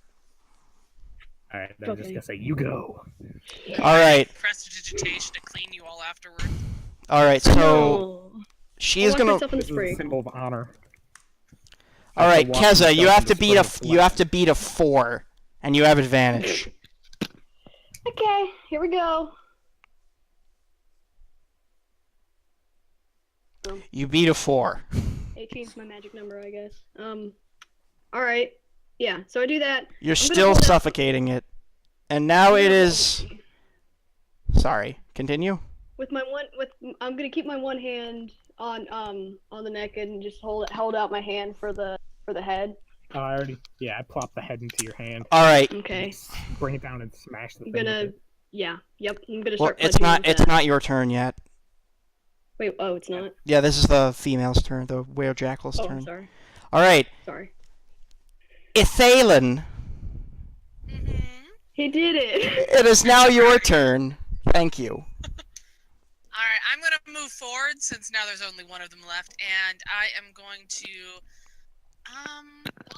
Speaker 3: All right, then I'm just
Speaker 2: Okay.
Speaker 3: gonna say, "You go."
Speaker 1: All right.
Speaker 5: Prestidigitation to clean you all afterward.
Speaker 1: All right. So
Speaker 2: No.
Speaker 1: she
Speaker 2: I'll
Speaker 1: is
Speaker 2: lock
Speaker 1: gonna.
Speaker 2: myself in the
Speaker 3: This is a
Speaker 2: spring.
Speaker 3: symbol of honor.
Speaker 1: All right,
Speaker 3: walk
Speaker 1: Keza, you
Speaker 3: myself
Speaker 1: have
Speaker 3: in
Speaker 1: to
Speaker 3: the
Speaker 1: beat a
Speaker 3: spring
Speaker 1: you have to beat a 4, and you have advantage.
Speaker 2: Okay, here we go.
Speaker 1: You beat a 4.
Speaker 2: 18's my magic number, I guess. All right. Yeah, so I do that.
Speaker 1: You're
Speaker 2: I'm gonna
Speaker 1: still
Speaker 2: hold up-
Speaker 1: suffocating it, and now it is. Sorry. Continue.
Speaker 2: With my one, I'm gonna keep my one hand on the neck and just hold out my hand for the head.
Speaker 3: I plopped the head into your hand.
Speaker 1: All right.
Speaker 2: Okay.
Speaker 3: Bring it down and smash the
Speaker 2: I'm
Speaker 3: thing.
Speaker 2: gonna.
Speaker 3: with it.
Speaker 2: Yeah. Yep. I'm gonna
Speaker 1: Well,
Speaker 2: start.
Speaker 1: it's
Speaker 2: punching
Speaker 1: not.
Speaker 2: with
Speaker 1: It's
Speaker 2: that.
Speaker 1: not your turn yet.
Speaker 2: Wait. Oh, it's not.
Speaker 1: Yeah, this is the female's turn. The werejackal's
Speaker 2: Oh,
Speaker 1: turn.
Speaker 2: sorry.
Speaker 1: All right.
Speaker 2: Sorry.
Speaker 1: Ithalin,
Speaker 5: Mm-hmm.
Speaker 2: He did it.
Speaker 1: it is now your turn. Thank you.
Speaker 5: Alright, I'm gonna move forward since now there's only one of them left, and I am going to well,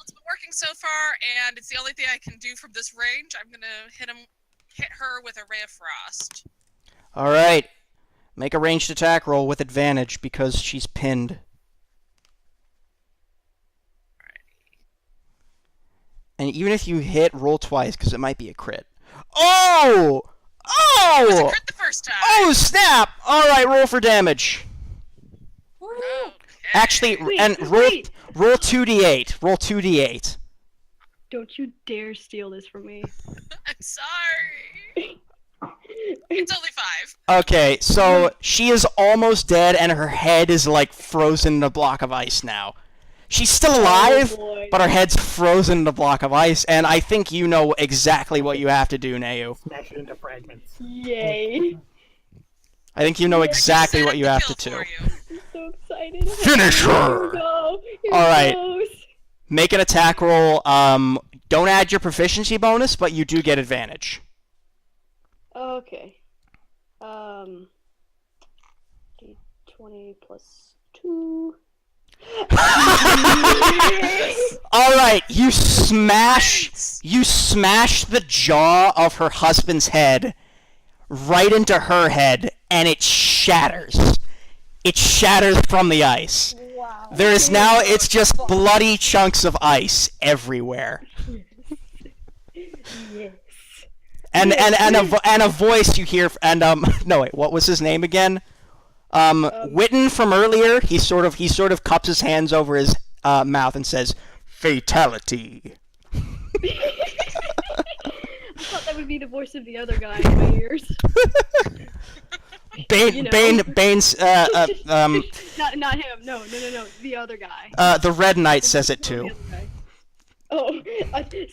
Speaker 5: it's been working so far, and it's the only thing I can do from this range. I'm gonna hit her with a ray of frost.
Speaker 1: All right. Make a ranged attack roll with advantage because she's pinned. And even if you hit, roll twice because it might be a crit. Oh!
Speaker 5: It was a
Speaker 1: Oh!
Speaker 5: crit the first time.
Speaker 1: Oh, snap! All right, roll for damage.
Speaker 6: Woo!
Speaker 5: Okay.
Speaker 1: Actually,
Speaker 2: Wait,
Speaker 1: and
Speaker 2: wait.
Speaker 1: roll 2d8. Roll 2d8.
Speaker 2: Don't you dare steal this from me.
Speaker 5: I'm sorry. It's only 5.
Speaker 1: Okay, so she is almost dead, and her head is frozen in a block of ice now. She's still alive,
Speaker 2: Oh, boy.
Speaker 1: but her head's frozen in a block of ice, and I think you know exactly what you have to do, Neu.
Speaker 3: Smash it into fragments.
Speaker 2: Yay.
Speaker 1: I think you know
Speaker 5: I just
Speaker 1: exactly
Speaker 5: set
Speaker 1: what
Speaker 5: up
Speaker 1: you
Speaker 5: the
Speaker 1: have to
Speaker 5: kill
Speaker 1: do.
Speaker 5: for you.
Speaker 2: I'm so excited.
Speaker 1: Finish her!
Speaker 2: Here we go. Here
Speaker 1: All
Speaker 2: it
Speaker 1: right.
Speaker 2: goes.
Speaker 1: Make an attack roll. Don't add your proficiency bonus, but you do get advantage.
Speaker 2: Okay. 20 plus 2.
Speaker 1: All right, you smash the jaw of her husband's head right into her head, and it shatters. It shatters from the ice.
Speaker 2: Wow.
Speaker 1: It's just bloody chunks of ice everywhere.
Speaker 2: Yes.
Speaker 1: And a voice you hear, and no wait, what was his name again? Witten from earlier. He sort of cups his hands over his mouth and says, "Fatality."
Speaker 2: I thought that would be the voice of the other guy in my ears.
Speaker 1: Bane's
Speaker 2: not him. No. The other guy.
Speaker 1: the Red Knight says it
Speaker 2: The
Speaker 1: too.
Speaker 2: other guy. Oh,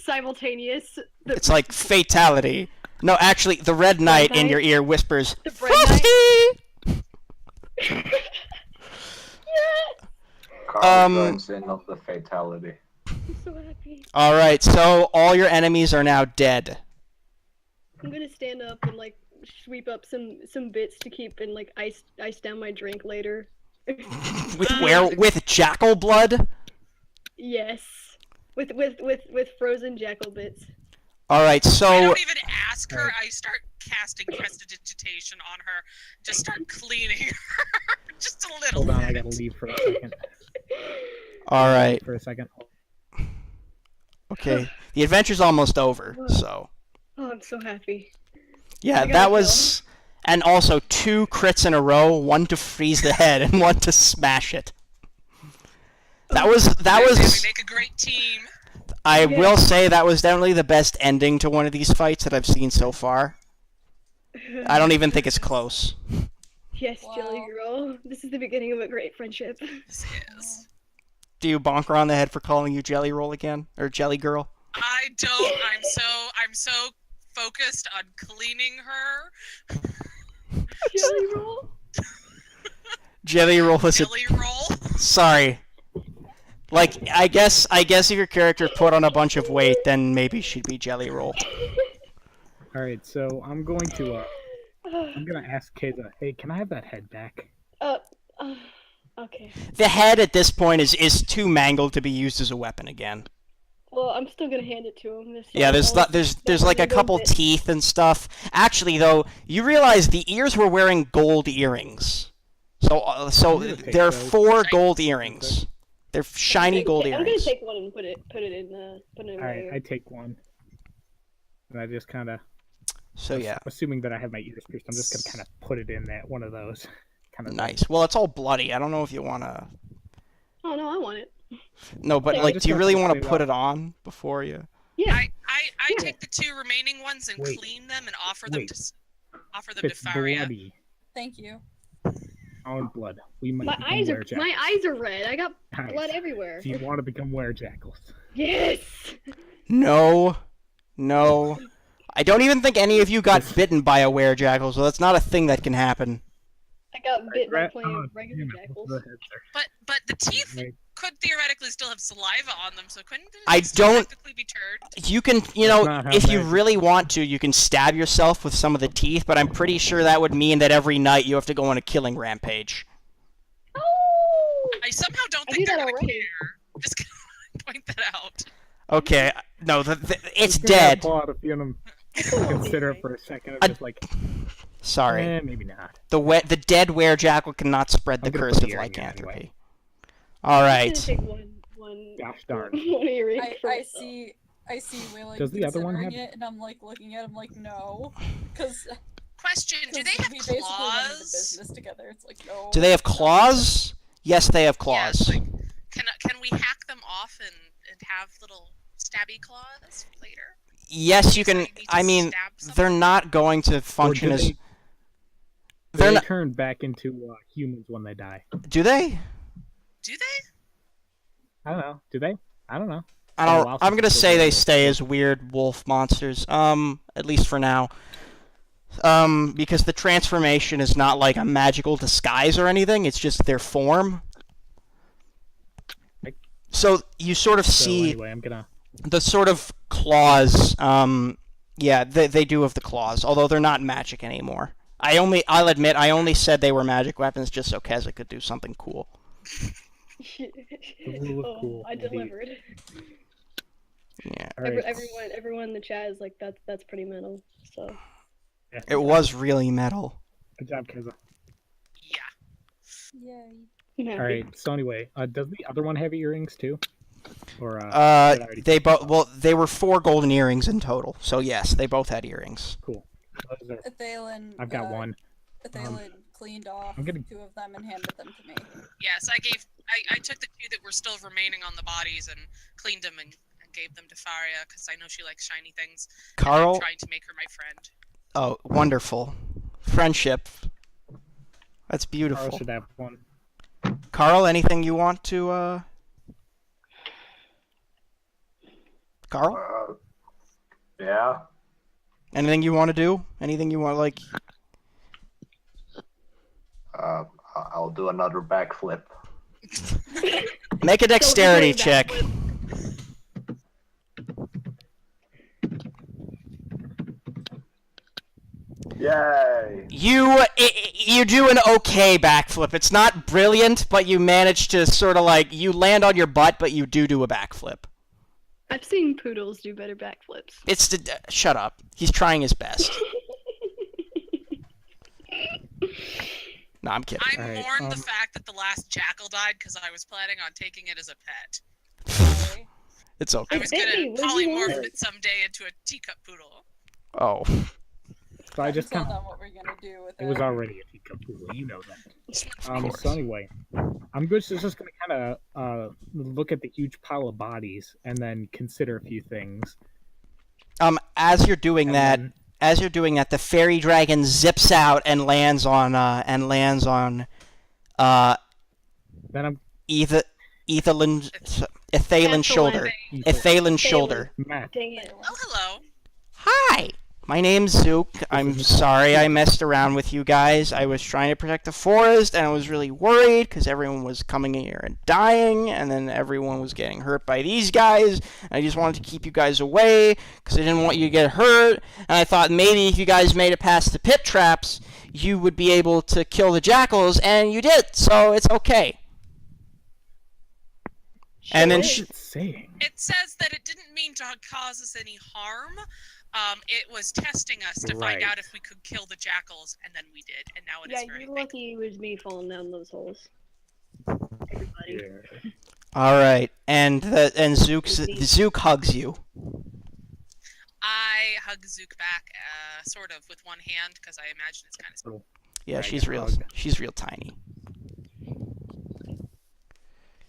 Speaker 2: simultaneous.
Speaker 1: It's like fatality. No, actually, the Red Knight in your ear whispers,
Speaker 2: The Red Knight?
Speaker 1: "Frosty!"
Speaker 4: Carl joins in on the fatality.
Speaker 2: I'm so happy.
Speaker 1: All right, so all your enemies are now dead.
Speaker 2: I'm gonna stand up and like sweep up some bits to keep and like ice down my drink later.
Speaker 1: With jackal blood.
Speaker 2: Yes. With frozen jackal bits.
Speaker 1: All right,
Speaker 5: I
Speaker 1: so
Speaker 5: don't even ask her. I start casting prestidigitation on her. Just start cleaning her. Just a little.
Speaker 3: Hold on, I
Speaker 5: bit.
Speaker 3: gotta leave for a second.
Speaker 1: all right,
Speaker 3: For a second.
Speaker 1: okay. The adventure's almost over, so
Speaker 2: Oh, I'm so happy.
Speaker 1: yeah,
Speaker 2: I gotta
Speaker 1: that was, and also 2 crits in a row, one to freeze the head and one to smash it. That was.
Speaker 5: We make a great team.
Speaker 1: I
Speaker 2: Yeah.
Speaker 1: will say that was definitely the best ending to one of these fights that I've seen so far. I don't even think it's close.
Speaker 2: Yes, Jelly Girl. This is the beginning of a great friendship.
Speaker 5: This is.
Speaker 1: Do you bonk her on the head for calling you Jelly Roll again, or Jelly Girl?
Speaker 5: I don't. I'm so focused on cleaning her.
Speaker 2: Jelly Roll.
Speaker 1: Jelly Roll was a
Speaker 5: Billy roll.
Speaker 1: sorry. Like I guess if your character put on a bunch of weight, then maybe she'd be Jelly Roll.
Speaker 3: All right, so I'm going to ask Keza, hey, can I have that head back?
Speaker 2: Okay.
Speaker 1: The head at this point is too mangled to be used as a weapon again.
Speaker 2: Well, I'm still gonna hand it to him.
Speaker 1: Yeah, there's like a couple teeth and stuff. Actually, though, you realize the ears were wearing gold earrings. So
Speaker 3: I'm gonna take
Speaker 1: there are
Speaker 3: those.
Speaker 1: 4 gold earrings. They're shiny gold
Speaker 2: I'm gonna
Speaker 1: earrings.
Speaker 2: take one and put it in
Speaker 3: All
Speaker 2: my
Speaker 3: right,
Speaker 2: ear.
Speaker 3: I take one, and I just kind of,
Speaker 1: So yeah,
Speaker 3: assuming that I have my ears pierced, I'm just gonna kind of put it in that one of those. Kind of
Speaker 1: nice. Well, it's all bloody. I don't know if you wanna.
Speaker 2: Oh no, I want it.
Speaker 1: No, but
Speaker 2: I
Speaker 1: like,
Speaker 3: just
Speaker 1: do you
Speaker 3: got
Speaker 1: really
Speaker 3: to
Speaker 1: want
Speaker 3: put
Speaker 1: to
Speaker 3: it
Speaker 1: put
Speaker 3: on.
Speaker 1: it on before you?
Speaker 2: Yeah.
Speaker 5: I take the 2 remaining ones and
Speaker 3: Wait.
Speaker 5: clean them and offer them
Speaker 3: Wait.
Speaker 5: to
Speaker 3: It's
Speaker 5: Faria.
Speaker 3: bloody.
Speaker 6: Thank you.
Speaker 3: On blood. We might
Speaker 2: My
Speaker 3: become
Speaker 2: eyes are
Speaker 3: werejackals.
Speaker 2: red. I got
Speaker 3: Guys,
Speaker 2: blood everywhere.
Speaker 3: if you want to become werejackals,
Speaker 2: Yes.
Speaker 1: No. I don't even think any of you got bitten by a werejackal, so that's not a thing that can happen.
Speaker 2: I got bit by
Speaker 3: Rat-
Speaker 2: playing
Speaker 3: oh,
Speaker 2: regular
Speaker 3: damn it,
Speaker 2: jackals.
Speaker 3: go ahead, sir.
Speaker 5: But the teeth
Speaker 3: Right.
Speaker 5: could theoretically still have saliva on them, so couldn't it
Speaker 1: I
Speaker 5: still
Speaker 1: don't-
Speaker 5: technically be turned?
Speaker 1: You can,
Speaker 3: That's not how
Speaker 1: if you
Speaker 3: magic-
Speaker 1: really want to, you can stab yourself with some of the teeth, but I'm pretty sure that would mean that every night you have to go on a killing rampage.
Speaker 2: Oh!
Speaker 5: I somehow don't
Speaker 2: I
Speaker 5: think
Speaker 2: do
Speaker 5: they're
Speaker 2: that
Speaker 5: gonna
Speaker 2: already.
Speaker 5: care. Just gonna point that out.
Speaker 1: Okay, no, it's
Speaker 3: Just gonna
Speaker 1: dead.
Speaker 3: pull out a few of them, consider it for a second.
Speaker 1: I-
Speaker 3: I'm just like,
Speaker 1: Sorry.
Speaker 3: maybe not.
Speaker 1: The dead werejackal cannot spread the
Speaker 3: I'm gonna
Speaker 1: curse
Speaker 3: put
Speaker 1: of
Speaker 3: the earring in
Speaker 1: lycanthropy.
Speaker 3: anyway.
Speaker 1: All
Speaker 2: I'm
Speaker 1: right.
Speaker 2: gonna take one
Speaker 3: Gosh darn.
Speaker 2: one earring
Speaker 6: I,
Speaker 2: for
Speaker 6: I
Speaker 2: myself.
Speaker 6: see Wayland
Speaker 3: Does the other one
Speaker 6: considering
Speaker 3: have-
Speaker 6: it, and I'm like looking at him like no, because
Speaker 5: Question: Do they have
Speaker 6: we basically went into
Speaker 5: claws?
Speaker 6: business together. It's like no.
Speaker 1: Do they have claws? Yes, they have claws.
Speaker 5: Yes, like, can we hack them off and have little stabby claws later?
Speaker 1: Yes, you
Speaker 5: So
Speaker 1: can.
Speaker 5: need to
Speaker 1: I mean,
Speaker 5: stab
Speaker 1: they're
Speaker 5: someone?
Speaker 1: not going to function
Speaker 3: do
Speaker 1: as.
Speaker 3: they-
Speaker 1: They're
Speaker 3: They
Speaker 1: not.
Speaker 3: turn back into humans when they die.
Speaker 1: Do they?
Speaker 5: Do they?
Speaker 3: I don't know. Do they? I don't know.
Speaker 1: I
Speaker 3: Oh,
Speaker 1: don't.
Speaker 3: wow,
Speaker 1: I'm gonna
Speaker 3: so
Speaker 1: say they
Speaker 3: weird.
Speaker 1: stay as weird wolf monsters. At least for now. Because the transformation is not like a magical disguise or anything. It's just their form.
Speaker 3: Like-
Speaker 1: So you sort of
Speaker 3: So
Speaker 1: see
Speaker 3: anyway, I'm gonna.
Speaker 1: the sort of claws. Yeah, they do have the claws, although they're not magic anymore. I'll admit, I only said they were magic weapons just so Keza could do something cool.
Speaker 3: The rule of cool.
Speaker 2: I
Speaker 3: indeed.
Speaker 2: delivered.
Speaker 1: Yeah.
Speaker 3: All right.
Speaker 2: Everyone in the chat is like, that's pretty metal. So
Speaker 3: Yeah.
Speaker 1: It was really metal.
Speaker 3: Good job, Keza.
Speaker 5: Yeah.
Speaker 6: Yay.
Speaker 3: All right. So anyway, does the other one have earrings too? Or did I already
Speaker 1: They
Speaker 3: say
Speaker 1: both.
Speaker 3: that?
Speaker 1: Well, they were 4 golden earrings in total. So yes, they both had earrings.
Speaker 3: Cool. Those are-
Speaker 6: Athalen,
Speaker 3: I've got one.
Speaker 6: Athalen cleaned off
Speaker 3: I'm gonna-
Speaker 6: 2 of them and handed them to me.
Speaker 5: Yes, I took the 2 that were still remaining on the bodies and cleaned them and gave them to Faria because I know she likes shiny things. And I'm
Speaker 1: Carl.
Speaker 5: trying to make her my friend.
Speaker 1: Oh, wonderful. Friendship. That's
Speaker 3: Carl
Speaker 1: beautiful.
Speaker 3: should have one.
Speaker 1: Carl, anything you want to? Carl,
Speaker 4: Yeah.
Speaker 1: anything you want to do? Anything you want like?
Speaker 4: I'll do another backflip.
Speaker 1: Make a dexterity
Speaker 2: Still
Speaker 1: check.
Speaker 2: doing
Speaker 4: Yay!
Speaker 1: You do an okay backflip. It's not brilliant, but you manage to sort of like you land on your butt, but you do a backflip.
Speaker 2: I've seen poodles do better backflips.
Speaker 1: It's the shut up. He's trying his best. No, I'm kidding.
Speaker 5: I
Speaker 3: Alright,
Speaker 5: mourn the fact that the last jackal died because I was planning on taking it as a pet.
Speaker 6: Sorry.
Speaker 1: It's
Speaker 5: I
Speaker 1: okay.
Speaker 5: was
Speaker 2: Hey,
Speaker 5: gonna
Speaker 2: what do you
Speaker 5: polymorph
Speaker 2: want?
Speaker 5: it someday into a teacup poodle.
Speaker 1: Oh,
Speaker 3: So I just
Speaker 6: Until
Speaker 3: kind of.
Speaker 6: then, what we're gonna do with
Speaker 3: It was already a teacup poodle, you know that.
Speaker 1: of course.
Speaker 3: So anyway, I'm just gonna kind of look at the huge pile of bodies and then consider a few things.
Speaker 1: As you're doing
Speaker 3: And
Speaker 1: that,
Speaker 3: then-
Speaker 1: the fairy dragon zips out and lands on
Speaker 3: then I'm
Speaker 1: Ethalen's shoulder. Ethalen's shoulder.
Speaker 3: Matt.
Speaker 2: Dang it.
Speaker 5: Oh, hello.
Speaker 1: Hi, my name's Zook. I'm sorry I messed around with you guys. I was trying to protect the forest, and I was really worried because everyone was coming in here and dying, and then everyone was getting hurt by these guys. I just wanted to keep you guys away because I didn't want you to get hurt, and I thought maybe if you guys made it past the pit traps, you would be able to kill the jackals, and you did, so it's okay. And then
Speaker 3: What is
Speaker 1: sh-
Speaker 3: it saying?
Speaker 5: It says that it didn't mean to cause us any harm. It was testing us to find
Speaker 3: Right.
Speaker 5: out if we could kill the jackals, and then we did, and now it is
Speaker 2: Yeah,
Speaker 5: very
Speaker 2: you're
Speaker 5: big.
Speaker 2: lucky it was me falling down those holes. Everybody.
Speaker 3: Yeah.
Speaker 1: All right, and Zook hugs you.
Speaker 5: I hug Zook back, sort of, with one hand, because I imagine it's kind of small.
Speaker 1: Yeah,
Speaker 3: Dragon hug.
Speaker 1: she's real tiny.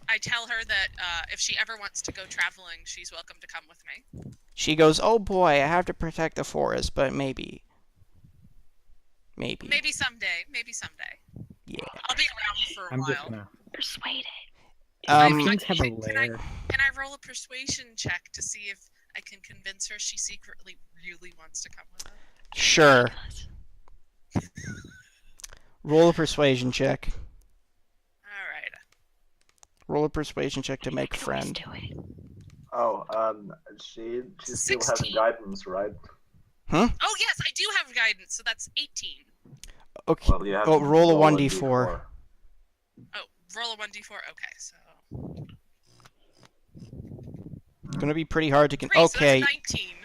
Speaker 5: I tell her that if she ever wants to go traveling, she's welcome to come with me.
Speaker 1: She goes, "Oh boy, I have to protect the forest, but maybe.
Speaker 5: Maybe someday. Maybe someday.
Speaker 1: Yeah.
Speaker 5: I'll be around for a
Speaker 3: I'm
Speaker 5: while.
Speaker 3: just gonna.
Speaker 2: Persuaded.
Speaker 3: Things have a
Speaker 5: Can I-
Speaker 3: lair.
Speaker 5: Can I roll a persuasion check to see if I can convince her she secretly really wants to come with us?
Speaker 1: Sure. Roll a persuasion check.
Speaker 5: All right.
Speaker 1: Roll a persuasion check to make friend.
Speaker 4: Oh, she still has
Speaker 5: 16.
Speaker 4: guidance, right?
Speaker 5: Oh yes, I do have guidance, so that's 18.
Speaker 1: Okay.
Speaker 4: Well, you have
Speaker 1: Oh,
Speaker 4: to
Speaker 1: roll a
Speaker 4: roll
Speaker 1: 1d4.
Speaker 5: Oh, roll a 1d4. Okay, so
Speaker 1: It's gonna be pretty hard to
Speaker 5: great. So
Speaker 1: Okay.
Speaker 5: that's 19.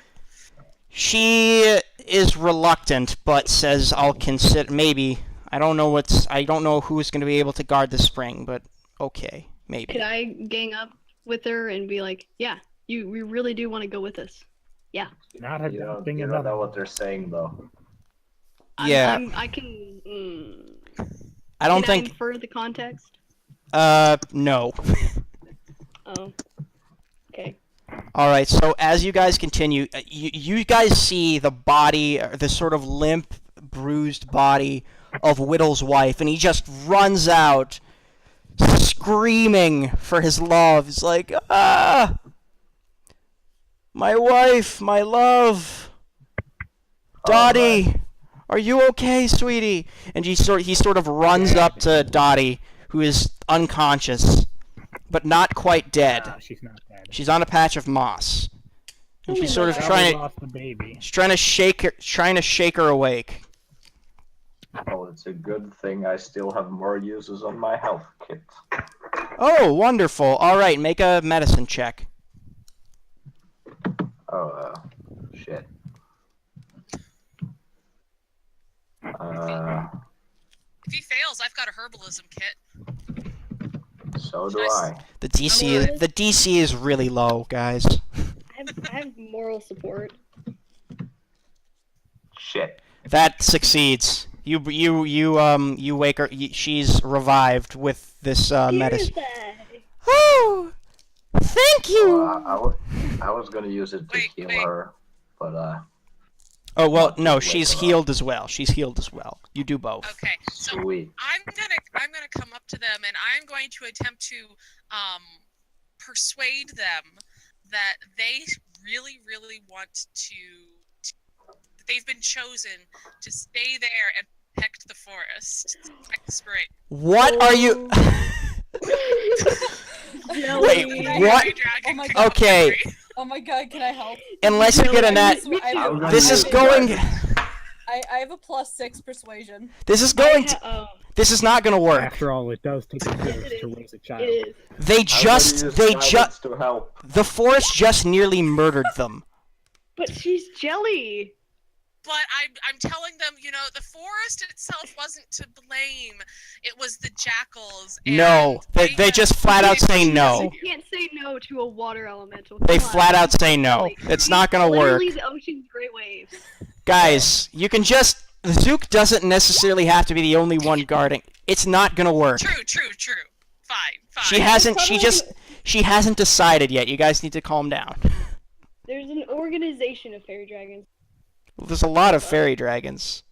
Speaker 1: She is reluctant, but says, "I'll consider. Maybe. I don't know who's gonna be able to guard the spring, but okay, maybe."
Speaker 2: Could I gang up with her and be like, yeah, we really do want to go with us?
Speaker 3: Not a
Speaker 4: You don't,
Speaker 3: thing
Speaker 4: you don't
Speaker 3: another.
Speaker 4: know what they're saying though.
Speaker 1: Yeah.
Speaker 2: I can.
Speaker 1: I don't
Speaker 2: Can I
Speaker 1: think.
Speaker 2: infer the context?
Speaker 1: No.
Speaker 2: Oh. Okay.
Speaker 1: All right. So as you guys continue, you guys see the body, the sort of limp, bruised body of Whittle's wife, and he just runs out, screaming for his love. He's like, "Ah, my wife, my love, Dottie, are you okay, sweetie?" And he sort of runs up to Dottie, who is unconscious, but not quite dead.
Speaker 3: Ah, she's not dead.
Speaker 1: She's on a patch of moss. And she's sort of
Speaker 3: Probably
Speaker 1: trying to
Speaker 3: lost the baby.
Speaker 1: shake her awake.
Speaker 4: It's a good thing I still have more uses on my health kit.
Speaker 1: Oh, wonderful. All right, make a medicine check.
Speaker 4: Oh, shit.
Speaker 5: If he fails, I've got a herbalism kit.
Speaker 4: So do
Speaker 5: Nice.
Speaker 4: I.
Speaker 1: The DC is really low, guys.
Speaker 2: I have moral support.
Speaker 4: Shit.
Speaker 1: That succeeds. You wake her. She's revived with this medicine. Oh, thank you.
Speaker 4: I was gonna use it to heal her, but
Speaker 1: Oh well,
Speaker 4: Not
Speaker 1: no,
Speaker 4: to
Speaker 1: she's
Speaker 4: wake her
Speaker 1: healed as well. She's healed as well. You do both.
Speaker 5: Okay, so
Speaker 4: sweet.
Speaker 5: I'm gonna come up to them and I'm going to attempt to persuade them that they really, really want to that they've been chosen to stay there and protect the forest. Protect the spring.
Speaker 1: What are you? Wait, what?
Speaker 5: Fairy dragon
Speaker 6: Oh my
Speaker 5: can
Speaker 6: God.
Speaker 5: come
Speaker 1: Okay.
Speaker 5: free.
Speaker 6: Oh my god, can I help?
Speaker 1: Unless you get a nat. This is going.
Speaker 6: I have a +6 persuasion.
Speaker 1: This is going. This is not going to work.
Speaker 3: After all, it does take a village to raise a child.
Speaker 2: It is.
Speaker 1: They
Speaker 4: They
Speaker 1: just.
Speaker 4: to help.
Speaker 1: The forest just nearly murdered them.
Speaker 2: But she's jelly.
Speaker 5: But I'm telling them, the forest itself wasn't to blame. It was the jackals. And
Speaker 1: No, they just flat out say no.
Speaker 2: You can't say no to a water elemental.
Speaker 1: They
Speaker 2: Come on.
Speaker 1: flat out say no. It's not going to work.
Speaker 2: Literally the ocean's great waves.
Speaker 1: Guys, you can just. Zook doesn't necessarily have to be the only one guarding. It's not going to work.
Speaker 5: True. Fine.
Speaker 1: She hasn't decided yet. You guys need to calm down.
Speaker 2: There's an organization of fairy dragons.
Speaker 1: There's a lot of fairy dragons.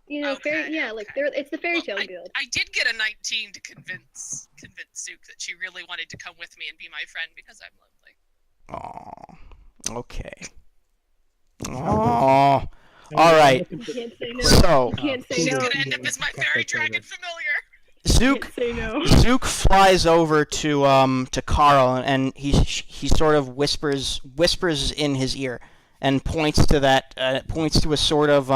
Speaker 2: It's the fairy
Speaker 5: Well,
Speaker 2: tale guild.
Speaker 5: I did get a 19 to convince Zook that she really wanted to come with me and be my friend because I'm lovely.
Speaker 1: Aw. Okay. Aw. All right.
Speaker 2: You can't say no.
Speaker 1: So,
Speaker 2: You can't say
Speaker 5: She's
Speaker 2: no.
Speaker 5: gonna end up as my fairy dragon familiar.
Speaker 1: Zook
Speaker 2: Can't say no.
Speaker 1: Zook flies over to Carl and he sort of whispers in his ear and points to a sort of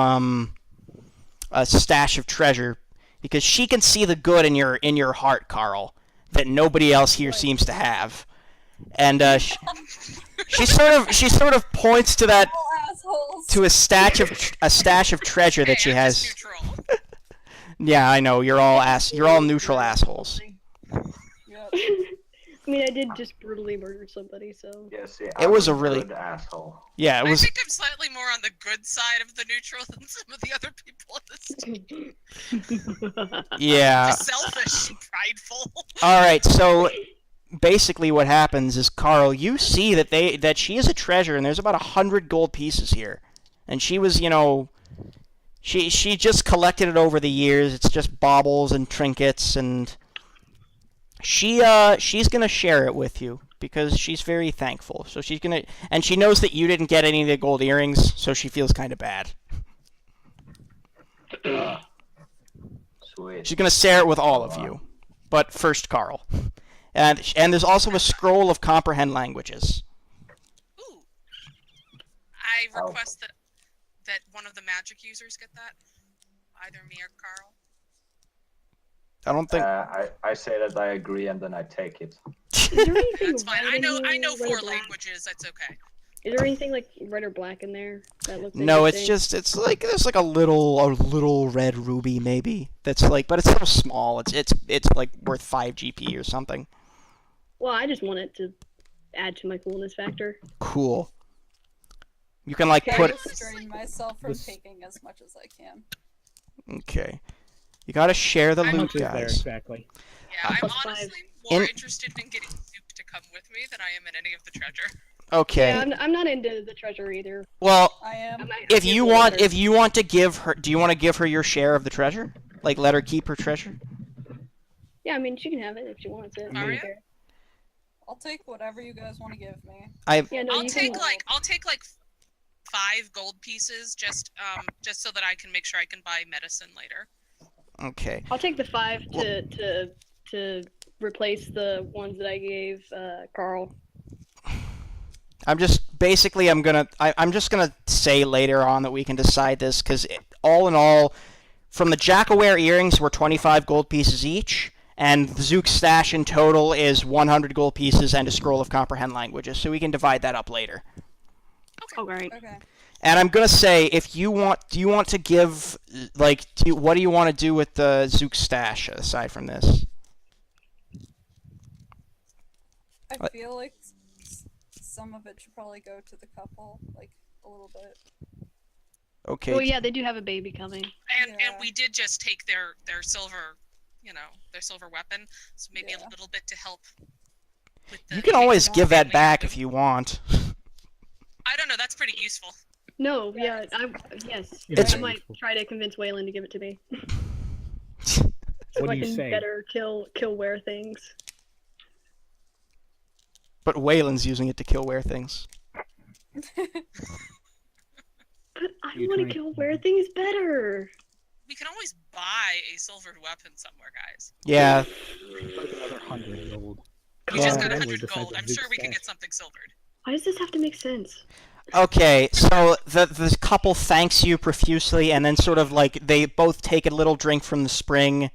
Speaker 1: a stash of treasure because she can see the good in your heart, Carl, that nobody else here seems to have. And she sort of points to that
Speaker 6: Assholes.
Speaker 1: to a stash of treasure that she
Speaker 5: Hey, I'm just
Speaker 1: has.
Speaker 5: neutral.
Speaker 1: Yeah, I know. You're all neutral assholes.
Speaker 6: Yep.
Speaker 2: I mean, I did just brutally murder somebody, so.
Speaker 4: Yeah, see,
Speaker 1: It was a really-
Speaker 4: good asshole.
Speaker 1: Yeah, it
Speaker 5: I
Speaker 1: was.
Speaker 5: think I'm slightly more on the good side of the neutral than some of the other people on this team.
Speaker 1: Yeah.
Speaker 5: Selfish, prideful.
Speaker 1: All right. So basically, what happens is, Carl, you see that she is a treasure, and there's about 100 gold pieces here, and she was, she just collected it over the years. It's just baubles and trinkets, and she's gonna share it with you because she's very thankful. So and she knows that you didn't get any of the gold earrings, so she feels kind of bad.
Speaker 4: Sweet.
Speaker 1: She's gonna share it with all of you, but first Carl. And there's also a scroll of comprehend languages.
Speaker 5: Ooh. I request that one of the magic users get that. Either me or Carl.
Speaker 1: I don't think.
Speaker 4: I say that I agree and then I take it.
Speaker 2: Is there anything
Speaker 5: That's fine.
Speaker 2: red
Speaker 5: I know
Speaker 2: in here, red
Speaker 5: 4
Speaker 2: or black?
Speaker 5: languages. That's okay.
Speaker 2: Is there anything like red or black in there that looks
Speaker 1: No,
Speaker 2: interesting?
Speaker 1: it's like there's like a little red ruby maybe that's like, but it's so small. It's like worth 5 GP or something.
Speaker 2: Well, I just want it to add to my coolness factor.
Speaker 1: Cool. You can like
Speaker 6: I
Speaker 1: put.
Speaker 6: restrain myself from
Speaker 3: This-
Speaker 6: taking as much as I can.
Speaker 1: Okay. You gotta share the
Speaker 5: I'm
Speaker 3: How
Speaker 1: loot,
Speaker 3: much is there
Speaker 1: guys.
Speaker 3: exactly?
Speaker 5: Yeah, I'm
Speaker 2: Plus
Speaker 5: honestly
Speaker 2: 5.
Speaker 5: more
Speaker 1: In-
Speaker 5: interested in getting Zook to come with me than I am in any of the treasure.
Speaker 1: Okay.
Speaker 2: Yeah, I'm not into the treasure either.
Speaker 1: Well,
Speaker 6: I am.
Speaker 2: I might
Speaker 1: if
Speaker 2: have
Speaker 1: you
Speaker 2: to
Speaker 1: want,
Speaker 2: later.
Speaker 1: if you want to give her, do you want to give her your share of the treasure? Like let her keep her treasure?
Speaker 2: Yeah, I mean, she can have it if she wants it. I don't
Speaker 5: Mario?
Speaker 2: care.
Speaker 6: I'll take whatever you guys want to give me.
Speaker 2: Yeah, no,
Speaker 5: I'll
Speaker 2: you
Speaker 5: take
Speaker 2: can.
Speaker 5: like 5 gold pieces just so that I can make sure I can buy medicine later.
Speaker 1: Okay.
Speaker 2: I'll take the 5 to replace the ones that I gave Carl.
Speaker 1: I'm just I'm just gonna say later on that we can decide this because all in all, from the Jackaware earrings were 25 gold pieces each, and Zook's stash in total is 100 gold pieces and a scroll of comprehend languages, so we can divide that up later.
Speaker 2: Oh, great.
Speaker 6: Okay.
Speaker 1: And I'm gonna say, if you want, do you want to give, like, what do you want to do with the Zook stash aside from this?
Speaker 7: I feel like some of it should probably go to the couple, like a little bit.
Speaker 1: Okay.
Speaker 2: Well, yeah, they do have a baby coming.
Speaker 5: And
Speaker 7: Yeah.
Speaker 5: we did just take their silver, their silver weapon, so maybe
Speaker 7: Yeah.
Speaker 5: a little bit to help with the.
Speaker 1: You can always give that
Speaker 5: family
Speaker 1: back
Speaker 5: item.
Speaker 1: if you want.
Speaker 5: I don't know. That's pretty useful.
Speaker 2: No, yeah, yes.
Speaker 3: It's
Speaker 2: I
Speaker 3: very
Speaker 2: might
Speaker 3: useful.
Speaker 2: try to convince Waylon to give it to me.
Speaker 3: What
Speaker 2: so I
Speaker 3: do you
Speaker 2: can
Speaker 3: say?
Speaker 2: better kill wear things.
Speaker 1: But Waylon's using it to kill were things.
Speaker 2: But I
Speaker 3: You
Speaker 2: want to
Speaker 3: trying-
Speaker 2: kill wear things better.
Speaker 5: We can always buy a silvered weapon somewhere, guys.
Speaker 1: Yeah.
Speaker 3: Like another 100 gold.
Speaker 5: We just
Speaker 1: Yeah.
Speaker 5: got
Speaker 3: Then we
Speaker 5: 100
Speaker 3: decide
Speaker 5: gold.
Speaker 3: to
Speaker 5: I'm
Speaker 3: do
Speaker 5: sure we can
Speaker 3: stash.
Speaker 5: get something silvered.
Speaker 2: Why does this have to make sense?
Speaker 1: Okay, so the couple thanks you profusely, and then sort of like they both take a little drink from the spring,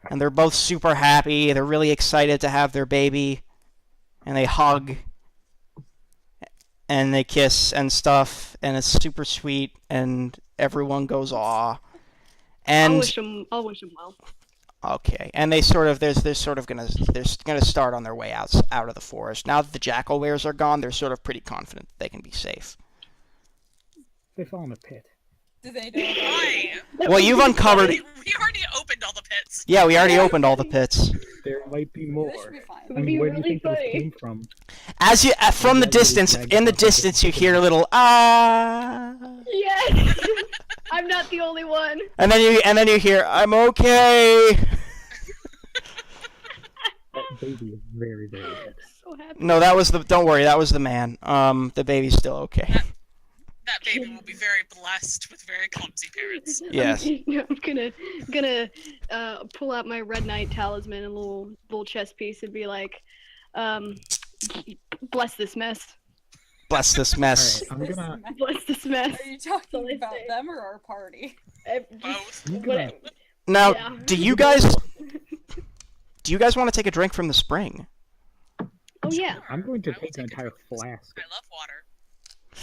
Speaker 1: and they're both super happy. They're really excited to have their baby, and they hug, and they kiss and stuff, and it's super sweet, and everyone goes aw.
Speaker 2: I'll
Speaker 1: And
Speaker 2: wish him well.
Speaker 1: okay, and they're gonna start on their way out of the forest. Now that the jackal wares are gone, they're sort of pretty confident they can be safe.
Speaker 3: They fall in a pit.
Speaker 7: Do they know about
Speaker 5: Why?
Speaker 1: Well, you've uncovered.
Speaker 5: We already opened all the pits.
Speaker 1: Yeah, we already opened all the pits.
Speaker 3: There might be
Speaker 7: This
Speaker 3: more.
Speaker 7: should be fine.
Speaker 3: I
Speaker 2: Would be
Speaker 3: mean, where do you
Speaker 2: really
Speaker 3: think those
Speaker 2: funny.
Speaker 3: came from?
Speaker 1: As you from the distance, in the distance, you hear a little ah,
Speaker 2: Yes! I'm not the only one.
Speaker 1: and then you hear I'm okay.
Speaker 3: That baby is very, very dead.
Speaker 2: So happy.
Speaker 1: No, that was the. Don't worry, that was the man. The baby's still okay.
Speaker 5: That baby will be very blessed with very clumsy parents.
Speaker 1: Yes.
Speaker 2: I'm gonna pull out my Red Knight talisman and little chess piece and be like, bless this mess.
Speaker 1: Bless this mess.
Speaker 3: Alright, I'm gonna.
Speaker 2: Bless this mess.
Speaker 7: Are you
Speaker 2: That's all
Speaker 7: talking
Speaker 2: I
Speaker 7: about
Speaker 2: say.
Speaker 7: them or our party?
Speaker 5: Both.
Speaker 3: I'm
Speaker 2: What-
Speaker 3: gonna
Speaker 1: Now,
Speaker 2: Yeah.
Speaker 1: do you guys want to take a drink from the spring?
Speaker 2: Oh yeah.
Speaker 3: I'm going to
Speaker 5: I will
Speaker 3: take an
Speaker 5: a
Speaker 3: entire
Speaker 5: drink from this.
Speaker 3: flask.
Speaker 5: I love water.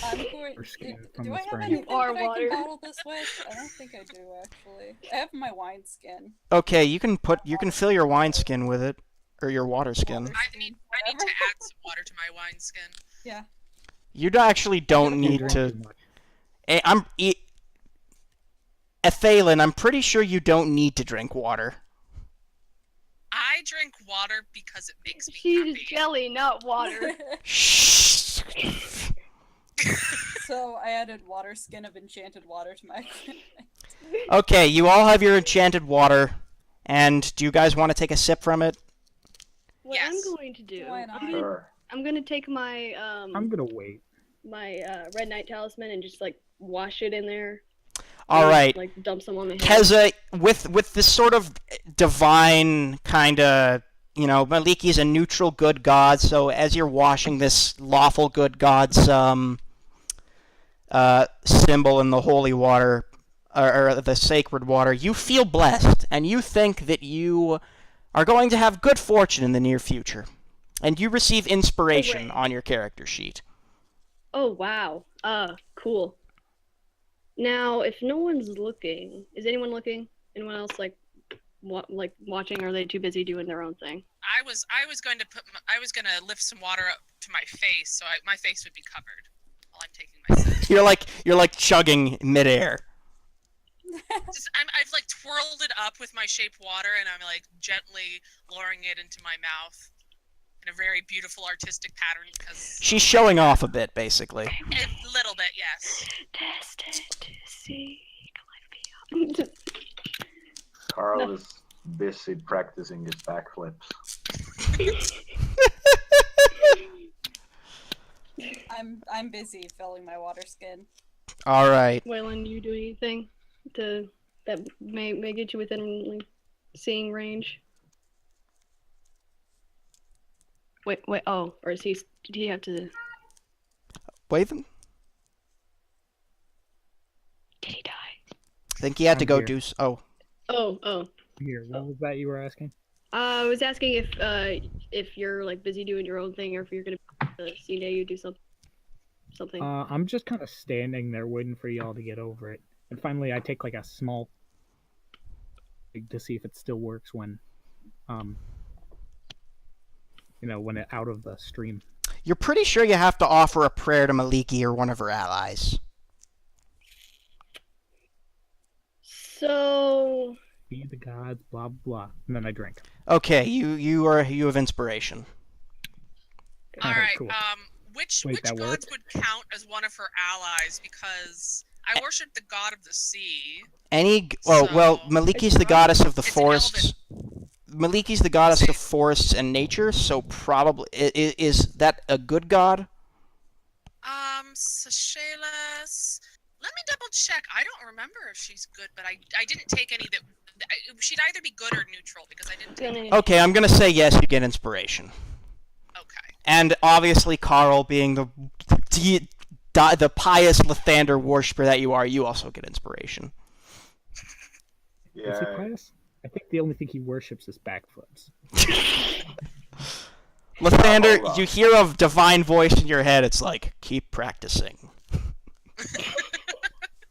Speaker 7: I'm going.
Speaker 3: Or skin
Speaker 7: Do,
Speaker 3: from
Speaker 7: do
Speaker 3: the
Speaker 7: I have
Speaker 3: spring.
Speaker 7: anything
Speaker 2: You are
Speaker 7: that I
Speaker 2: water.
Speaker 7: can bottle this with? I don't think I do actually. I have my wine skin.
Speaker 1: Okay, you can fill your wineskin with it, or your water skin.
Speaker 5: I need to add some water to my wineskin.
Speaker 7: Yeah.
Speaker 1: You actually don't
Speaker 3: You
Speaker 1: need
Speaker 3: drink
Speaker 1: to.
Speaker 3: too much.
Speaker 1: Ethalyn, I'm pretty sure you don't need to drink water.
Speaker 5: I drink water because it makes me
Speaker 2: She's
Speaker 5: happy.
Speaker 2: jelly, not water.
Speaker 1: Shh.
Speaker 7: So I added water skin of enchanted water to my equipment.
Speaker 1: Okay, you all have your enchanted water, and do you guys want to take a sip from it?
Speaker 2: What
Speaker 5: Yes.
Speaker 2: I'm going to do,
Speaker 7: Why not?
Speaker 4: Sure.
Speaker 2: I'm gonna take my
Speaker 3: I'm gonna wait.
Speaker 2: my Red Knight talisman and just like wash it in there.
Speaker 1: All
Speaker 2: and,
Speaker 1: right,
Speaker 2: Like dump some on my head.
Speaker 1: Keza, with this sort of divine kind of, Maliki's a neutral good god, so as you're washing this lawful good god's symbol in the holy water, or the sacred water, you feel blessed, and you think that you are going to have good fortune in the near future. And you receive inspiration
Speaker 2: Hooray.
Speaker 1: on your character sheet.
Speaker 2: Oh wow. Cool. Now, if no one's looking, is anyone looking? Anyone else watching? Or are they too busy doing their own thing?
Speaker 5: I was going to lift some water up to my face, so my face would be covered while I'm taking my sip.
Speaker 1: You're like chugging midair.
Speaker 5: I've like twirled it up with my shape water, and I'm like gently lowering it into my mouth in a very beautiful artistic pattern. Because
Speaker 1: She's showing off a bit, basically.
Speaker 5: a little bit, yes.
Speaker 2: Test it to see.
Speaker 4: Carl
Speaker 2: No.
Speaker 4: is busy practicing his backflips.
Speaker 7: I'm busy filling my water skin.
Speaker 1: All right.
Speaker 2: Waylon, you do anything that may get you within like, seeing range? Wait. Oh, or is did he have to? Did
Speaker 1: Wait. Then.
Speaker 2: he die?
Speaker 1: think he had to
Speaker 3: I'm
Speaker 1: go
Speaker 3: here.
Speaker 1: do. Oh,
Speaker 2: Oh.
Speaker 3: Here, what was that you were asking?
Speaker 2: I was asking if you're like busy doing your own thing or if you're gonna see Nayu do something.
Speaker 3: I'm just kind of standing there waiting for y'all to get over it. And finally, I take like a small to see if it still works when, when it's out of the stream.
Speaker 1: you're pretty sure you have to offer a prayer to Maliki or one of her allies.
Speaker 2: So
Speaker 3: Be the gods, blah blah. And then I drink.
Speaker 1: Okay, you have inspiration.
Speaker 5: All
Speaker 3: Okay,
Speaker 5: right.
Speaker 3: cool.
Speaker 5: Which
Speaker 3: Wait,
Speaker 5: which
Speaker 3: that
Speaker 5: gods
Speaker 3: worked?
Speaker 5: would count as one of her allies? Because I worship the god of the sea.
Speaker 1: Well, Maliki's the goddess of the
Speaker 5: It's an
Speaker 1: forests. Maliki's the goddess of forests and nature, so probably is that a good god?
Speaker 5: Seychelles. Let me double check. I don't remember if she's good, but I didn't take any that. She'd either be good or neutral because I didn't take any.
Speaker 1: Okay, I'm gonna say yes. You get inspiration,
Speaker 5: Okay.
Speaker 1: and obviously Carl, being the pious Lathander worshiper that you are, you also get inspiration.
Speaker 3: Is he
Speaker 4: Yeah.
Speaker 3: pious? I think the only thing he worships is backflips.
Speaker 1: Lathander,
Speaker 4: hold on.
Speaker 1: you hear a divine voice in your head. It's like, keep practicing.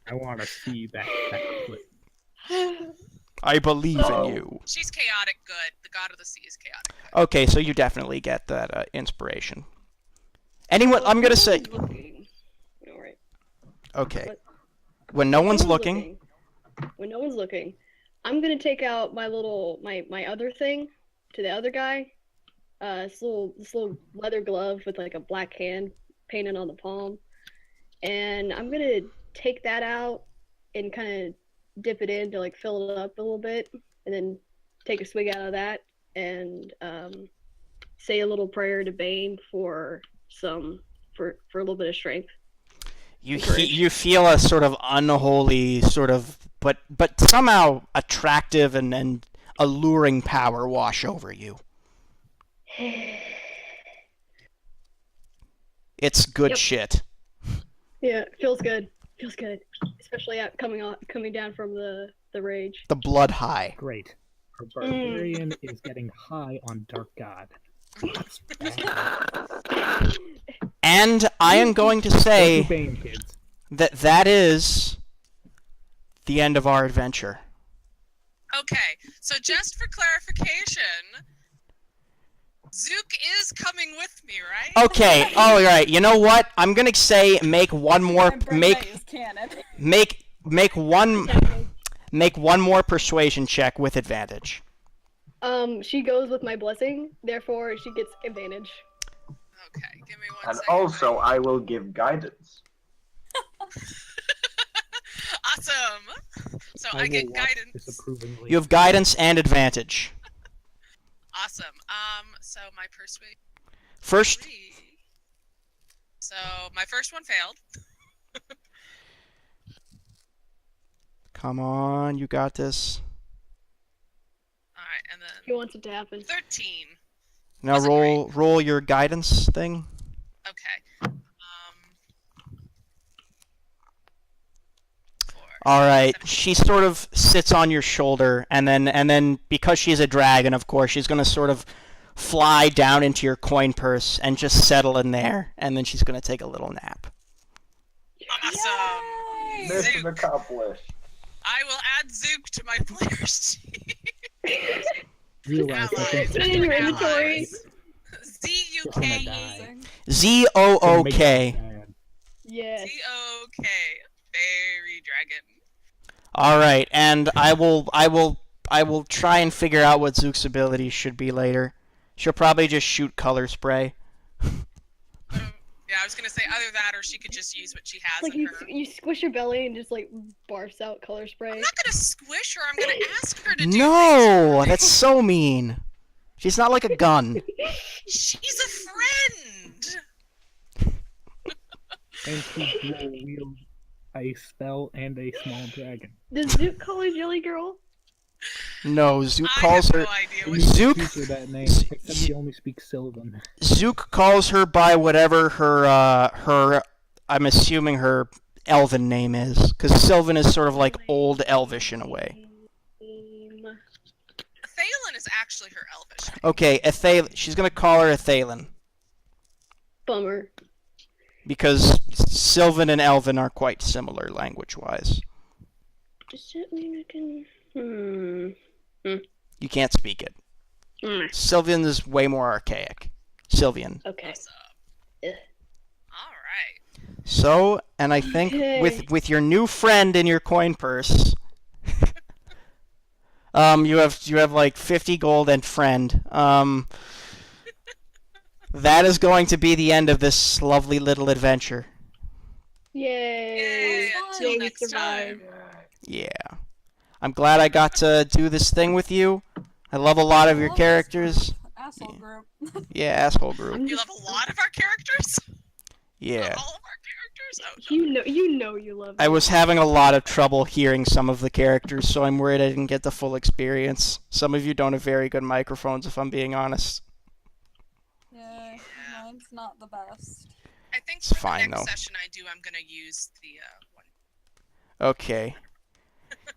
Speaker 3: I want to see that backflip.
Speaker 1: I believe
Speaker 4: Oh.
Speaker 1: in you.
Speaker 5: She's chaotic good. The god of the sea is chaotic good.
Speaker 1: Okay, so you definitely get that inspiration. Anyone? I'm gonna say.
Speaker 2: All right.
Speaker 1: Okay. When no one's looking.
Speaker 2: When no one's looking, I'm gonna take out my other thing to the other guy. This little leather glove with like a black hand painted on the palm, and I'm gonna take that out and kind of dip it in to like fill it up a little bit, and then take a swig out of that and say a little prayer to Bane for a little bit of strength.
Speaker 1: You feel a sort of unholy, sort of, but somehow attractive and alluring power wash over you. It's good
Speaker 2: Yep.
Speaker 1: shit.
Speaker 2: Yeah, feels good. Feels good, especially coming down from the rage.
Speaker 1: The blood high.
Speaker 3: Great. Our barbarian is getting high on Dark God. That's bad.
Speaker 1: And I am going to
Speaker 3: Don't do
Speaker 1: say
Speaker 3: Bane, kids.
Speaker 1: that is the end of our adventure.
Speaker 5: Okay, so just for clarification, Zook is coming with me, right?
Speaker 1: Okay. All right. You know what? I'm gonna say make one more
Speaker 7: And Brenda
Speaker 1: make
Speaker 7: is canon.
Speaker 1: make one more persuasion check with advantage.
Speaker 2: She goes with my blessing, therefore she gets advantage.
Speaker 5: Okay, give me one
Speaker 4: And
Speaker 5: second.
Speaker 4: also, I will give guidance.
Speaker 5: Awesome. So I
Speaker 3: will
Speaker 5: get
Speaker 3: watch
Speaker 5: guidance.
Speaker 3: disapprovingly.
Speaker 1: You have guidance and advantage.
Speaker 5: Awesome. So my persuade.
Speaker 1: First,
Speaker 5: So my first one failed.
Speaker 1: come on, you got this.
Speaker 5: All right, and
Speaker 2: He
Speaker 5: then
Speaker 2: wants it to happen.
Speaker 5: 13.
Speaker 1: Now
Speaker 5: Wasn't
Speaker 1: roll your guidance thing.
Speaker 5: Okay. 4.
Speaker 1: All right. She sort of sits on your shoulder, and then because she's a dragon, of course, she's gonna sort of fly down into your coin purse and just settle in there, and then she's gonna take a little nap.
Speaker 5: Awesome.
Speaker 7: Yay!
Speaker 4: Mission
Speaker 5: Zook.
Speaker 4: accomplished.
Speaker 5: I will add Zook to my player's team.
Speaker 3: Realize I think
Speaker 5: Allies.
Speaker 2: Put it in your inventory.
Speaker 5: Allies.
Speaker 3: gonna
Speaker 5: Z-U-K-E.
Speaker 3: die.
Speaker 1: Z-O-O-K.
Speaker 3: Bad.
Speaker 2: Yes.
Speaker 5: Z-O-K. Fairy dragon.
Speaker 1: All right, and I will try and figure out what Zook's abilities should be later. She'll probably just shoot color spray.
Speaker 5: Yeah, I was gonna say either that or she could just use what she has
Speaker 2: Like
Speaker 5: in
Speaker 2: you,
Speaker 5: her.
Speaker 2: you squish your belly and just like barfs out color spray.
Speaker 5: I'm not gonna squish her. I'm gonna ask her to do
Speaker 1: No,
Speaker 5: things.
Speaker 1: that's so mean. She's not like a gun.
Speaker 5: She's a friend.
Speaker 3: And she dual wield a spell and a small dragon.
Speaker 2: Does Zook call her Jelly Girl?
Speaker 1: No, Zook
Speaker 5: I
Speaker 1: calls
Speaker 5: have
Speaker 1: her.
Speaker 5: no idea
Speaker 3: We
Speaker 5: what
Speaker 3: need to
Speaker 1: Zook-
Speaker 3: teach her that name, except he only speaks Sylvan.
Speaker 1: Zook calls her by whatever her I'm assuming her elven name is, because Sylvan is sort of like old elvish in a way.
Speaker 5: Thalen is actually her elvish name.
Speaker 1: Okay, she's gonna call her Athalen,
Speaker 2: Bummer.
Speaker 1: because Sylvan and Elven are quite similar language-wise.
Speaker 2: Does that mean I can?
Speaker 1: You can't speak it. Sylvan is way more archaic. Sylvian.
Speaker 2: Okay.
Speaker 5: Awesome.
Speaker 2: Ugh.
Speaker 5: All right.
Speaker 1: So, and I think
Speaker 2: Okay.
Speaker 1: with your new friend in your coin purse, you have like 50 gold and friend. That is going to be the end of this lovely little adventure.
Speaker 2: Yay!
Speaker 5: Yay,
Speaker 7: until
Speaker 2: we
Speaker 5: next
Speaker 2: survived.
Speaker 1: Yeah. I'm glad I got to do this thing with you. I love a lot of your
Speaker 7: Love this
Speaker 1: characters.
Speaker 7: group. Asshole group.
Speaker 1: Yeah, asshole group.
Speaker 2: I'm
Speaker 5: You
Speaker 2: just,
Speaker 5: love a lot of our characters?
Speaker 1: Yeah.
Speaker 5: All of our characters? Oh,
Speaker 2: you know you love
Speaker 1: I
Speaker 2: it.
Speaker 1: was having a lot of trouble hearing some of the characters, so I'm worried I didn't get the full experience. Some of you don't have very good microphones, if I'm being honest.
Speaker 7: Yeah, mine's not the best.
Speaker 5: I think
Speaker 1: It's
Speaker 5: for
Speaker 1: fine,
Speaker 5: the next
Speaker 1: though.
Speaker 5: session I do, I'm gonna use the one.
Speaker 1: Okay.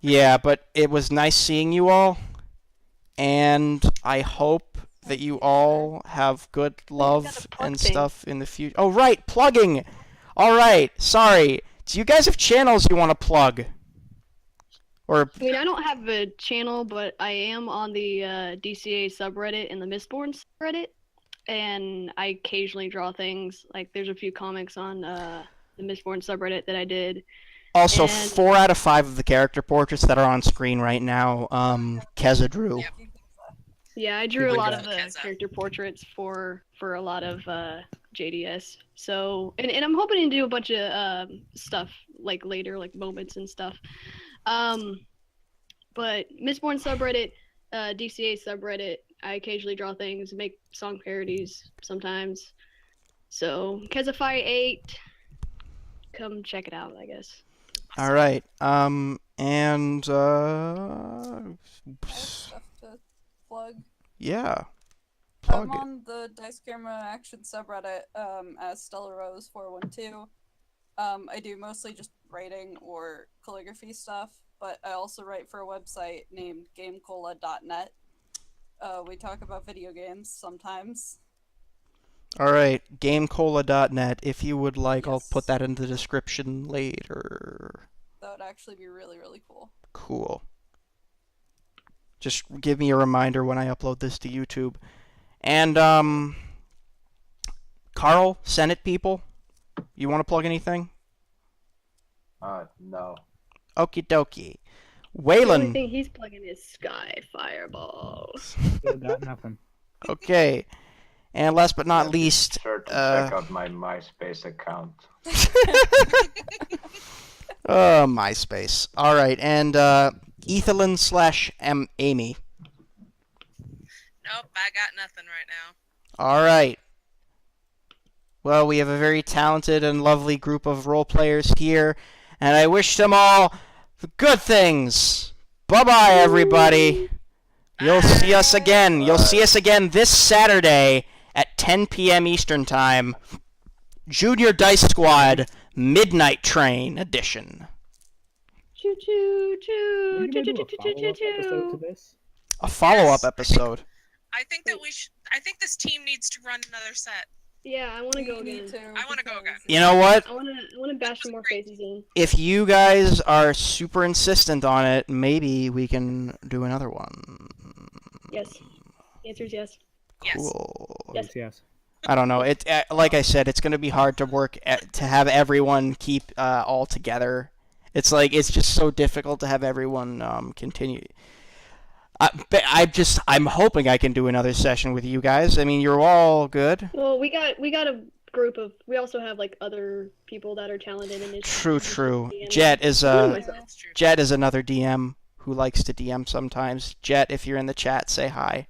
Speaker 1: Yeah, but it was nice seeing you all, and I hope that you all have good love
Speaker 2: plug
Speaker 1: and
Speaker 2: thing.
Speaker 1: stuff in the future. Oh, right, plugging! Alright, sorry. Do you guys have channels you want to plug? Or,
Speaker 2: I mean, I don't have a channel, but I am on the DCA subreddit and the Mistborn subreddit, and I occasionally draw things. Like, there's a few comics on the Mistborn subreddit that I did.
Speaker 1: also,
Speaker 2: And-
Speaker 1: 4 out of 5 of the character portraits that are on screen right now, Keza drew.
Speaker 5: Yep.
Speaker 2: Yeah, I drew a
Speaker 3: Good
Speaker 2: lot
Speaker 3: job.
Speaker 2: of the
Speaker 5: Keza.
Speaker 2: character portraits for a lot of JDS. So, and I'm hoping to do a bunch of stuff like later, like moments and stuff. But Mistborn subreddit, DCA subreddit, I occasionally draw things, make song parodies sometimes. So, Kezafire 8, come check it out, I guess.
Speaker 1: Alright, and,
Speaker 7: I have stuff to plug.
Speaker 1: yeah. Plug
Speaker 7: I'm
Speaker 1: it.
Speaker 7: on the Dice Camera Action subreddit as Stella Rose 412. I do mostly just writing or calligraphy stuff, but I also write for a website named GameCola.net. We talk about video games sometimes.
Speaker 1: Alright, GameCola.net. If you would like, I'll put
Speaker 7: Yes.
Speaker 1: that in the description later.
Speaker 7: That would actually be really, really cool.
Speaker 1: Cool. Just give me a reminder when I upload this to YouTube. And, Carl, Senate people, you want to plug anything?
Speaker 4: No.
Speaker 1: Okie dokie.
Speaker 2: The only
Speaker 1: Waylon,
Speaker 2: thing he's plugging is Sky Fireball.
Speaker 3: Still got nothing.
Speaker 1: okay. And last but not
Speaker 4: Yeah, be
Speaker 1: least,
Speaker 4: Sure to check out my MySpace account.
Speaker 1: MySpace. Alright, and, Ethelyn / Amy.
Speaker 5: Nope, I got nothing right now.
Speaker 1: Alright. Well, we have a very talented and lovely group of role players here, and I wish them all the good things. Bye-bye, everybody. You'll see us again. You'll see us again this Saturday at 10 p.m. Eastern Time. Junior Dice Squad Midnight Train Edition.
Speaker 2: Choo choo
Speaker 3: Are
Speaker 2: choo
Speaker 3: you
Speaker 2: choo
Speaker 3: gonna
Speaker 2: choo
Speaker 3: do
Speaker 2: choo
Speaker 3: a
Speaker 2: choo choo
Speaker 3: follow-up episode to
Speaker 2: choo.
Speaker 3: this?
Speaker 1: A follow-up
Speaker 5: Yes.
Speaker 1: episode.
Speaker 5: I think that I think this team needs to run another set.
Speaker 2: Yeah, I want to go
Speaker 7: Me
Speaker 2: again.
Speaker 7: too,
Speaker 5: I wanna go
Speaker 7: because
Speaker 5: again.
Speaker 1: You know what?
Speaker 2: I want to bash some more faces in.
Speaker 1: If you guys are super insistent on it, maybe we can do another one.
Speaker 2: Yes. The answer is yes.
Speaker 5: Yes.
Speaker 1: Cool.
Speaker 2: Yes.
Speaker 3: Yes.
Speaker 1: I don't know. It like I said, it's going to be hard to work to have everyone keep all together. It's like it's just so difficult to have everyone continue. But I'm hoping I can do another session with you guys. I mean, you're all good.
Speaker 2: Well, we got a group of. We also have like other people that are talented in this.
Speaker 1: True.
Speaker 2: DM.
Speaker 1: Jet is
Speaker 2: Myself.
Speaker 5: That's true.
Speaker 1: Jet is another DM who likes to DM sometimes. Jet, if you're in the chat, say hi.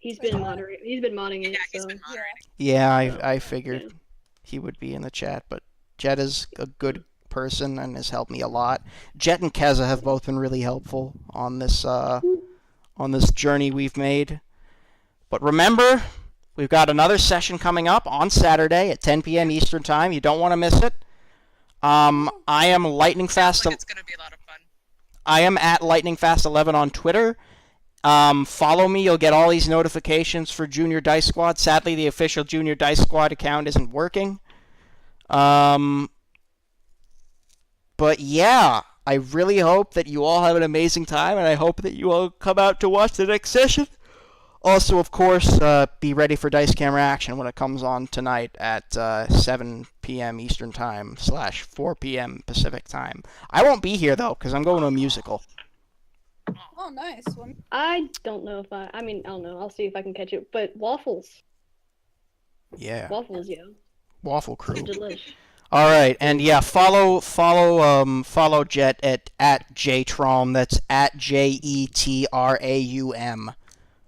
Speaker 2: He's been moderating. He's been modding it.
Speaker 5: Yeah, he's
Speaker 2: So
Speaker 5: been moderating.
Speaker 1: Yeah,
Speaker 2: Oh,
Speaker 1: I figured
Speaker 2: yeah.
Speaker 1: he would be in the chat, but Jet is a good person and has helped me a lot. Jet and Keza have both been really helpful on this journey we've made. But remember, we've got another session coming up on Saturday at 10 p.m. Eastern Time. You don't want to miss it. I am Lightning
Speaker 5: Sounds
Speaker 1: Fast.
Speaker 5: like it's gonna be a lot of fun.
Speaker 1: I am at LightningFast11 on Twitter. Follow me. You'll get all these notifications for Junior Dice Squad. Sadly, the official Junior Dice Squad account isn't working. But yeah, I really hope that you all have an amazing time, and I hope that you all come out to watch the next session. Also, of course, be ready for Dice Camera Action when it comes on tonight at 7 p.m. Eastern Time / 4 p.m. Pacific Time. I won't be here, though, because I'm going to a musical.
Speaker 7: Oh, nice one.
Speaker 2: I don't know if I mean, I don't know. I'll see if I can catch it. But waffles.
Speaker 1: Yeah,
Speaker 2: Waffles, yo.
Speaker 1: Waffle Crew.
Speaker 2: They're delish.
Speaker 1: All right, and yeah, follow Jet at JTRAUM. That's at JETRAUM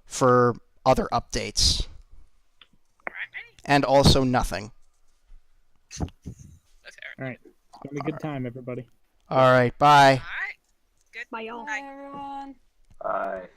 Speaker 1: for other updates,
Speaker 5: Alright.
Speaker 1: and also nothing.
Speaker 5: Okay,
Speaker 3: All right. It's gonna be a good time, everybody.
Speaker 1: All right, bye.
Speaker 5: alright. Good
Speaker 2: Bye, y'all.
Speaker 7: Bye, everyone.
Speaker 4: Bye.